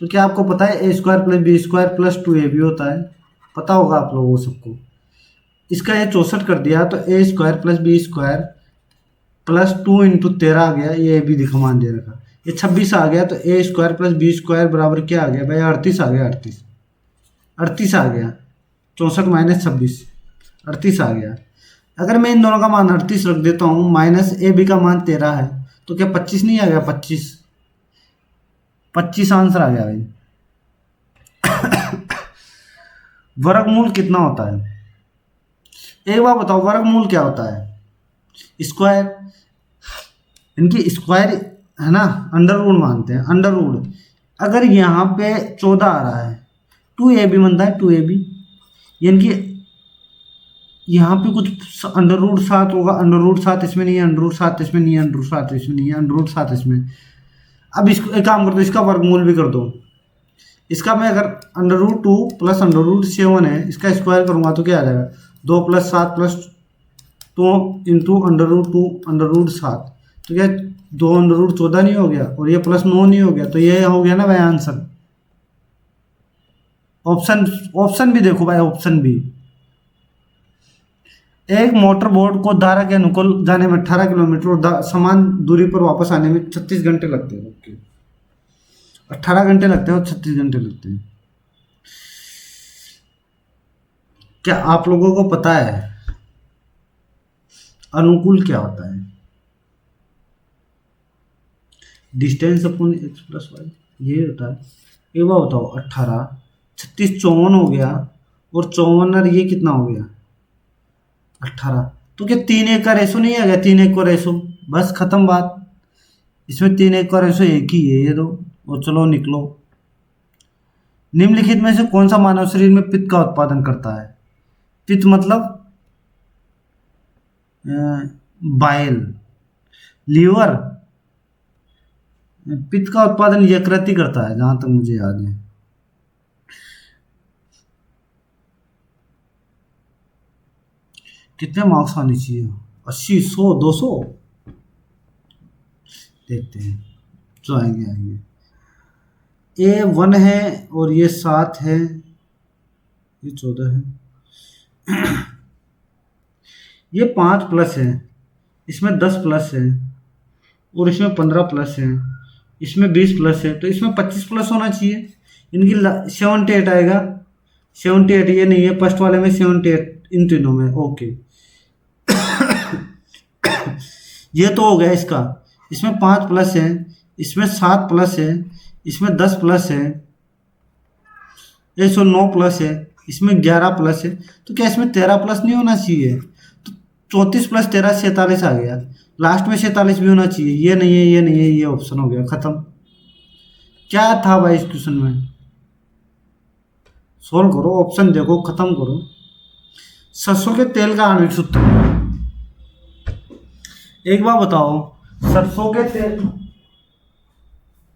S1: तो क्या आपको पता है a² plus b² plus 2ab होता है? पता होगा आप लोगों को सबको। इसका ये 64 कर दिया तो a² प्लस b² प्लस 2 × 13 आ गया, ये भी दिखा मान दे रखा। ये 26 आ गया तो a² प्लस b² बराबर क्या आ गया भाई? 38 आ गया, 38। 38 आ गया, 64 - 26, 38 आ गया। अगर मैं इन दोनों का मान 38 रख देता हूँ, माइनस ए बी का मान 13 है, तो क्या 25 नहीं आ गया? 25, 25 आंसर आ गया भाई। वर्गमूल कितना होता है? एक बार बताओ, वर्गमूल क्या होता है? स्क्वायर, इनकी स्क्वायर है ना, अंडर रूट मानते हैं, अंडर रूट। अगर यहाँ पे 14 आ रहा है, 2ab बनता है, 2ab, यानी कि यहाँ पे कुछ अंडर रूट 7 होगा। अंडर रूट 7 इसमें नहीं है, अंडर रूट 7 इसमें नहीं है, अंडर रूट 7 इसमें नहीं है, अंडर रूट 7 इसमें। अब इसको एक काम कर दो, इसका वर्गमूल भी कर दो। इसका मैं अगर under root 2 plus under root 7 है, इसका स्क्वायर करूंगा तो क्या आ जाएगा? 2 + 7 + 2 into under root 2 under root 7, तो क्या 2 अंडर रूट 14 नहीं हो गया? और ये प्लस 9 नहीं हो गया? तो ये हो गया ना भाई आंसर। ऑप्शन ऑप्शन भी देखो भाई, ऑप्शन भी। एक मोटर बोट को धारा के अनुकूल जाने में 18 किलोमीटर और समान दूरी पर वापस आने में 36 घंटे लगते हैं। ओके, 18 घंटे लगते हैं और 36 घंटे लगते हैं। क्या आप लोगों को पता है अनुकूल क्या होता है? Distance upon x plus Y, ये होता है। एक बार बताओ, 18, 36, 54 हो गया, और 54 और ये कितना हो गया? 18। तो क्या 3:1 का रेशो नहीं आ गया? 3:1 का रेशो, बस खत्म बात। इसमें 3:1 का रेशो एक ही है, ये दो। और चलो निकलो। निम्नलिखित में से कौन सा मानव शरीर में पित्त का उत्पादन करता है? पित्त मतलब बाइल, लीवर। पित्त का उत्पादन यकृत ही करता है, जहां तक मुझे याद है। कितने मार्क्स आने चाहिए? 80, 100, 200? देखते हैं, जो आएंगे आएंगे। A1 है और ये 7 है, ये 14 है, ये 5 प्लस है, इसमें 10 प्लस है, और इसमें 15 प्लस है, इसमें 20 प्लस है, तो इसमें 25 प्लस होना चाहिए। इनकी 78 आएगा। 78 ये नहीं है, फर्स्ट वाले में 78, इन तीनों में। ओके, ये तो हो गया इसका। इसमें 5 प्लस है, इसमें 7 प्लस है, इसमें 10 प्लस है, ये 9 प्लस है, इसमें 11 प्लस है। तो क्या इसमें 13 प्लस नहीं होना चाहिए? तो 34 + 13 47 आ गया। लास्ट में 47 भी होना चाहिए। ये नहीं है, ये नहीं है, ये ऑप्शन हो गया, खत्म। क्या था भाई इस क्वेश्चन में? सोल्व करो, ऑप्शन देखो, खत्म करो। सरसों के तेल का आणविक सूत्र। एक बार बताओ, सरसों के तेल,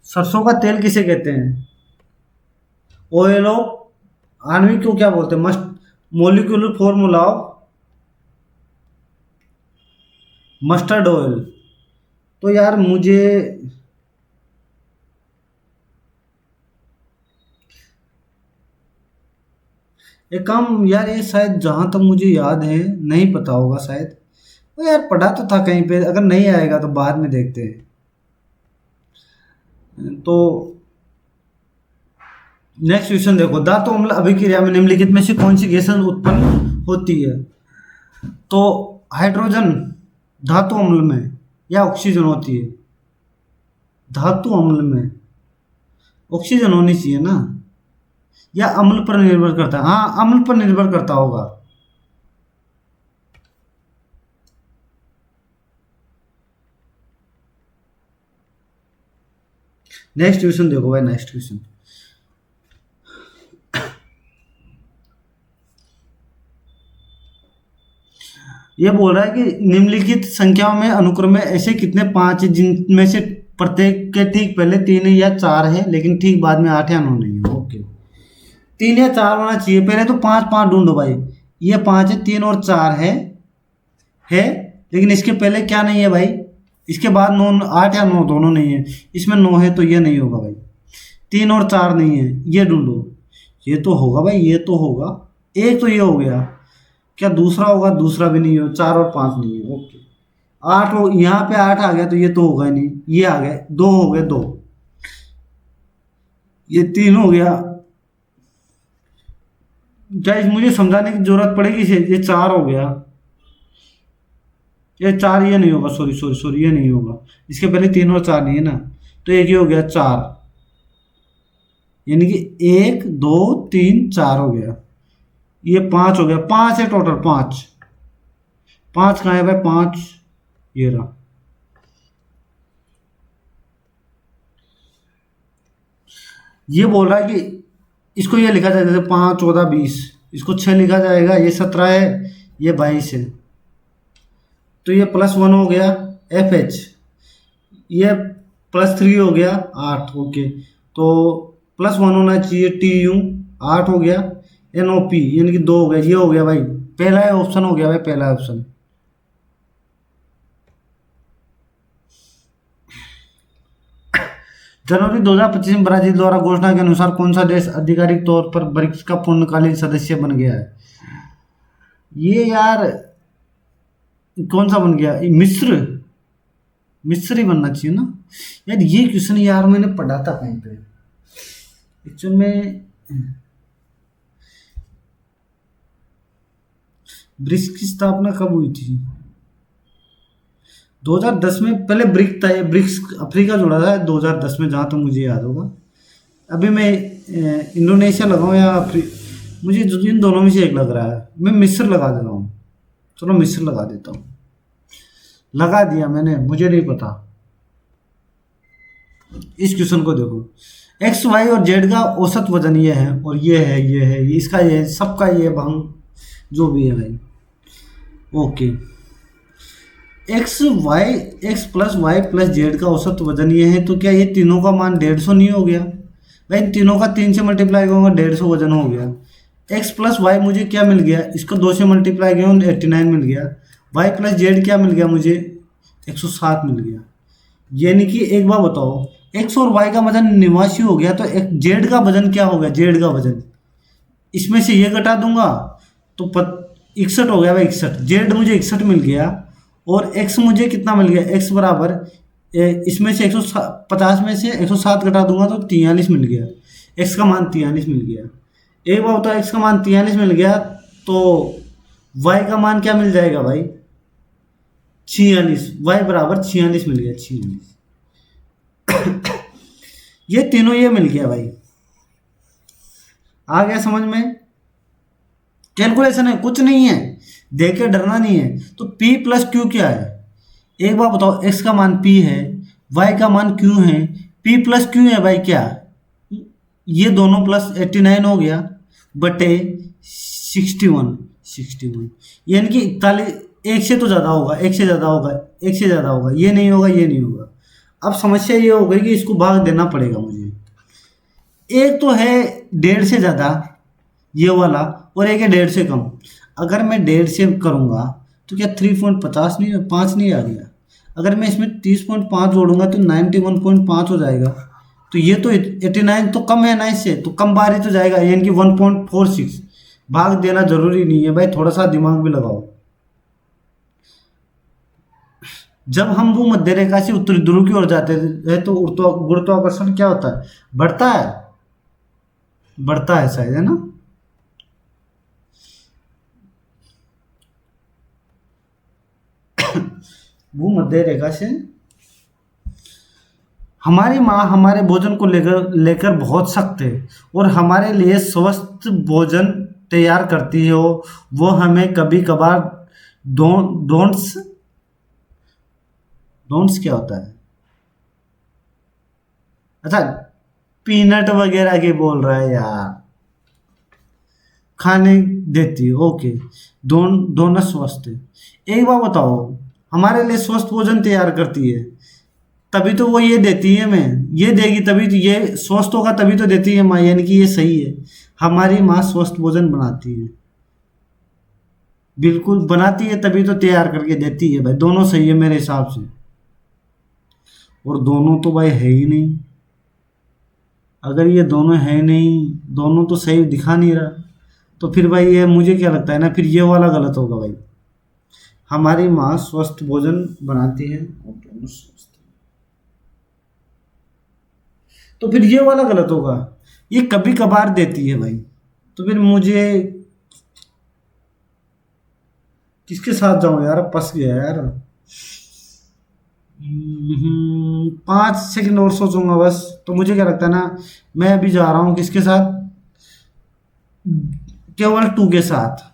S1: सरसों का तेल किसे कहते हैं? ऑयल ऑफ, आणविक को क्या बोलते हैं? Must molecular formula of mustard oil. तो यार मुझे एक काम यार, ये शायद जहाँ तक मुझे याद है नहीं पता होगा शायद। वो यार पढ़ा तो था कहीं पे, अगर नहीं आएगा तो बाद में देखते हैं। तो नेक्स्ट क्वेश्चन देखो, धातु अम्ल अभिक्रिया में निम्नलिखित में से कौन सी गैसें उत्पन्न होती है? तो हाइड्रोजन धातु अम्ल में या ऑक्सीजन होती है? धातु अम्ल में ऑक्सीजन होनी चाहिए ना, या अम्ल पर निर्भर करता है? हाँ, अम्ल पर निर्भर करता होगा। नेक्स्ट क्वेश्चन देखो भाई, नेक्स्ट क्वेश्चन ये बोल रहा है कि निम्नलिखित संख्याओं में अनुक्रम में ऐसे कितने पांच हैं जिनमें से प्रत्येक के ठीक पहले 3 या 4 है, लेकिन ठीक बाद में 8 या 9 नहीं है। ओके, 3 या 4 होना चाहिए। पहले तो 5 5 ढूंढो भाई। ये 5 है, 3 और 4 है, लेकिन इसके पहले क्या नहीं है भाई? इसके बाद 9, 8 या 9 दोनों नहीं है। इसमें 9 है तो ये नहीं होगा भाई। 3 और 4 नहीं है, ये ढूंढो। ये तो होगा भाई, ये तो होगा। एक तो ये हो गया, क्या दूसरा होगा? दूसरा भी नहीं हो। 4 और 5 नहीं है। ओके, 8 हो, यहाँ पे 8 आ गया तो ये तो होगा ही नहीं। ये आ गए 2, हो गए 2, ये 3 हो गया। गाइस मुझे समझाने की जरूरत पड़ेगी इसे। ये 4 हो गया, ये 4, ये नहीं होगा। सॉरी सॉरी सॉरी, ये नहीं होगा। इसके पहले 3 और 4 नहीं है ना, तो एक ही हो गया 4, यानी कि 1 2 3 4 हो गया। ये 5 हो गया। 5 है टोटल, 5। 5 कहाँ है भाई? 5 ये रहा। ये बोल रहा है कि इसको ये लिखा जाए जैसे 5 14 20, इसको 6 लिखा जाएगा। ये 17 है, ये 22 है। तो ये +1 हो गया FH, ये +3 हो गया 8। ओके, तो +1 होना चाहिए TU, 8 हो गया। NOP यानी कि 2 हो गया। ये हो गया भाई, पहला ऑप्शन हो गया भाई, पहला ऑप्शन। जनवरी 2025 में ब्राजील द्वारा घोषणा के अनुसार कौन सा देश आधिकारिक तौर पर ब्रिक्स का पूर्णकालीन सदस्य बन गया है? ये यार कौन सा बन गया? मिस्र। मिस्र ही बनना चाहिए ना यार। ये क्वेश्चन यार मैंने पढ़ा था कहीं पे एक्चुअल में। ब्रिक्स की स्थापना कब हुई थी? 2010 में। पहले ब्रिक था, ये ब्रिक्स अफ्रीका जुड़ा था 2010 में, जहाँ तक मुझे याद होगा। अभी मैं इंडोनेशिया लगाऊं या मुझे इन दोनों में से एक लग रहा है। मैं मिस्र लगा दे रहा हूँ। चलो मिस्र लगा देता हूँ। लगा दिया मैंने, मुझे नहीं पता। इस क्वेश्चन को देखो, एक्स वाई और जेड का औसत वजन ये है, और ये है, ये है, इसका ये, सबका ये भंग जो भी है भाई। Okay, X plus Y plus Z का औसत वजन ये है, तो क्या ये तीनों का मान 150 नहीं हो गया भाई? तीनों का 3 से मल्टीप्लाई करूँगा, 150 वजन हो गया। एक्स प्लस वाई मुझे क्या मिल गया? इसको 2 से मल्टीप्लाई किया, 89 मिल गया। वाई प्लस जेड क्या मिल गया मुझे? 107 मिल गया। यानी कि एक बार बताओ, एक्स और वाई का वजन 89 हो गया, तो एक जेड का वजन क्या हो गया? जेड का वजन इसमें से ये घटा दूंगा तो 61 हो गया भाई, 61। जेड मुझे 61 मिल गया, और एक्स मुझे कितना मिल गया? एक्स बराबर इसमें से 150 में से 107 घटा दूंगा तो 43 मिल गया। एक्स का मान 43 मिल गया। एक बार बताओ, एक्स का मान 43 मिल गया, तो वाई का मान क्या मिल जाएगा भाई? 46। वाई बराबर 46 मिल गया, 46। ये तीनों ये मिल गया भाई। आ गया समझ में? कैलकुलेशन है, कुछ नहीं है, देख के डरना नहीं है। तो P प्लस Q क्या है? एक बार बताओ, x का मान P है, y का मान Q है, P प्लस Q है भाई क्या? ये दोनों प्लस 89 हो गया बटे 61 यानी कि 41। एक से तो ज़्यादा होगा, एक से ज़्यादा होगा, एक से ज़्यादा होगा। ये नहीं होगा, ये नहीं होगा। अब समस्या ये हो गई कि इसको भाग देना पड़ेगा मुझे। एक तो है 1.5 से ज़्यादा ये वाला, और एक है 1.5 से कम। अगर मैं 1.5 से करूँगा तो क्या 3.50 नहीं, 5 नहीं आ गया? अगर मैं इसमें 30.5 जोड़ूंगा तो 91.5 हो जाएगा। तो ये तो 89 तो कम है ना, इससे तो कम बार ही तो जाएगा, यानी कि 1.46। भाग देना जरूरी नहीं है भाई, थोड़ा सा दिमाग भी लगाओ। जब हम वो मध्य रेखा से उत्तरी ध्रुव की ओर जाते हैं तो गुरुत्वाकर्षण क्या होता है, बढ़ता है, बढ़ता है शायद, है ना। वो मध्य रेखा से हमारी माँ हमारे भोजन को लेकर लेकर बहुत सख्त है और हमारे लिए स्वस्थ भोजन तैयार करती है। वो हमें कभी कभार डोंट्स डोंट्स क्या होता है, अच्छा, पीनट वगैरह के बोल रहा है यार, खाने देती है, ओके। दोनों स्वस्थ है। एक बात बताओ, हमारे लिए स्वस्थ भोजन तैयार करती है, तभी तो वो ये देती है, मैं ये देगी तभी तो ये स्वस्थ होगा, तभी तो देती है माँ, यानी कि ये सही है। हमारी माँ स्वस्थ भोजन बनाती है, बिल्कुल बनाती है, तभी तो तैयार करके देती है भाई, दोनों सही है मेरे हिसाब से। और दोनों तो भाई है ही नहीं, अगर ये दोनों है नहीं, दोनों तो सही दिखा नहीं रहा, तो फिर भाई ये मुझे क्या लगता है ना, फिर ये वाला गलत होगा भाई। हमारी माँ स्वस्थ भोजन बनाती है और दोनों स्वस्थ, तो फिर ये वाला गलत होगा, ये कभी कभार देती है भाई। तो फिर मुझे किसके साथ जाऊं यार, फंस गया यार। 5 सेकंड और सोचूंगा बस। तो मुझे क्या लगता है ना, मैं अभी जा रहा हूँ किसके साथ, केवल टू के साथ।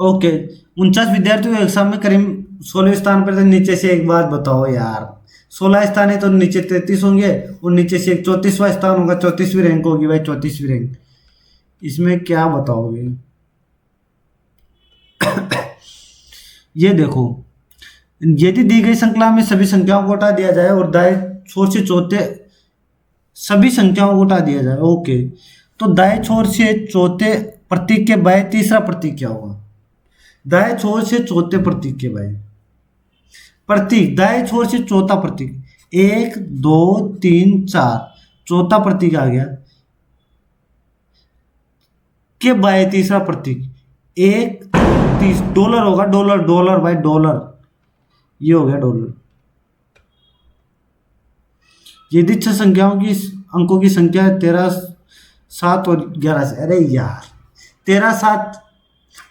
S1: ओके, 49 विद्यार्थियों के एग्जाम में करीब 16वें स्थान पर थे। नीचे से एक बात बताओ यार, 16 स्थान है तो नीचे 33 होंगे, और नीचे से एक 34वां स्थान होगा, 34वीं रैंक होगी भाई, 34वीं रैंक। इसमें क्या बताओगे? ये देखो, यदि दी गई श्रृंखला में सभी संख्याओं को हटा दिया जाए और दाएं छोर से चौथे सभी संख्याओं को हटा दिया जाए, ओके, तो दाएं छोर से चौथे प्रतीक के बाएं तीसरा प्रतीक क्या होगा? दाएं छोर से चौथे प्रतीक के बाएं प्रतीक, दाएं छोर से चौथा प्रतीक, 1 2 3 4, चौथा प्रतीक आ गया, के बाएं तीसरा प्रतीक, एक डॉलर होगा, डॉलर डॉलर भाई, डॉलर, ये हो गया डॉलर। यदि 6 संख्याओं की अंकों की संख्या 13 7 और 11 से, अरे यार 13 7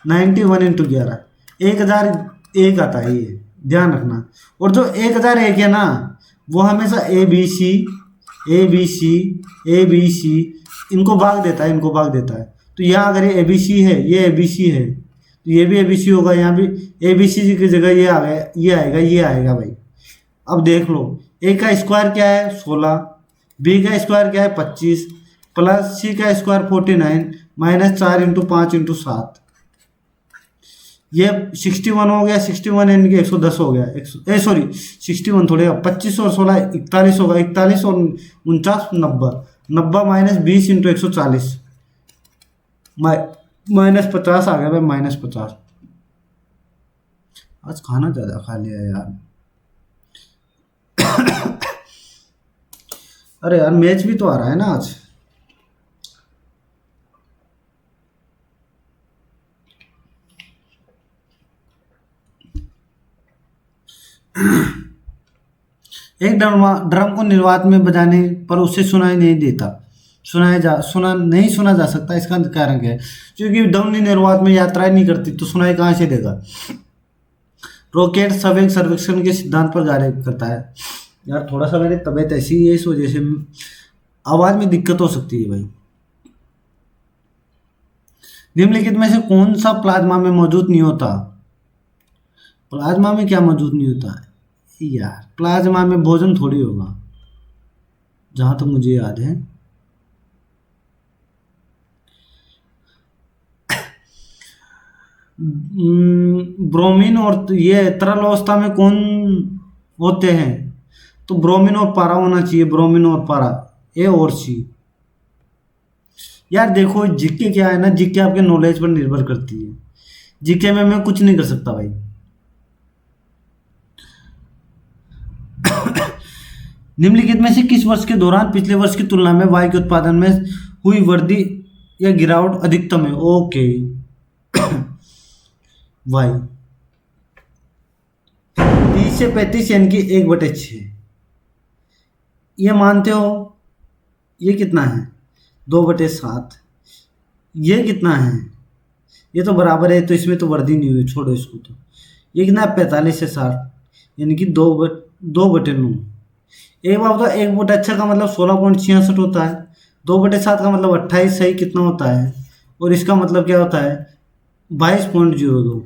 S1: 91 इंटू 11, 1001 आता है, ये ध्यान रखना। और जो 1001 है ना, वो हमेशा ए बी सी इनको भाग देता है, इनको भाग देता है। तो यहाँ अगर ये ए बी सी है, ये ए बी सी है, तो ये भी ए बी सी होगा, यहाँ भी ए बी सी की जगह ये आ गया, ये आएगा, ये आएगा भाई। अब देख लो, ए का स्क्वायर क्या है 16, बी का स्क्वायर क्या है 25, प्लस सी का स्क्वायर 49, माइनस 4 इंटू 5 इंटू 7, ये 61 हो गया, 61 यानी कि 110 हो गया, 61 थोड़े 25 और 16 41 होगा, 41 और 49 90, 90 माइनस 20 इंटू 140, माइनस 50 आ गया भाई, माइनस 50। आज खाना ज़्यादा खा लिया यार। अरे यार मैच भी तो आ रहा है ना आज। एक ड्रम को निर्वात में बजाने पर उसे सुनाई नहीं देता, सुना जा सकता, इसका कारण क्या है? क्योंकि ध्वनि निर्वात में यात्राएं नहीं करती, तो सुनाई कहाँ से देगा? रॉकेट संवेग सर्वेक्षण के सिद्धांत पर कार्य करता है। यार थोड़ा सा मेरी तबीयत ऐसी है, इस वजह से आवाज में दिक्कत हो सकती है भाई। निम्नलिखित में से कौन सा प्लाज्मा में मौजूद नहीं होता? प्लाज्मा में क्या मौजूद नहीं होता है यार? प्लाज्मा में भोजन थोड़ी होगा, जहां तक मुझे याद है। ब्रोमीन और ये तरल अवस्था में कौन होते हैं? तो ब्रोमीन और पारा होना चाहिए, ब्रोमीन और पारा, ए और सी। यार देखो जीके क्या है ना, जीके आपके नॉलेज पर निर्भर करती है, जीके में मैं कुछ नहीं कर सकता भाई। निम्नलिखित में से किस वर्ष के दौरान पिछले वर्ष की तुलना में वायु के उत्पादन में हुई वृद्धि या गिरावट अधिकतम है। ओके वाई 30 से 35 यानी कि 1/6 ये मानते हो। ये कितना है 2/7। ये कितना है, ये तो बराबर है, तो इसमें तो वृद्धि नहीं हुई, छोड़ो इसको। तो ये कितना है 45 से 60 यानी कि 2/9। एक बार बताओ 1/6 का मतलब 16.66 होता है, 2/7 का मतलब 28 सही कितना होता है, और इसका मतलब क्या होता है 22.02।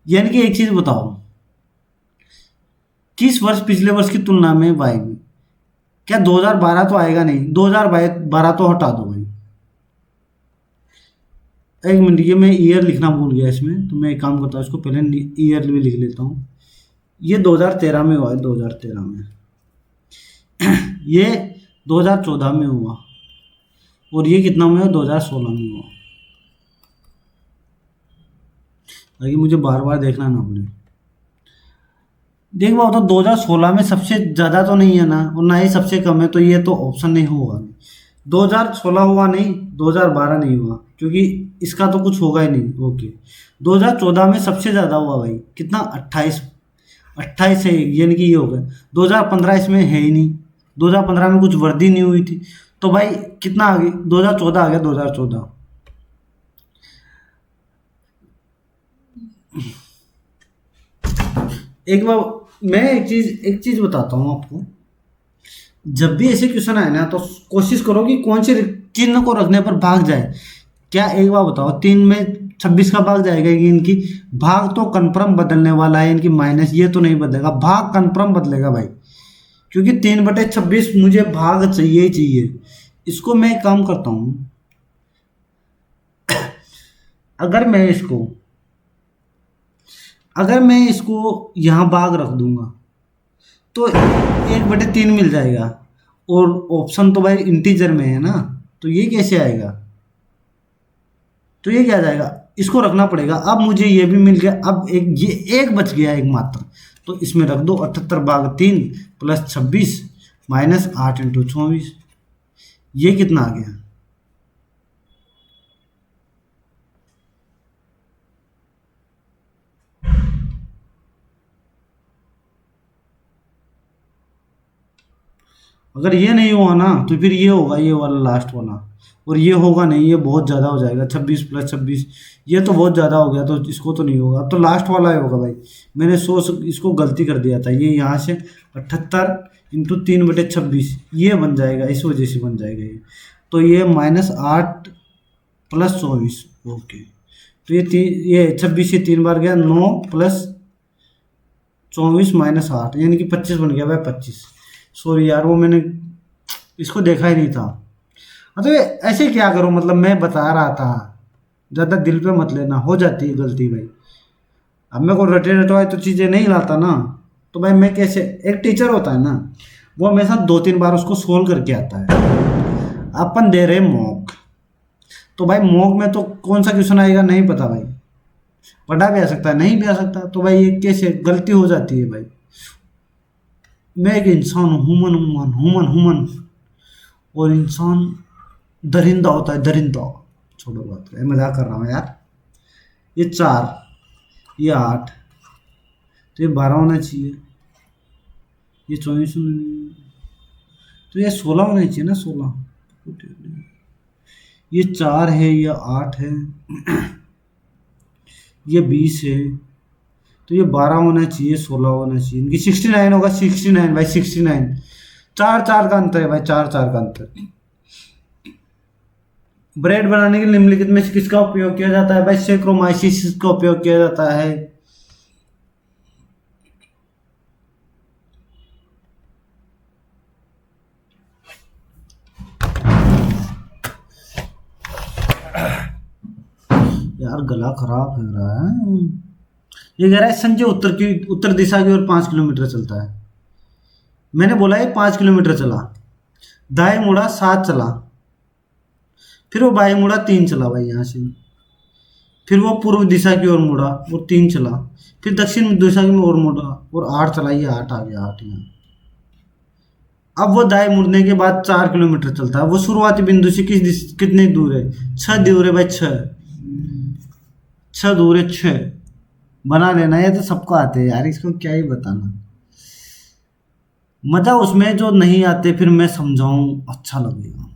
S1: यानी कि एक चीज बताओ, किस वर्ष पिछले वर्ष की तुलना में वाई में, क्या 2012 तो आएगा नहीं, 2012 तो हटा दो भाई। एक मिनट, ये मैं ईयर लिखना भूल गया इसमें, तो मैं एक काम करता हूँ, इसको पहले ईयर भी लिख लेता हूँ। ये 2013 में हुआ है, 2013 में ये 2014 में हुआ, और ये कितना में हुआ 2016 में हुआ। ताकि मुझे बार बार देखना ना पड़े। देख पाओ तो 2016 में सबसे ज़्यादा तो नहीं है ना, और ना ही सबसे कम है, तो ये तो ऑप्शन नहीं होगा। 2016 हुआ नहीं, 2012 नहीं हुआ, क्योंकि इसका तो कुछ होगा ही नहीं। ओके 2014 में सबसे ज़्यादा हुआ भाई, कितना 28 है, यानी कि ये हो गया। 2015 इसमें है ही नहीं, 2015 में कुछ वृद्धि नहीं हुई थी, तो भाई कितना आ गई 2014 आ गया 2014। एक बार मैं एक चीज बताता हूँ आपको, जब भी ऐसे क्वेश्चन आए ना तो कोशिश करो कि कौन से चिन्ह को रखने पर भाग जाए। क्या एक बार बताओ, 3 में 26 का भाग जाएगा, इनकी भाग तो कन्फर्म बदलने वाला है, इनकी माइनस ये तो नहीं बदलेगा, भाग कन्फर्म बदलेगा भाई, क्योंकि 3/26 मुझे भाग चाहिए ही चाहिए। इसको मैं एक काम करता हूँ, अगर मैं इसको अगर मैं इसको यहाँ भाग रख दूंगा तो 1/3 मिल जाएगा, और ऑप्शन तो भाई इंटीजर में है ना, तो ये कैसे आएगा, तो ये क्या आ जाएगा, इसको रखना पड़ेगा। अब मुझे ये भी मिल गया, अब ये एक बच गया एक मात्र, तो इसमें रख दो 78/3 + 26 - 8 × 24। ये कितना आ गया, अगर ये नहीं हुआ ना तो फिर ये होगा, ये वाला लास्ट वाला, और ये होगा नहीं, ये बहुत ज़्यादा हो जाएगा 26 + 26, ये तो बहुत ज़्यादा हो गया, तो इसको तो नहीं होगा, अब तो लास्ट वाला ही होगा भाई। मैंने इसको गलती कर दिया था, ये यहाँ से 78 × 3/26 ये बन जाएगा, इस वजह से बन जाएगा ये, तो ये -8 + 24। ओके, तो ये 26 से 3 बार गया, 9 + 24 - 8 यानी कि 25 बन गया भाई, 25। सॉरी यार, वो मैंने इसको देखा ही नहीं था। हाँ, तो ये ऐसे क्या करो, मतलब मैं बता रहा था, ज़्यादा दिल पे मत लेना, हो जाती है गलती भाई। अब मैं को रटे रटवाए तो चीज़ें नहीं लाता ना, तो भाई मैं कैसे, एक टीचर होता है ना, वो हमेशा 2-3 बार उसको सोल्व करके आता है। अपन दे रहे मॉक, तो भाई मॉक में तो कौन सा क्वेश्चन आएगा नहीं पता भाई, पढ़ा भी आ सकता है, नहीं भी आ सकता, तो भाई ये कैसे गलती हो जाती है भाई। मैं एक इंसान हूँ, ह्यूमन, और इंसान दरिंदा होता है, दरिंदा। छोड़ो बात है, मजाक कर रहा हूँ यार। ये 4, ये 8, तो ये 12 होना चाहिए, ये 24, तो ये 16 होना चाहिए ना, 16। ये 4 है, ये 8 है, ये 20 है, तो ये 12 होना चाहिए, 16 होना चाहिए, इनकी 69 होगा, 69 भाई, 69। 4-4 का अंतर है भाई, 4-4 का अंतर। ब्रेड बनाने के निम्नलिखित में से किसका उपयोग किया जाता है भाई, सैक्रोमाइसिस का उपयोग किया जाता है। यार गला खराब हो रहा है। ये कह रहा है संजय उत्तर दिशा की ओर 5 किलोमीटर चलता है। मैंने बोला ये 5 किलोमीटर चला, दाएं मुड़ा 7 चला, फिर वो बाएं मुड़ा 3 चला भाई यहाँ से, फिर वो पूर्व दिशा की ओर मुड़ा और 3 चला, फिर दक्षिण दिशा की ओर मुड़ा और 8 चला, ये 8 आ गया, 8 यहाँ। अब वो दाएं मुड़ने के बाद 4 किलोमीटर चलता है। वो शुरुआती बिंदु से कितनी दूर है? 6 दूर है भाई, 6 दूर है, 6 बना लेना। ये तो सबको आते हैं यार, इसको क्या ही बताना। मजा उसमें जो नहीं आते फिर मैं समझाऊं अच्छा लगेगा।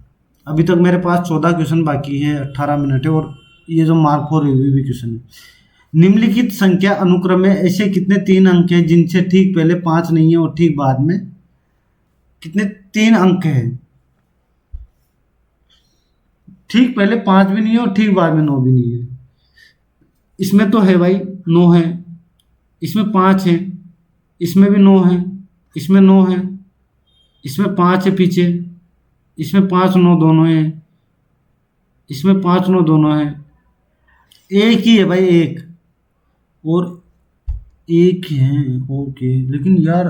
S1: अभी तक मेरे पास 14 क्वेश्चन बाकी हैं, 18 मिनट है, और ये जो मार्क फॉर रिव्यू भी क्वेश्चन है। निम्नलिखित संख्या अनुक्रम में ऐसे कितने 3 अंक हैं जिनसे ठीक पहले 5 नहीं है और ठीक बाद में कितने 3 अंक हैं? ठीक पहले 5 भी नहीं है और ठीक बाद में 9 भी नहीं है। इसमें तो है भाई 9 है, इसमें 5 है, इसमें भी 9 है, इसमें 9 है, इसमें 5 है पीछे, इसमें 5 9 दोनों है, इसमें 5 9 दोनों है। एक ही है भाई, एक और एक ही है। ओके, लेकिन यार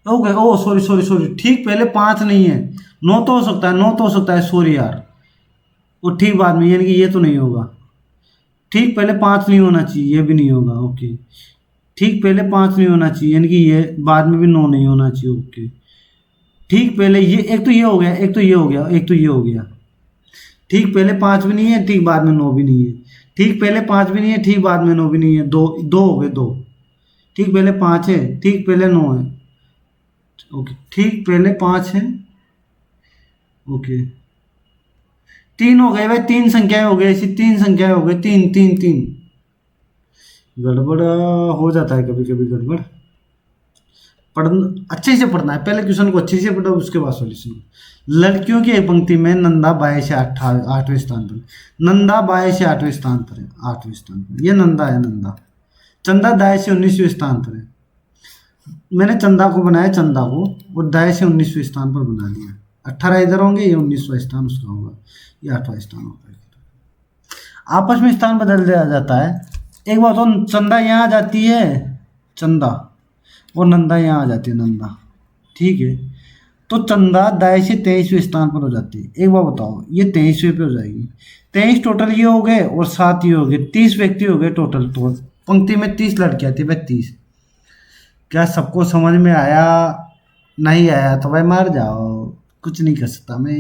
S1: ओके, ओ सॉरी सॉरी सॉरी, ठीक पहले 5 नहीं है, 9 तो हो सकता है, 9 तो हो सकता है, सॉरी यार। वो ठीक बाद में, यानी कि ये तो नहीं होगा। ठीक पहले 5 नहीं होना चाहिए, ये भी नहीं होगा। ओके, ठीक पहले 5 नहीं होना चाहिए, यानी कि ये बाद में भी 9 नहीं होना चाहिए। ओके, ठीक पहले ये, एक तो ये हो गया, एक तो ये हो गया, एक तो ये हो गया। ठीक पहले 5 भी नहीं है, ठीक बाद में 9 भी नहीं है। ठीक पहले 5 भी नहीं है, ठीक बाद में 9 भी नहीं है। दो दो हो गए, दो। ठीक पहले 5 है, ठीक पहले 9 है। ओके, ठीक पहले 5 है। ओके, 3 हो गए भाई, 3 संख्याएं हो गई, ऐसी 3 संख्याएं हो गई, 3 3 3। गड़बड़ हो जाता है कभी कभी, गड़बड़। पढ़ना अच्छे से पढ़ना है, पहले क्वेश्चन को अच्छे से पढ़ो, उसके बाद सॉल्यूशन। लड़कियों की एक पंक्ति में नंदा बाएं से 8वें स्थान पर, नंदा बाएं से 8वें स्थान पर है, 8वें स्थान पर ये नंदा है, नंदा। चंदा दाएं से 19वें स्थान पर है। मैंने चंदा को बनाया, चंदा को, और दाएं से 19वें स्थान पर बना दिया। 18 इधर होंगे, ये 19वां स्थान उसका होगा, ये 8वां स्थान होगा। आपस में स्थान बदल दिया जाता है। एक बात तो चंदा यहाँ आ जाती है, चंदा, और नंदा यहाँ आ जाती है, नंदा। ठीक है, तो चंदा दाएं से 23वें स्थान पर हो जाती है। एक बार बताओ, ये 23वें पे हो जाएगी। 23 टोटल ये हो गए, और 7 ये हो गए, 30 व्यक्ति हो गए टोटल। तो पंक्ति में 30 लड़कियां थी भाई, 30। क्या सबको समझ में आया? नहीं आया तो भाई मार जाओ, कुछ नहीं कर सकता मैं।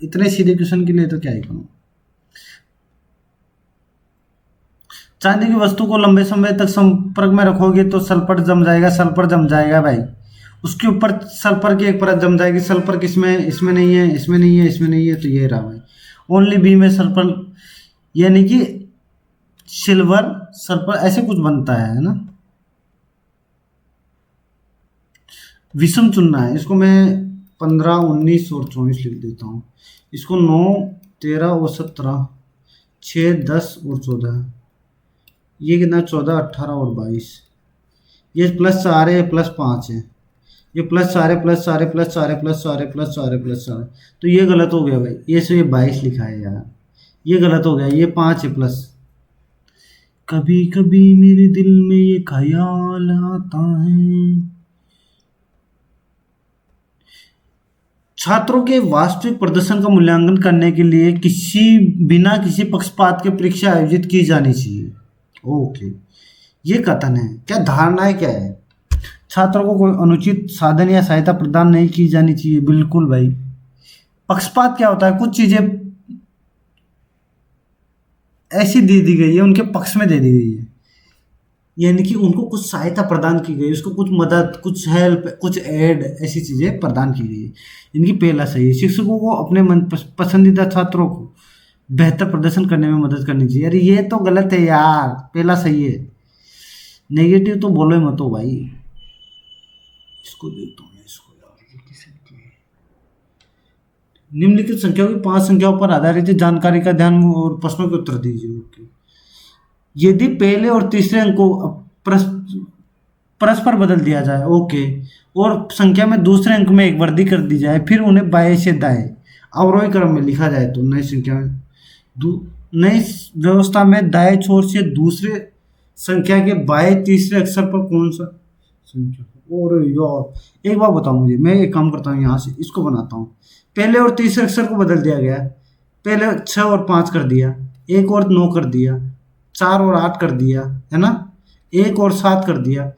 S1: इतने सीधे क्वेश्चन के लिए तो क्या ही करूँ। चांदी की वस्तु को लंबे समय तक संपर्क में रखोगे तो सल्फर जम जाएगा, सल्फर जम जाएगा भाई। उसके ऊपर सल्फर की एक परत जम जाएगी। सल्फर किसमें? इसमें नहीं है, इसमें नहीं है, इसमें नहीं है, तो ये रहा भाई, ओनली बी में सल्फर, यानी कि सिल्वर सल्फर ऐसे कुछ बनता है ना। विषम चुनना है इसको। मैं 15 19 और 24 लिख देता हूँ। इसको 9 13 और 17, 6 10 और 14, ये कितना 14 18 और 22। ये प्लस 4 है, प्लस 5 है, ये प्लस 4 है, प्लस 4 है, प्लस 4 है, प्लस 4 है, प्लस 4 है, प्लस 4 है। तो ये गलत हो गया भाई, ये से ये 22 लिखा है यार, ये गलत हो गया। ये 5 है प्लस। कभी कभी मेरे दिल में ये ख्याल आता है। छात्रों के वास्तविक प्रदर्शन का मूल्यांकन करने के लिए बिना किसी पक्षपात के परीक्षा आयोजित की जानी चाहिए। ओके, ये कथन है। क्या धारणाएं क्या है? छात्रों को कोई अनुचित साधन या सहायता प्रदान नहीं की जानी चाहिए। बिल्कुल भाई। पक्षपात क्या होता है? कुछ चीजें ऐसी दे दी गई है, उनके पक्ष में दे दी गई है, यानी कि उनको कुछ सहायता प्रदान की गई, उसको कुछ मदद, कुछ हेल्प, कुछ एड, ऐसी चीज़ें प्रदान की गई है। इनकी पहला सही है। शिक्षकों को अपने मन पसंदीदा छात्रों को बेहतर प्रदर्शन करने में मदद करनी चाहिए। अरे ये तो गलत है यार, पहला सही है। नेगेटिव तो बोलो ही मत हो भाई। इसको देखता हूँ, इसको यार किसे निम्नलिखित संख्याओं की 5 संख्याओं पर आधारित जानकारी का ध्यान और प्रश्नों के उत्तर दीजिए। ओके, यदि पहले और तीसरे अंक को परस्पर बदल दिया जाए, ओके, और संख्या में दूसरे अंक में एक वृद्धि कर दी जाए, फिर उन्हें बाएं से दाएं अवरोही क्रम में लिखा जाए, तो नई संख्या में नई व्यवस्था में दाएं छोर से दूसरे संख्या के बाएं तीसरे अक्षर पर कौन सा संख्या? और यार एक बार बताओ मुझे, मैं एक काम करता हूँ, यहाँ से इसको बनाता हूँ। पहले और तीसरे अक्षर को बदल दिया गया। पहले 6 और 5 कर दिया, 1 और 9 कर दिया, 4 और 8 कर दिया, है ना, 1 और 7 कर दिया,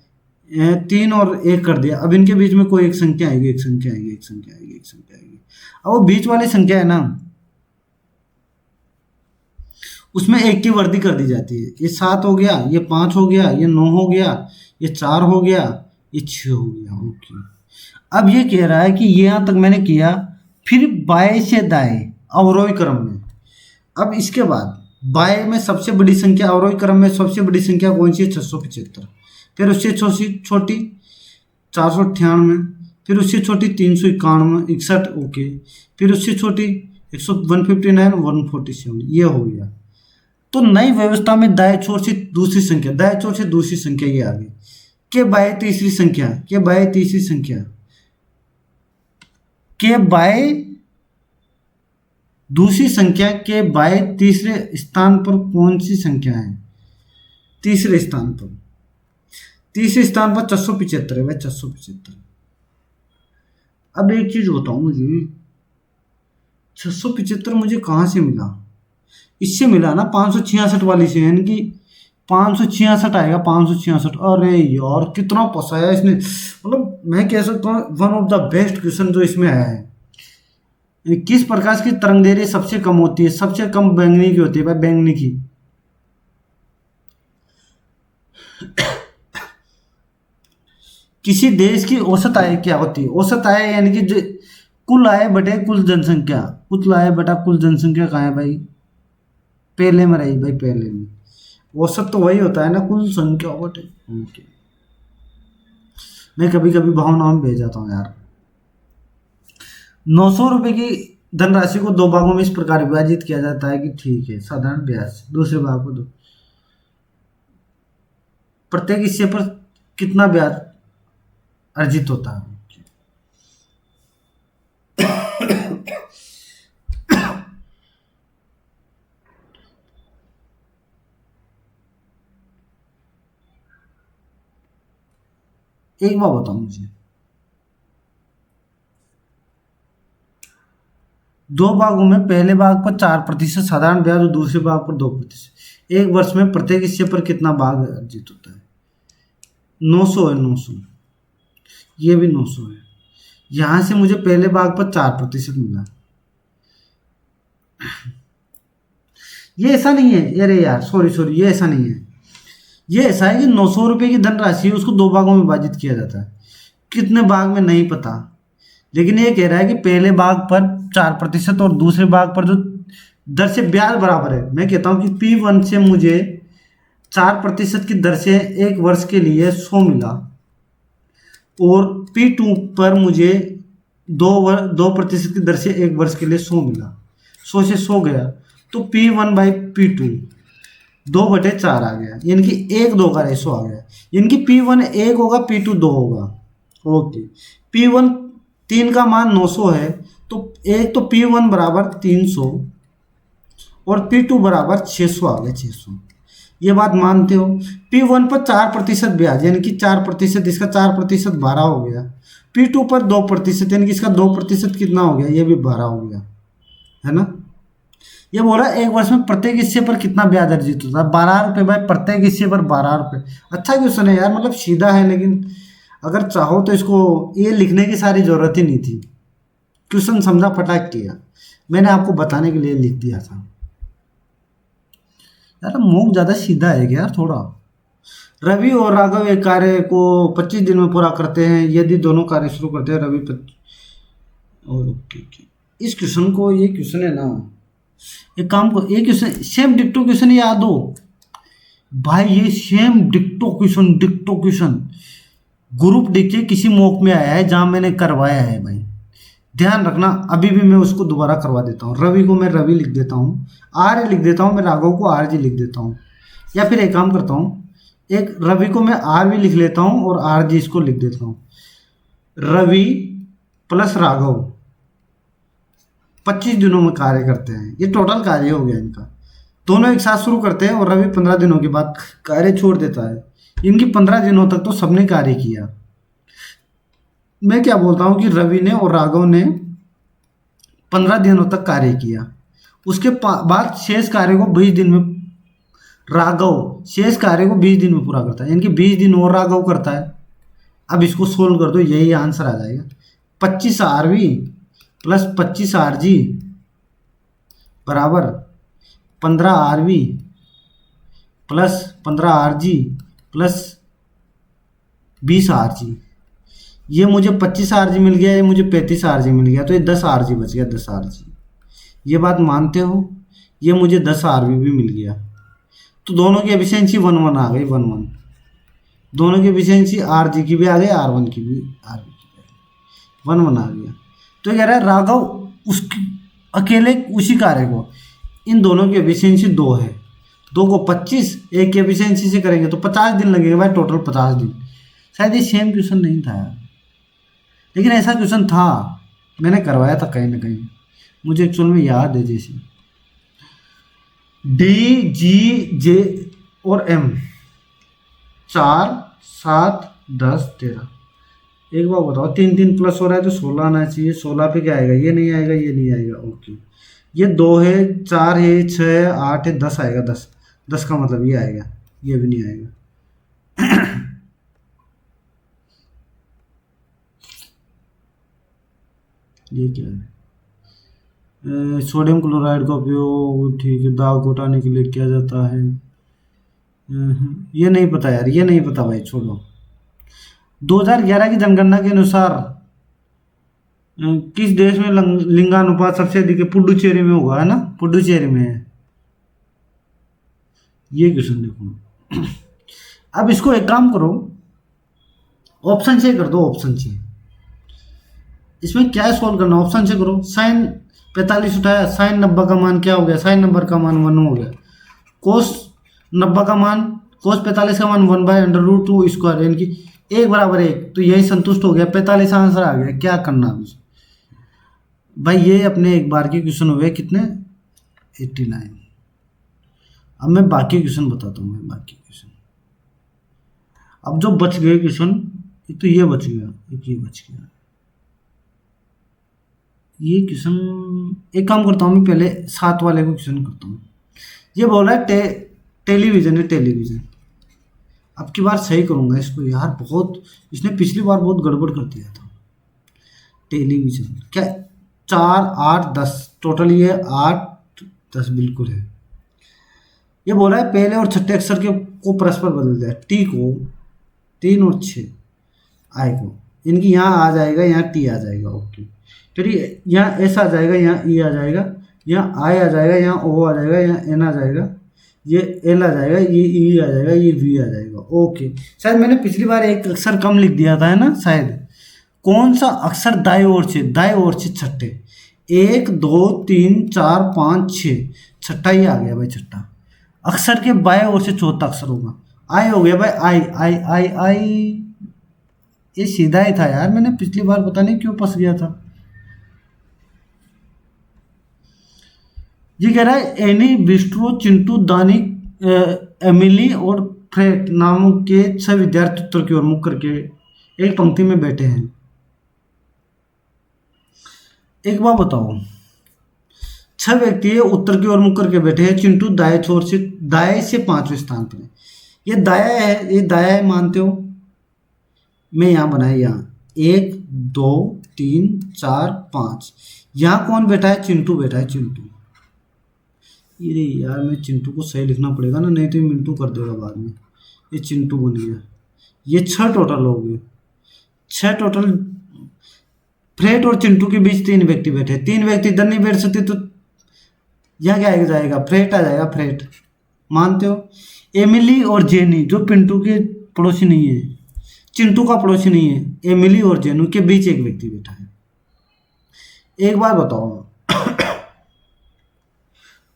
S1: 3 और 1 कर दिया। अब इनके बीच में कोई एक संख्या आएगी, एक संख्या आएगी, एक संख्या आएगी, एक संख्या आएगी। अब वो बीच वाली संख्या है ना, उसमें 1 की वृद्धि कर दी जाती है। ये 7 हो गया, ये 5 हो गया, ये 9 हो गया, ये 4 हो गया, ये 6 हो गया। ओके। अब ये कह रहा है कि यहाँ तक मैंने किया, फिर बाएं से दाएं अवरोही क्रम में। अब इसके बाद बाएं में सबसे बड़ी संख्या, अवरोही क्रम में सबसे बड़ी संख्या कौन सी है? 675। फिर उससे छोटी 498, फिर उससे छोटी 391, 61। ओके। फिर उससे छोटी 159, 147। ये हो गया। तो नई व्यवस्था में दाएं छोर से दूसरी संख्या, दाएं छोर से दूसरी संख्या ये आ गई। के बाएं तीसरी संख्या, के बाएं तीसरी संख्या, के बाएं दूसरी संख्या के बाएं तीसरे स्थान पर कौन सी संख्या है? तीसरे स्थान पर, तीसरे स्थान पर 675 है भाई, 675। अब एक चीज बताऊं, मुझे 675 मुझे कहाँ से मिला? इससे मिला ना 566 वाली से, यानी कि 566 आएगा, 566। अरे यार कितना फंसाया इसने, मतलब मैं कह सकता हूँ one of the best question जो इसमें आया है। किस प्रकाश की तरंगदैर्घ्य सबसे कम होती है? सबसे कम बैंगनी की होती है भाई, बैंगनी की। किसी देश की औसत आय क्या होती है? औसत आय यानी कि कुल आय बटे कुल जनसंख्या। कुल आय बटा कुल जनसंख्या कहाँ है भाई? पहले में रही भाई, पहले में। औसत तो वही होता है ना, कुल संख्या बटे। ओके। मैं कभी कभी भावनाओं में भेज जाता हूँ यार। 900 रुपए की धनराशि को 2 भागों में इस प्रकार विभाजित किया जाता है कि ठीक है, साधारण ब्याज, दूसरे भाग को दो। प्रत्येक हिस्से पर कितना ब्याज अर्जित होता है? एक बार बताओ मुझे, 2 भागों में पहले भाग पर 4% साधारण ब्याज और दूसरे भाग पर 2%। एक वर्ष में प्रत्येक हिस्से पर कितना भाग अर्जित होता है? 900 है, 900। ये भी 900 है। यहां से मुझे पहले भाग पर 4% मिला। ये ऐसा नहीं है, अरे यार सॉरी, ये ऐसा नहीं है। ये ऐसा है कि 900 रुपए की धनराशि है, उसको 2 भागों में विभाजित किया जाता है। कितने भाग में नहीं पता, लेकिन ये कह रहा है कि पहले भाग पर 4% और दूसरे भाग पर जो दर से ब्याज बराबर है। मैं कहता हूं कि P1 से मुझे 4% की दर से 1 वर्ष के लिए 100 मिला, और P2 पर मुझे 2% की दर से 1 वर्ष के लिए 100 मिला। 100 से 100 गया तो P1/P2 2/4 आ गया, यानी कि 1:2 का रेशो आ गया। यानी कि P1 1 होगा, P2 2 होगा। ओके। P1 3 का मान 900 है, तो एक तो P1 बराबर 300 और P2 बराबर 600 आ गया, 600। ये बात मानते हो? P1 पर 4% ब्याज, यानी कि 4%, इसका 4% 12 हो गया। P2 पर 2%, यानी कि इसका 2% कितना हो गया? ये भी 12 हो गया, है ना। ये बोला 1 वर्ष में प्रत्येक हिस्से पर कितना ब्याज अर्जित होता है? 12 रुपये भाई, प्रत्येक हिस्से पर 12 रुपये। अच्छा क्वेश्चन है यार, मतलब सीधा है, लेकिन अगर चाहो तो इसको ये लिखने की सारी जरूरत ही नहीं थी। क्वेश्चन समझा, फटाक किया, मैंने आपको बताने के लिए लिख दिया था यार। मूक ज्यादा सीधा है क्या यार थोड़ा। रवि और राघव एक कार्य को 25 दिन में पूरा करते हैं यदि दोनों कार्य शुरू करते हैं। रवि और ओके। इस क्वेश्चन को, ये क्वेश्चन है ना, एक काम को, ये क्वेश्चन सेम डिक्टो क्वेश्चन याद हो भाई, ये सेम डिक्टो क्वेश्चन ग्रुप डी के किसी मॉक में आया है जहां मैंने करवाया है भाई, ध्यान रखना। अभी भी मैं उसको दोबारा करवा देता हूँ। रवि को मैं रवि लिख देता हूँ, आर लिख देता हूँ, मैं राघव को आर जी लिख देता हूँ। या फिर एक काम करता हूँ, एक रवि को मैं आर भी लिख लेता हूँ और आर जी इसको लिख देता हूँ। रवि प्लस राघव 25 दिनों में कार्य करते हैं, ये टोटल कार्य हो गया इनका। दोनों एक साथ शुरू करते हैं और रवि 15 दिनों के बाद कार्य छोड़ देता है। इनकी 15 दिनों तक तो सबने कार्य किया। मैं क्या बोलता हूँ कि रवि ने और राघव ने 15 दिनों तक कार्य किया, उसके बाद शेष कार्य को 20 दिन में, राघव शेष कार्य को 20 दिन में पूरा करता है, यानी कि 20 दिन और राघव करता है। अब इसको सोल्व कर दो, यही आंसर आ जाएगा। 25 RV प्लस 25 RG बराबर 15 RV plus 15 RG plus 20 RG। ये मुझे 25 RG मिल गया, ये मुझे 35 RG मिल गया, तो ये 10 RG बच गया, 10 RG। ये बात मानते हो? ये मुझे 10 RV भी मिल गया। तो दोनों की एफिशिएंसी 1-1 आ गई, 1-1। दोनों की एफिशिएंसी RG की भी आ गई, R1 की भी, RV की भी 1-1 आ गया। तो कह रहा है राघव उसकी अकेले उसी कार्य को, इन दोनों की एफिशिएंसी 2 है, 2 को 25, एक की एफिशिएंसी से करेंगे तो 50 दिन लगेगा भाई, टोटल 50 दिन। शायद ये सेम क्वेश्चन नहीं था यार, लेकिन ऐसा क्वेश्चन था, मैंने करवाया था कहीं ना कहीं, मुझे एक्चुअल में याद है। जैसे D, G, J और M 4, 7, 10, 13। एक बार बताओ, 3 प्लस हो रहा है तो 16 आना चाहिए। 16 पे क्या आएगा? ये नहीं आएगा, ये नहीं आएगा। ओके, ये 2 है, 4 है, 6 है, 8 है, 10 आएगा। 10 का मतलब ये आएगा, ये भी नहीं आएगा। ये क्या है? सोडियम क्लोराइड का उपयोग, ठीक है, दाग घटाने के लिए किया जाता है। ये नहीं पता यार, ये नहीं पता भाई, छोड़ो। 2011 की जनगणना के अनुसार किस देश में लिंगानुपात सबसे अधिक है? पुडुचेरी में होगा, है ना, पुडुचेरी में है। ये क्वेश्चन देखो। अब इसको एक काम करो, ऑप्शन से कर दो, ऑप्शन से। इसमें क्या सॉल्व करना, ऑप्शन से करो। साइन 45 उठाया, साइन 90 का मान क्या हो गया? साइन 90 का मान 1 हो गया। कोस 90 का मान, कोस 45 का मान 1/√2 स्क्वायर, यानी कि 1 बराबर 1, तो यही संतुष्ट हो गया, 45 आंसर आ गया। क्या करना भाई? ये अपने एक बार के क्वेश्चन हुए कितने? 89। अब मैं बाकी क्वेश्चन बताता हूँ, मैं बाकी क्वेश्चन। अब जो बच गए क्वेश्चन, एक तो ये बच गया, एक ये बच गया। ये क्वेश्चन एक काम करता हूँ, मैं पहले 7 वाले को क्वेश्चन करता हूँ। ये बोल रहा है टेलीविजन है, टेलीविजन। अब की बार सही करूँगा इसको यार, बहुत इसने पिछली बार बहुत गड़बड़ कर दिया था। टेलीविजन क्या? 4, 8, 10, टोटल ये 8, 10 बिल्कुल है। ये बोल रहा है पहले और छठे अक्षर के को परस्पर बदल दिया। टी को 3 और 6, आई को, इनकी यहाँ आ जाएगा, यहाँ टी आ जाएगा। ओके, फिर यहाँ एस आ जाएगा, यहाँ ई आ जाएगा, यहाँ आई आ जाएगा, यहाँ ओ आ जाएगा, यहाँ एन आ जाएगा, ये एल आ जाएगा, ये ई आ जाएगा, ये वी आ जाएगा। ओके, शायद मैंने पिछली बार एक अक्षर कम लिख दिया था, है ना शायद। कौन सा अक्षर दाएं ओर से छठे? 1, 2, 3, 4, 5, 6, छठा ही आ गया भाई, छठा। अक्षर के बाएं ओर से चौथा अक्षर होगा, आई हो गया भाई, आई आई आई आई। ये सीधा ही था यार, मैंने पिछली बार पता नहीं क्यों फंस गया था। ये कह रहा है एनी, बिस्ट्रो, चिंटू, दानी, एमिली और फ्रेड नामों के 6 विद्यार्थी उत्तर की ओर मुख करके एक पंक्ति में बैठे हैं। एक बात बताओ, 6 व्यक्ति उत्तर की ओर मुख करके बैठे हैं। चिंटू दाएं से 5वें स्थान पर है। ये दाया है, ये दाया है मानते हो? मैं यहाँ बनाया, यहाँ 1, 2, 3, 4, 5। यहाँ कौन बैठा है? चिंटू बैठा है, चिंटू। अरे यार, मैं चिंटू को सही लिखना पड़ेगा ना, नहीं तो मिंटू कर देगा बाद में। ये चिंटू बन गया। ये 6 टोटल हो गए, 6 टोटल। फ्रेड और चिंटू के बीच 3 व्यक्ति बैठे। 3 व्यक्ति इधर नहीं बैठ सकते, तो यहाँ क्या जाएगा? फ्रेड आ जाएगा, फ्रेड। मानते हो? एमिली और जेनी जो पिंटू के पड़ोसी नहीं है, चिंटू का पड़ोसी नहीं है, एमिली और जेनू के बीच एक व्यक्ति बैठा है। एक बार बताओ,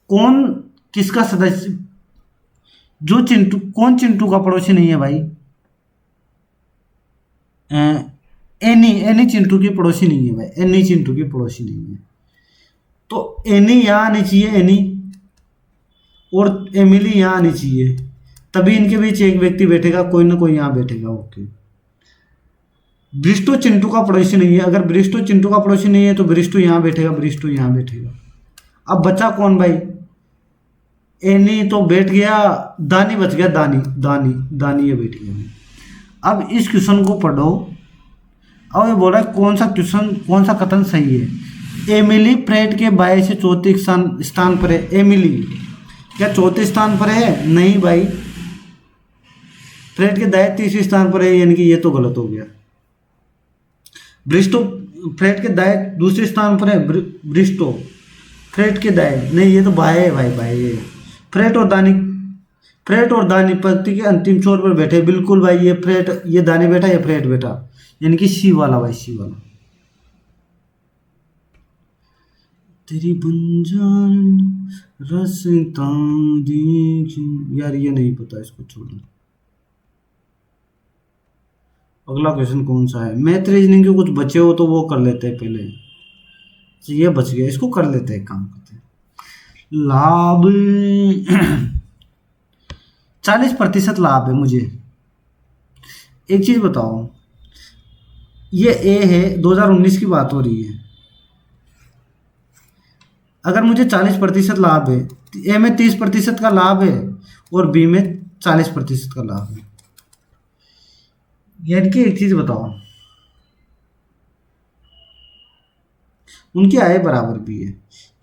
S1: कौन किसका सदस्य, जो चिंटू, कौन चिंटू का पड़ोसी नहीं है भाई? एनी चिंटू की पड़ोसी नहीं है भाई, एनी चिंटू की पड़ोसी नहीं है। तो एनी यहाँ आनी चाहिए, एनी, और एमिली यहाँ आनी चाहिए, तभी इनके बीच एक व्यक्ति बैठेगा, कोई ना कोई यहाँ बैठेगा। ओके, ब्रिस्टो चिंटू का पड़ोसी नहीं है। अगर ब्रिस्टो चिंटू का पड़ोसी नहीं है तो ब्रिस्टो यहाँ बैठेगा, ब्रिस्टो यहाँ बैठेगा। अब बचा कौन भाई? एनी तो बैठ गया, दानी बच गया, दानी ये बैठ गया। अब इस क्वेश्चन को पढ़ो। अब ये बोल रहा है कौन सा क्वेश्चन, कौन सा कथन सही है। एमिली परेड के बाएं से चौथे स्थान पर है। एमिली क्या चौथे स्थान पर है? नहीं भाई, परेड के दाएं तीसरे स्थान पर है, यानी कि ये तो गलत हो गया। ब्रिस्टो फ्रेट के दाएं दूसरे स्थान पर है। ब्रिस्टो फ्रेट के दाएं, नहीं ये तो बाएं है भाई, बाएं है। फ्रेट और दानी पंक्ति के अंतिम छोर पर बैठे। बिल्कुल भाई, ये फ्रेट, ये दानी बैठा, ये फ्रेट बैठा, यानी कि सी वाला भाई, सी वाला। तेरी बंजान रसता देखी, यार ये नहीं पता, इसको छोड़ो। अगला क्वेश्चन कौन सा है? मैथ रीजनिंग के कुछ बचे हो तो वो कर लेते हैं पहले। तो ये बच गया, इसको कर लेते हैं, काम करते हैं। लाभ 40% लाभ है। मुझे एक चीज बताओ, ये ए है, 2019 की बात हो रही है। अगर मुझे 40% लाभ है, ए में 30% का लाभ है और बी में 40% का लाभ है, यानी कि एक चीज बताओ, उनकी आय बराबर भी है।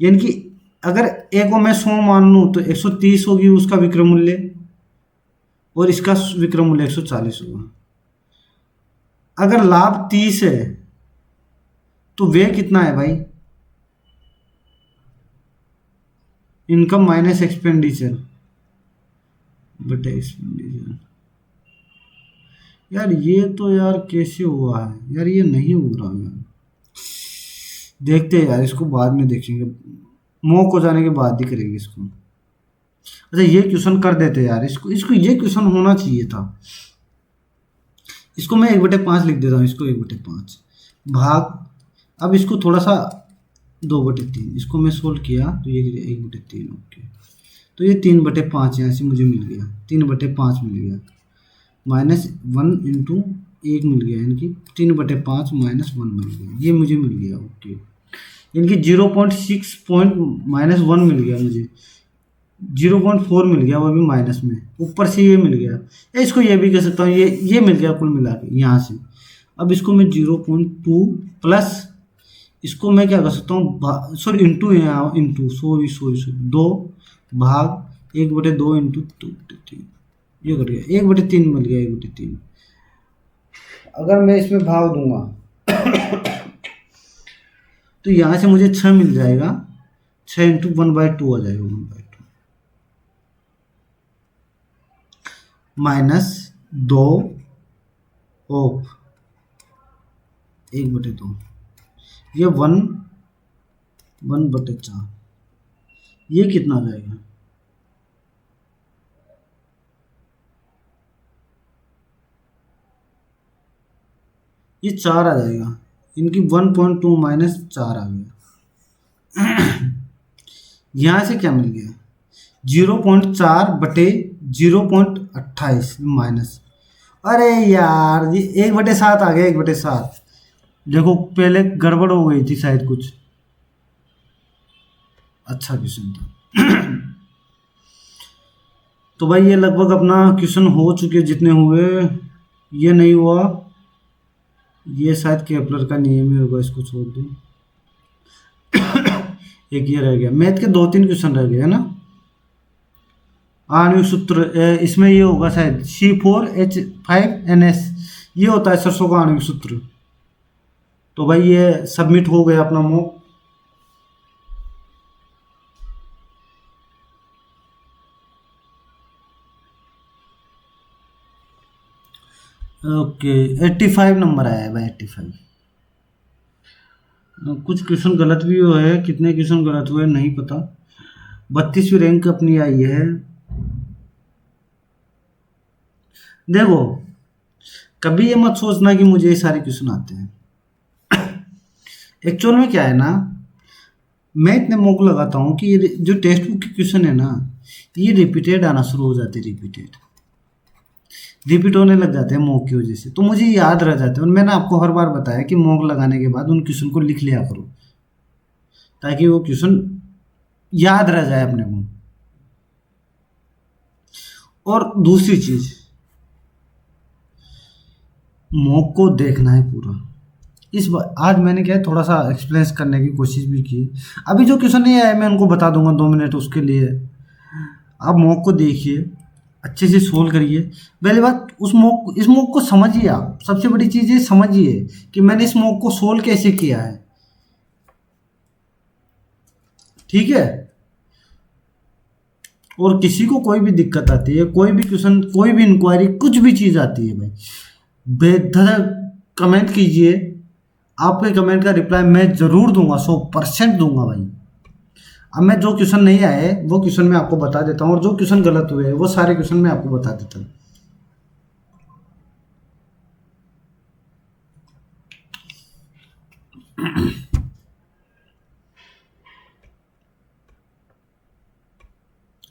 S1: यानी कि अगर ए को मैं 100 मान लूँ तो 130 होगी उसका विक्रय मूल्य, और इसका विक्रय मूल्य 140 होगा। अगर लाभ 30 है तो व्यय कितना है भाई? इनकम माइनस एक्सपेंडिचर बटे एक्सपेंडिचर। यार ये तो यार कैसे हुआ है यार, ये नहीं हो रहा यार। देखते हैं यार, इसको बाद में देखेंगे, मॉक हो जाने के बाद ही करेंगे इसको। अच्छा ये क्वेश्चन कर देते यार, इसको इसको ये क्वेश्चन होना चाहिए था। इसको मैं 1/5 लिख देता हूँ, इसको 1/5 भाग। अब इसको थोड़ा सा 2/3, इसको मैं सोल्व किया तो ये 1/3। ओके, तो ये 3/5 यहाँ से मुझे मिल गया, 3/5 मिल गया, -1 इंटू 1 मिल गया, यानी कि 3/5 -1 मिल गया, ये मुझे मिल गया। ओके, यानी कि 0.6 -1 मिल गया मुझे, 0.4 मिल गया, वो भी माइनस में, ऊपर से ये मिल गया। इसको ये भी कह सकता हूँ, ये मिल गया कुल मिला के यहाँ से। अब इसको मैं 0.2 प्लस, इसको मैं क्या कर सकता हूँ, सॉरी इंटू, यहाँ इंटू, सॉरी 2 भाग 1/2 इंटू 2/3, ये कट गया, 1/3 मिल गया, 1/3। अगर मैं इसमें भाग दूंगा तो यहाँ से मुझे 6 मिल जाएगा, 6 इंटू 1/2 आ जाएगा, 1/2 -2 ऑफ 1/2, ये 1/4, ये कितना आ जाएगा? ये 4 आ जाएगा, इनकी 1.2 -4 आ गया। यहाँ से क्या मिल गया? 0.4 बटे 0.28 माइनस, अरे यार ये 1/7 आ गया, 1/7। देखो पहले गड़बड़ हो गई थी शायद कुछ। अच्छा क्वेश्चन था। तो भाई ये लगभग अपना क्वेश्चन हो चुके जितने हुए। ये नहीं हुआ, ये शायद केपलर का नियम ही होगा, इसको छोड़ दो। एक ये रह गया, मैथ के 2-3 क्वेश्चन रह गए है ना। आणविक सूत्र, इसमें ये होगा शायद C4H5NS, ये होता है सरसों का आणविक सूत्र। तो भाई ये सबमिट हो गया अपना मॉक। ओके 85 नंबर आया है भाई, 85। कुछ क्वेश्चन गलत भी हुए हैं, कितने क्वेश्चन गलत हुए नहीं पता। 32वीं रैंक अपनी आई है। देखो कभी ये मत सोचना कि मुझे ये सारे क्वेश्चन आते हैं। एक्चुअल में क्या है ना, मैं इतने मौक लगाता हूँ कि ये जो टेक्स्ट बुक के क्वेश्चन है ना, ये रिपीटेड आना शुरू हो जाते, रिपीट होने लग जाते हैं मॉक की वजह से, तो मुझे याद रह जाते हैं। और मैंने आपको हर बार बताया कि मॉक लगाने के बाद उन क्वेश्चन को लिख लिया करो, ताकि वो क्वेश्चन याद रह जाए अपने को। और दूसरी चीज, मॉक को देखना है पूरा। इस बार आज मैंने क्या है थोड़ा सा एक्सप्लेन करने की कोशिश भी की। अभी जो क्वेश्चन नहीं आया मैं उनको बता दूंगा 2 मिनट उसके लिए। आप मॉक को देखिए, अच्छे से सोल्व करिए। पहली बात इस मॉक को समझिए। आप सबसे बड़ी चीज़ ये समझिए कि मैंने इस मॉक को सोल्व कैसे किया है। ठीक है। और किसी को कोई भी दिक्कत आती है, कोई भी क्वेश्चन, कोई भी इंक्वायरी, कुछ भी चीज़ आती है भाई, बेधड़क कमेंट कीजिए। आपके कमेंट का रिप्लाई मैं ज़रूर दूंगा, 100% दूंगा भाई। अब मैं जो क्वेश्चन नहीं आए वो क्वेश्चन मैं आपको बता देता हूँ, और जो क्वेश्चन गलत हुए वो सारे क्वेश्चन मैं आपको बता देता हूँ।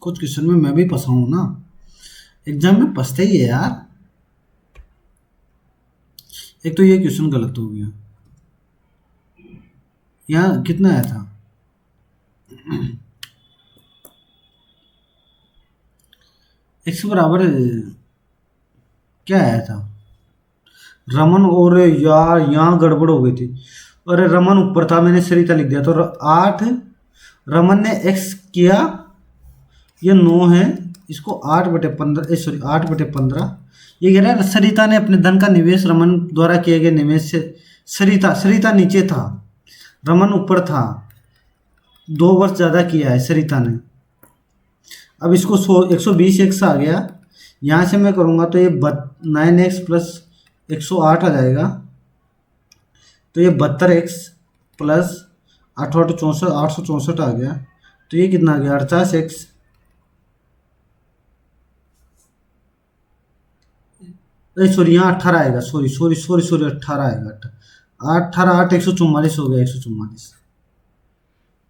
S1: कुछ क्वेश्चन में मैं भी फंसा हूँ ना, एग्जाम में फंसते ही है यार। एक तो ये क्वेश्चन गलत हो गया, यहाँ कितना आया था, x बराबर क्या आया था, रमन। और यार यहाँ गड़बड़ हो गई थी। अरे रमन ऊपर था, मैंने सरिता लिख दिया। तो 8 रमन ने x किया, ये 9 है, इसको 8/15, सॉरी 8/15। ये कह रहा है सरिता ने अपने धन का निवेश रमन द्वारा किए गए निवेश से, सरिता नीचे था, रमन ऊपर था, 2 वर्ष ज़्यादा किया है सरिता ने। अब इसको 120x आ गया, यहाँ से मैं करूँगा तो ये 9x प्लस 108 आ जाएगा। तो ये 72x प्लस 864 आ गया। तो ये कितना आ गया, 48x। सॉरी यहाँ 18 आएगा, सॉरी 18 आएगा। 18 8 144 हो गया, 144।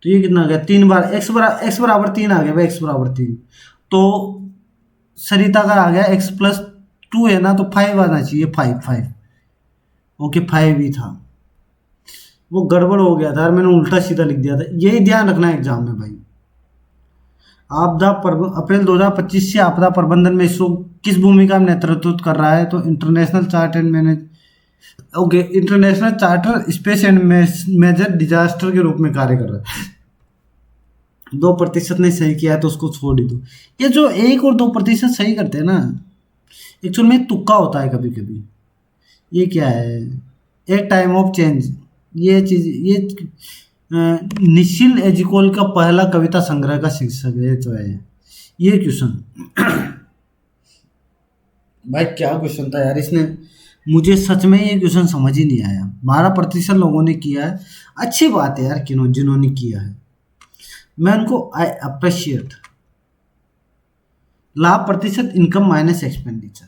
S1: तो ये कितना आ गया, 3 बार x बराबर 3 आ गया भाई, x बराबर 3। तो सरिता का आ गया x+2 है ना, तो 5 आना चाहिए, 5। ओके 5 ही था, वो गड़बड़ हो गया था यार, मैंने उल्टा सीधा लिख दिया था। यही ध्यान रखना एग्जाम में भाई। अप्रैल 2025 से आपदा प्रबंधन में इसरो किस भूमिका में नेतृत्व कर रहा है, तो international chart and manage, okay, international charter space and major disaster के रूप में कार्य कर रहा है। 2% ने सही किया है तो उसको छोड़ ही दो। ये जो 1 और 2% सही करते हैं ना, एक्चुअल में तुक्का होता है कभी कभी। ये क्या है, एक टाइम ऑफ चेंज, ये चीज, ये निशिल एजिकोल का पहला कविता संग्रह का शीर्षक है तो है ये क्वेश्चन। भाई क्या क्वेश्चन था यार, इसने मुझे सच में ये क्वेश्चन समझ ही नहीं आया। 12% लोगों ने किया है, अच्छी बात है यार, जिन्होंने किया है मैं उनको आई अप्रिशिएट। लाभ प्रतिशत इनकम माइनस एक्सपेंडिचर।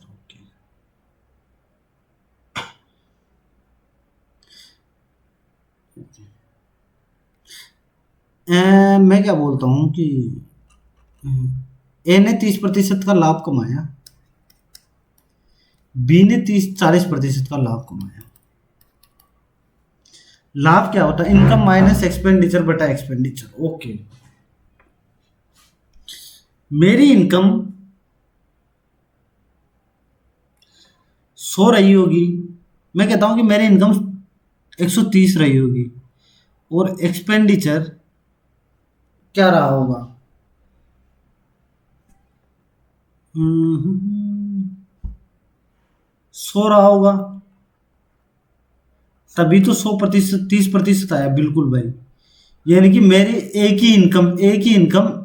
S1: मैं क्या बोलता हूँ कि ए ने 30% का लाभ कमाया, बी ने 40% का लाभ कमाया। लाभ क्या होता है, इनकम माइनस एक्सपेंडिचर बटा एक्सपेंडिचर। ओके, मेरी इनकम 100 रही होगी, मैं कहता हूं कि मेरी इनकम 130 रही होगी, और एक्सपेंडिचर क्या रहा होगा, 100 रहा होगा, तभी तो 100%, 30% आया। बिल्कुल भाई, यानी कि मेरी एक ही इनकम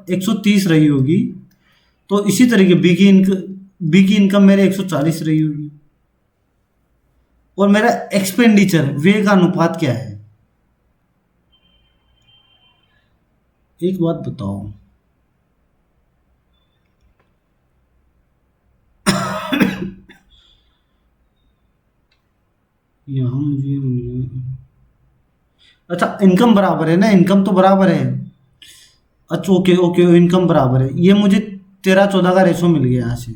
S1: 130 रही होगी, तो इसी तरीके बी की इनकम मेरे 140 रही होगी, और मेरा एक्सपेंडिचर व्यय का अनुपात क्या है। एक बात बताओ, यहाँ मुझे, अच्छा इनकम बराबर है ना, इनकम तो बराबर है। अच्छा ओके ओके, इनकम बराबर है, ये मुझे 13-14 का रेशो मिल गया यहाँ से।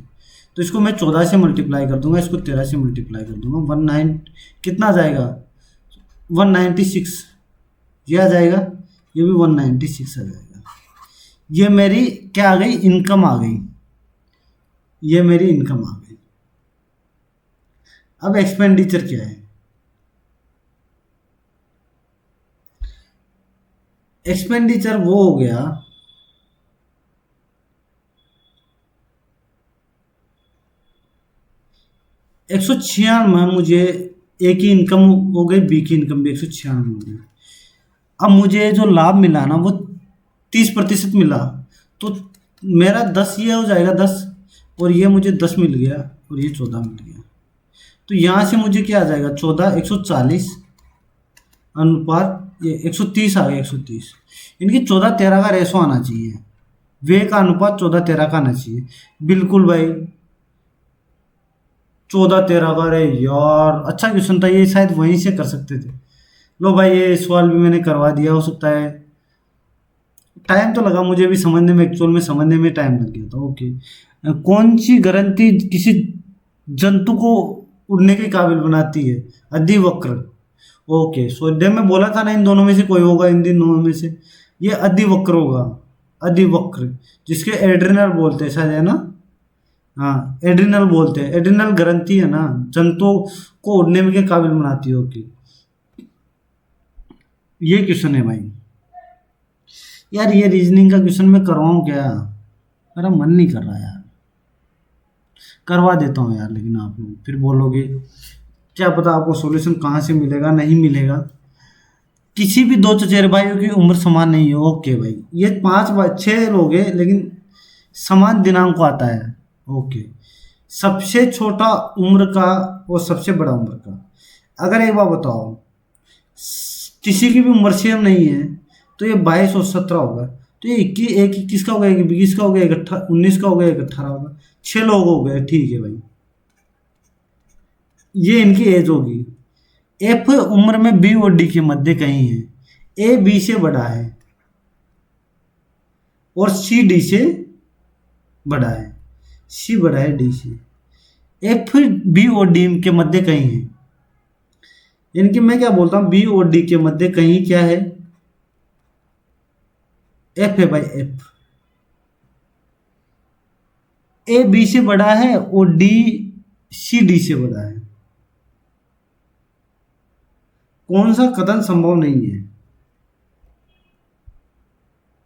S1: तो इसको मैं 14 से मल्टीप्लाई कर दूंगा, इसको 13 से मल्टीप्लाई कर दूंगा, 19 कितना आ जाएगा, 196 ये आ जाएगा, ये भी 196 आ जाएगा। ये मेरी क्या आ गई, इनकम आ गई, ये मेरी इनकम आ गई। अब एक्सपेंडिचर क्या है? एक्सपेंडिचर वो हो गया, 196 मुझे। ए की इनकम हो गई, बी की इनकम भी 196 हो गई। अब मुझे जो लाभ मिला ना वो 30% मिला, तो मेरा 10 ये हो जाएगा 10, और ये मुझे 10 मिल गया, और ये 14 मिल गया। तो यहाँ से मुझे क्या आ जाएगा, 14, 140 अनुपात ये 130 आ गया, 130। इनकी 14-13 का रेशो आना चाहिए, वे का अनुपात 14-13 का आना चाहिए। बिल्कुल भाई, 14-13 का। अरे यार अच्छा क्वेश्चन था ये, शायद वहीं से कर सकते थे। लो भाई ये सवाल भी मैंने करवा दिया, हो सकता है। टाइम तो लगा मुझे भी समझने में, एक्चुअल में समझने में टाइम लग गया था। ओके। कौन सी ग्रंथि किसी जंतु को उड़ने के काबिल बनाती है? अधिवक्र। ओके, सो जब मैं बोला था ना इन दोनों में से कोई होगा, इन दोनों में से ये अधिवक्र होगा। अधिवक्र, जिसके एड्रिनल बोलते हैं शायद, है ना? हाँ, एड्रिनल बोलते हैं। एड्रिनल ग्रंथि है ना, जंतुओं को उड़ने में के काबिल बनाती है। ओके, ये क्वेश्चन है भाई। यार ये रीजनिंग का क्वेश्चन मैं करवाऊँ क्या? मेरा मन नहीं कर रहा यार। करवा देता हूँ यार, लेकिन आप लोग फिर बोलोगे, क्या पता आपको सॉल्यूशन कहाँ से मिलेगा, नहीं मिलेगा। किसी भी दो चचेरे भाइयों की उम्र समान नहीं है। ओके भाई, ये 6 लोग हैं, लेकिन समान दिनांक को आता है। ओके, सबसे छोटा उम्र का और सबसे बड़ा उम्र का। अगर एक बार बताओ, किसी की भी उम्र सेम नहीं है, तो ये 22 और 17 होगा। तो ये 21 का हो गया, 20 का हो गया, 19 का हो गया, 18 होगा। 6 लोग हो गए, ठीक है भाई। ये इनकी एज होगी। एफ उम्र में बी और डी के मध्य कहीं है। ए बी से बड़ा है और सी डी से बड़ा है। सी बड़ा है डी से। एफ बी और डी के मध्य कहीं है। इनकी मैं क्या बोलता हूं, बी और डी के मध्य कहीं क्या है? एफ है भाई, एफ। ए बी से बड़ा है और डी सी डी से बड़ा है। कौन सा कथन संभव नहीं है?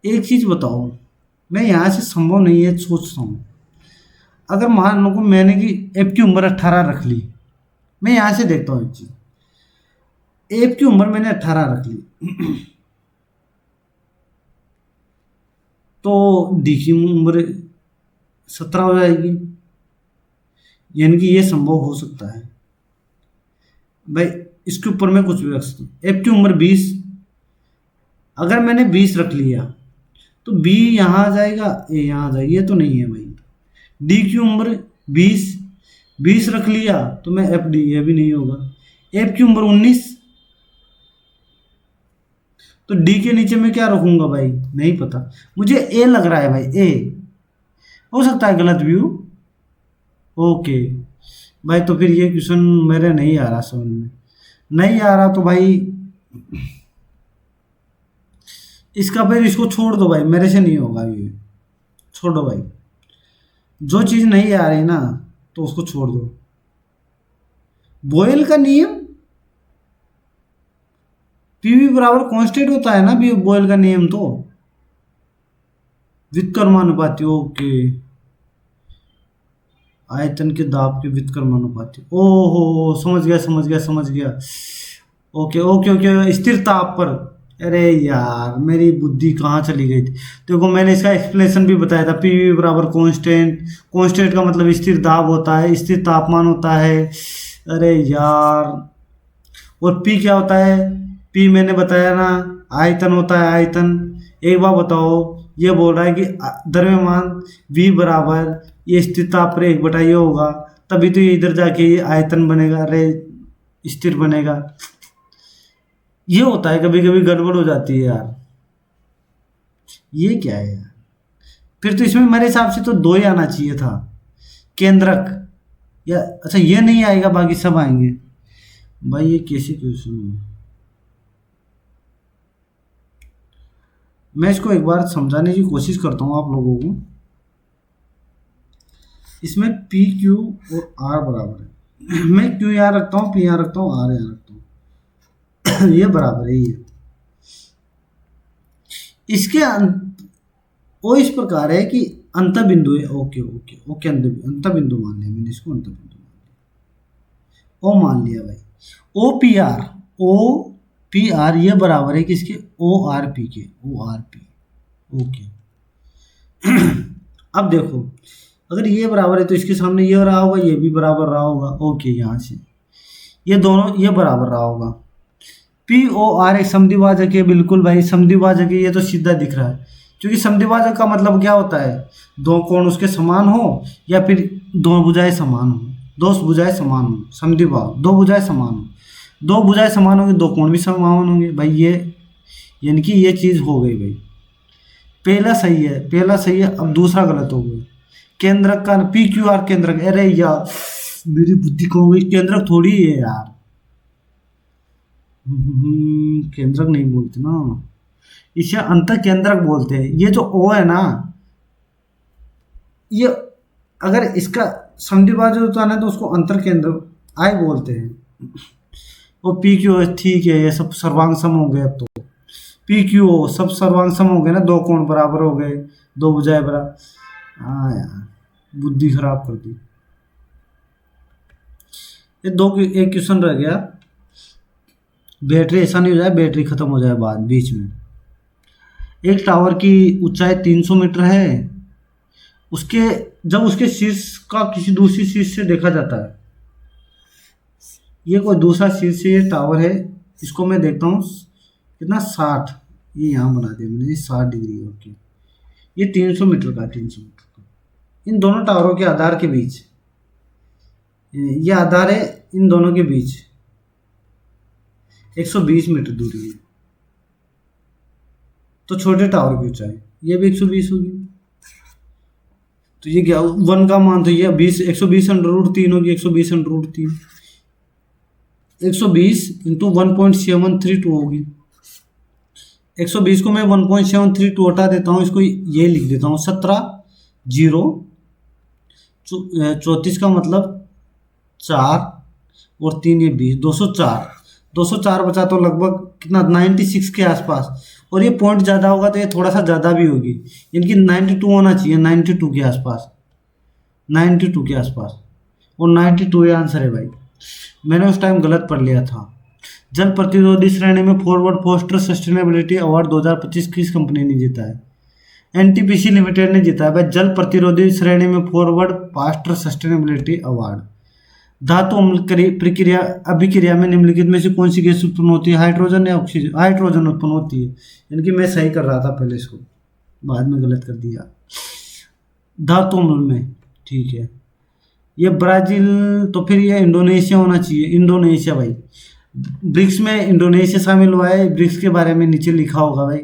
S1: एक चीज बताओ, मैं यहां से संभव नहीं है सोचता हूं। अगर मान लो को मैंने कि एफ की उम्र 18 रख ली, मैं यहां से देखता हूँ एक चीज। एफ की उम्र मैंने 18 रख ली, तो डी की उम्र 17 हो जाएगी। यानी कि ये संभव हो सकता है भाई। इसके ऊपर मैं कुछ भी रख सकता हूँ। एफ की उम्र 20, अगर मैंने 20 रख लिया तो बी यहाँ आ जाएगा, ए यहाँ आ जाएगा। ये तो नहीं है भाई। डी की उम्र 20, 20 रख लिया तो मैं एफ डी, ये भी नहीं होगा। एफ की उम्र 19, तो डी के नीचे मैं क्या रखूंगा भाई? नहीं पता मुझे। ए लग रहा है भाई, ए। हो सकता है गलत भी हो। ओके भाई, तो फिर ये क्वेश्चन मेरे नहीं आ रहा समझ में, नहीं आ रहा तो भाई इसका फिर इसको छोड़ दो भाई, मेरे से नहीं होगा ये। छोड़ो भाई, जो चीज़ नहीं आ रही ना तो उसको छोड़ दो। बोयल का नियम, पीवी बराबर कांस्टेंट होता है ना भी, बोयल का नियम तो व्युत्क्रमानुपाती। ओके, आयतन के दाब के व्युत्क्रमानुपाती। ओहो, समझ गया समझ गया समझ गया। ओके ओके ओके, स्थिर ताप पर। अरे यार मेरी बुद्धि कहाँ चली गई थी। देखो मैंने इसका एक्सप्लेनेशन भी बताया था, पीवी बराबर कांस्टेंट। कांस्टेंट का मतलब स्थिर दाब होता है, स्थिर तापमान होता है। अरे यार, और पी क्या होता है? पी मैंने बताया ना, आयतन होता है, आयतन। एक बार बताओ, ये बोल रहा है कि द्रव्यमान v बराबर ये स्थिर ताप पर 1/, ये होगा, तभी तो ये इधर जाके ये आयतन बनेगा। अरे स्थिर बनेगा। ये होता है, कभी कभी गड़बड़ हो जाती है यार। ये क्या है यार? फिर तो इसमें मेरे हिसाब से तो 2 ही आना चाहिए था, केंद्रक। या अच्छा ये नहीं आएगा, बाकी सब आएंगे। भाई ये कैसे क्वेश्चन है? मैं इसको एक बार समझाने की कोशिश करता हूँ आप लोगों को। इसमें पी क्यू और आर बराबर है। मैं क्यू यहाँ रखता हूँ, पी यहाँ रखता हूँ, आर यहाँ रखता हूँ। ये बराबर है ये। इसके वो इस प्रकार है कि अंत बिंदु है। ओके ओके ओके, अंत बिंदु मान लिया मैंने इसको, अंत बिंदु ओ मान लिया भाई। O P R, O P R ये बराबर है किसके, ओ आर पी के, ओ आर पी। ओके। अब देखो, अगर ये बराबर है तो इसके सामने ये रहा होगा, ये भी बराबर रहा होगा। ओके, यहाँ से ये दोनों ये बराबर रहा होगा। पी ओ आर एक समद्विभाजक है, बिल्कुल भाई समद्विभाजक है, ये तो सीधा दिख रहा है। क्योंकि समद्विभाजक का मतलब क्या होता है, दो कोण उसके समान हो या फिर दो भुजाएं समान हो, दो भुजाएं समान हो, समद्विभाजक दो भुजाएं समान हो, दो भुजाएं समान होंगी, दो कोण भी समान होंगे भाई। ये यानी कि ये चीज हो गई भाई। पहला सही है, पहला सही है। अब दूसरा गलत हो गया। केंद्रक का पी क्यू आर केंद्रक, अरे यार मेरी बुद्धि खो गई, केंद्रक थोड़ी है यार। केंद्रक नहीं बोलते ना, इसे अंत केंद्रक बोलते हैं। ये जो ओ है ना, ये अगर इसका समद्विभाजक होता है ना तो उसको अंतर केंद्र आई बोलते हैं। वो पी क्यू ठीक है, ये सब सर्वांग सम हो गए। अब तो पी क्यू ओ सब सर्वांग सम हो गए ना, दो कोण बराबर हो गए, दो भुजाएं बराबर। हाँ यार, बुद्धि खराब कर दी। ये एक क्वेश्चन रह गया। बैटरी ऐसा नहीं हो जाए बैटरी खत्म हो जाए बाद बीच में। एक टावर की ऊंचाई 300 मीटर है, उसके जब उसके शीर्ष का किसी दूसरी शीर्ष से देखा जाता है, ये कोई दूसरा शीर्ष ये टावर है, इसको मैं देखता हूँ कितना 60, ये यहाँ बना दिया मैंने, ये 60 डिग्री। ओके, ये 300 मीटर का, 300 मीटर का। इन दोनों टावरों के आधार के बीच, ये आधार है इन दोनों के बीच 120 मीटर दूरी है। तो छोटे टावर की ऊंचाई ये भी 120 होगी। तो ये क्या, वन का मान तो ये 20, 120 अंडर रूट 3 होगी, 120 अंडर रूट 3, 120 इंटू 1.732 होगी। 120 को मैं 1.732 हटा देता हूँ, इसको ये लिख देता हूँ 17 0 34 का मतलब 4 और 3 ये 20, 204, 204 बचा तो लगभग कितना 96 के आसपास। और ये पॉइंट ज़्यादा होगा तो ये थोड़ा सा ज़्यादा भी होगी, यानी कि 92 होना चाहिए, 92 के आसपास, 92 के आसपास। और 92 ये आंसर है भाई। मैंने उस टाइम गलत पढ़ लिया था। जल प्रतिरोधी श्रेणी में फॉरवर्ड फोस्टर सस्टेनेबिलिटी अवार्ड 2025 किस कंपनी ने जीता है? एनटीपीसी लिमिटेड ने जीता है भाई जल प्रतिरोधी श्रेणी में फॉरवर्ड फास्टर सस्टेनेबिलिटी अवार्ड। धातु अम्ल प्रक्रिया अभिक्रिया में निम्नलिखित में से कौन सी गैस उत्पन्न होती है? हाइड्रोजन या ऑक्सीजन? हाइड्रोजन उत्पन्न होती है। यानी कि मैं सही कर रहा था पहले, इसको बाद में गलत कर दिया। धातु अम्ल में, ठीक है। ये ब्राजील, तो फिर ये इंडोनेशिया होना चाहिए, इंडोनेशिया भाई। ब्रिक्स में इंडोनेशिया शामिल हुआ है, ब्रिक्स के बारे में नीचे लिखा होगा भाई,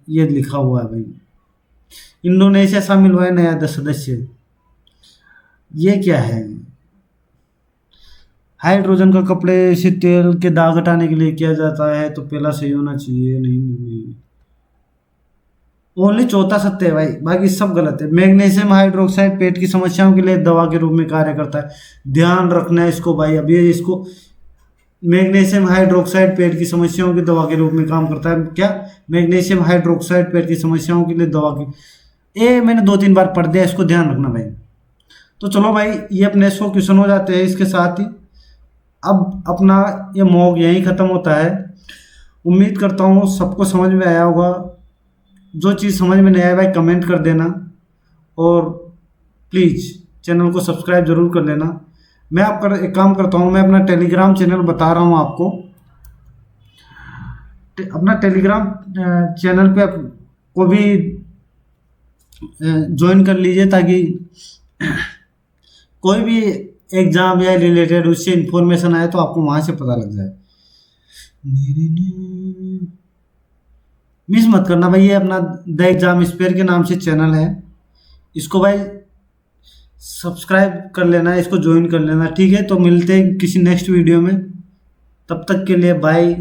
S1: ये लिखा हुआ है भाई, इंडोनेशिया शामिल हुआ है नया सदस्य। ये क्या है? हाइड्रोजन का कपड़े से तेल के दाग हटाने के लिए किया जाता है, तो पहला सही होना चाहिए। नहीं, ओनली चौथा सत्य है भाई, बाकी सब गलत है। मैग्नीशियम हाइड्रोक्साइड पेट की समस्याओं के लिए दवा के रूप में कार्य करता है। ध्यान रखना है इसको भाई, अभी इसको मैग्नीशियम हाइड्रोक्साइड पेट की समस्याओं की दवा के रूप में काम करता है। क्या? मैग्नीशियम हाइड्रोक्साइड पेट की समस्याओं के लिए दवा की, ये मैंने 2-3 बार पढ़ दिया, इसको ध्यान रखना भाई। तो चलो भाई, ये अपने 100 क्वेश्चन हो जाते हैं इसके साथ ही। अब अपना ये मॉक यहीं ख़त्म होता है। उम्मीद करता हूँ सबको समझ में आया होगा। जो चीज़ समझ में नहीं आया भाई कमेंट कर देना, और प्लीज़ चैनल को सब्सक्राइब ज़रूर कर लेना। मैं आपका एक काम करता हूँ, मैं अपना टेलीग्राम चैनल बता रहा हूँ आपको। अपना टेलीग्राम चैनल पे को भी ज्वाइन कर लीजिए, ताकि कोई भी एग्ज़ाम या रिलेटेड उससे इंफॉर्मेशन आए तो आपको वहाँ से पता लग जाए। मिस मत करना भाई। ये अपना द एग्ज़ाम स्पेयर के नाम से चैनल है, इसको भाई सब्सक्राइब कर लेना, इसको ज्वाइन कर लेना, ठीक है। तो मिलते हैं किसी नेक्स्ट वीडियो में, तब तक के लिए बाय।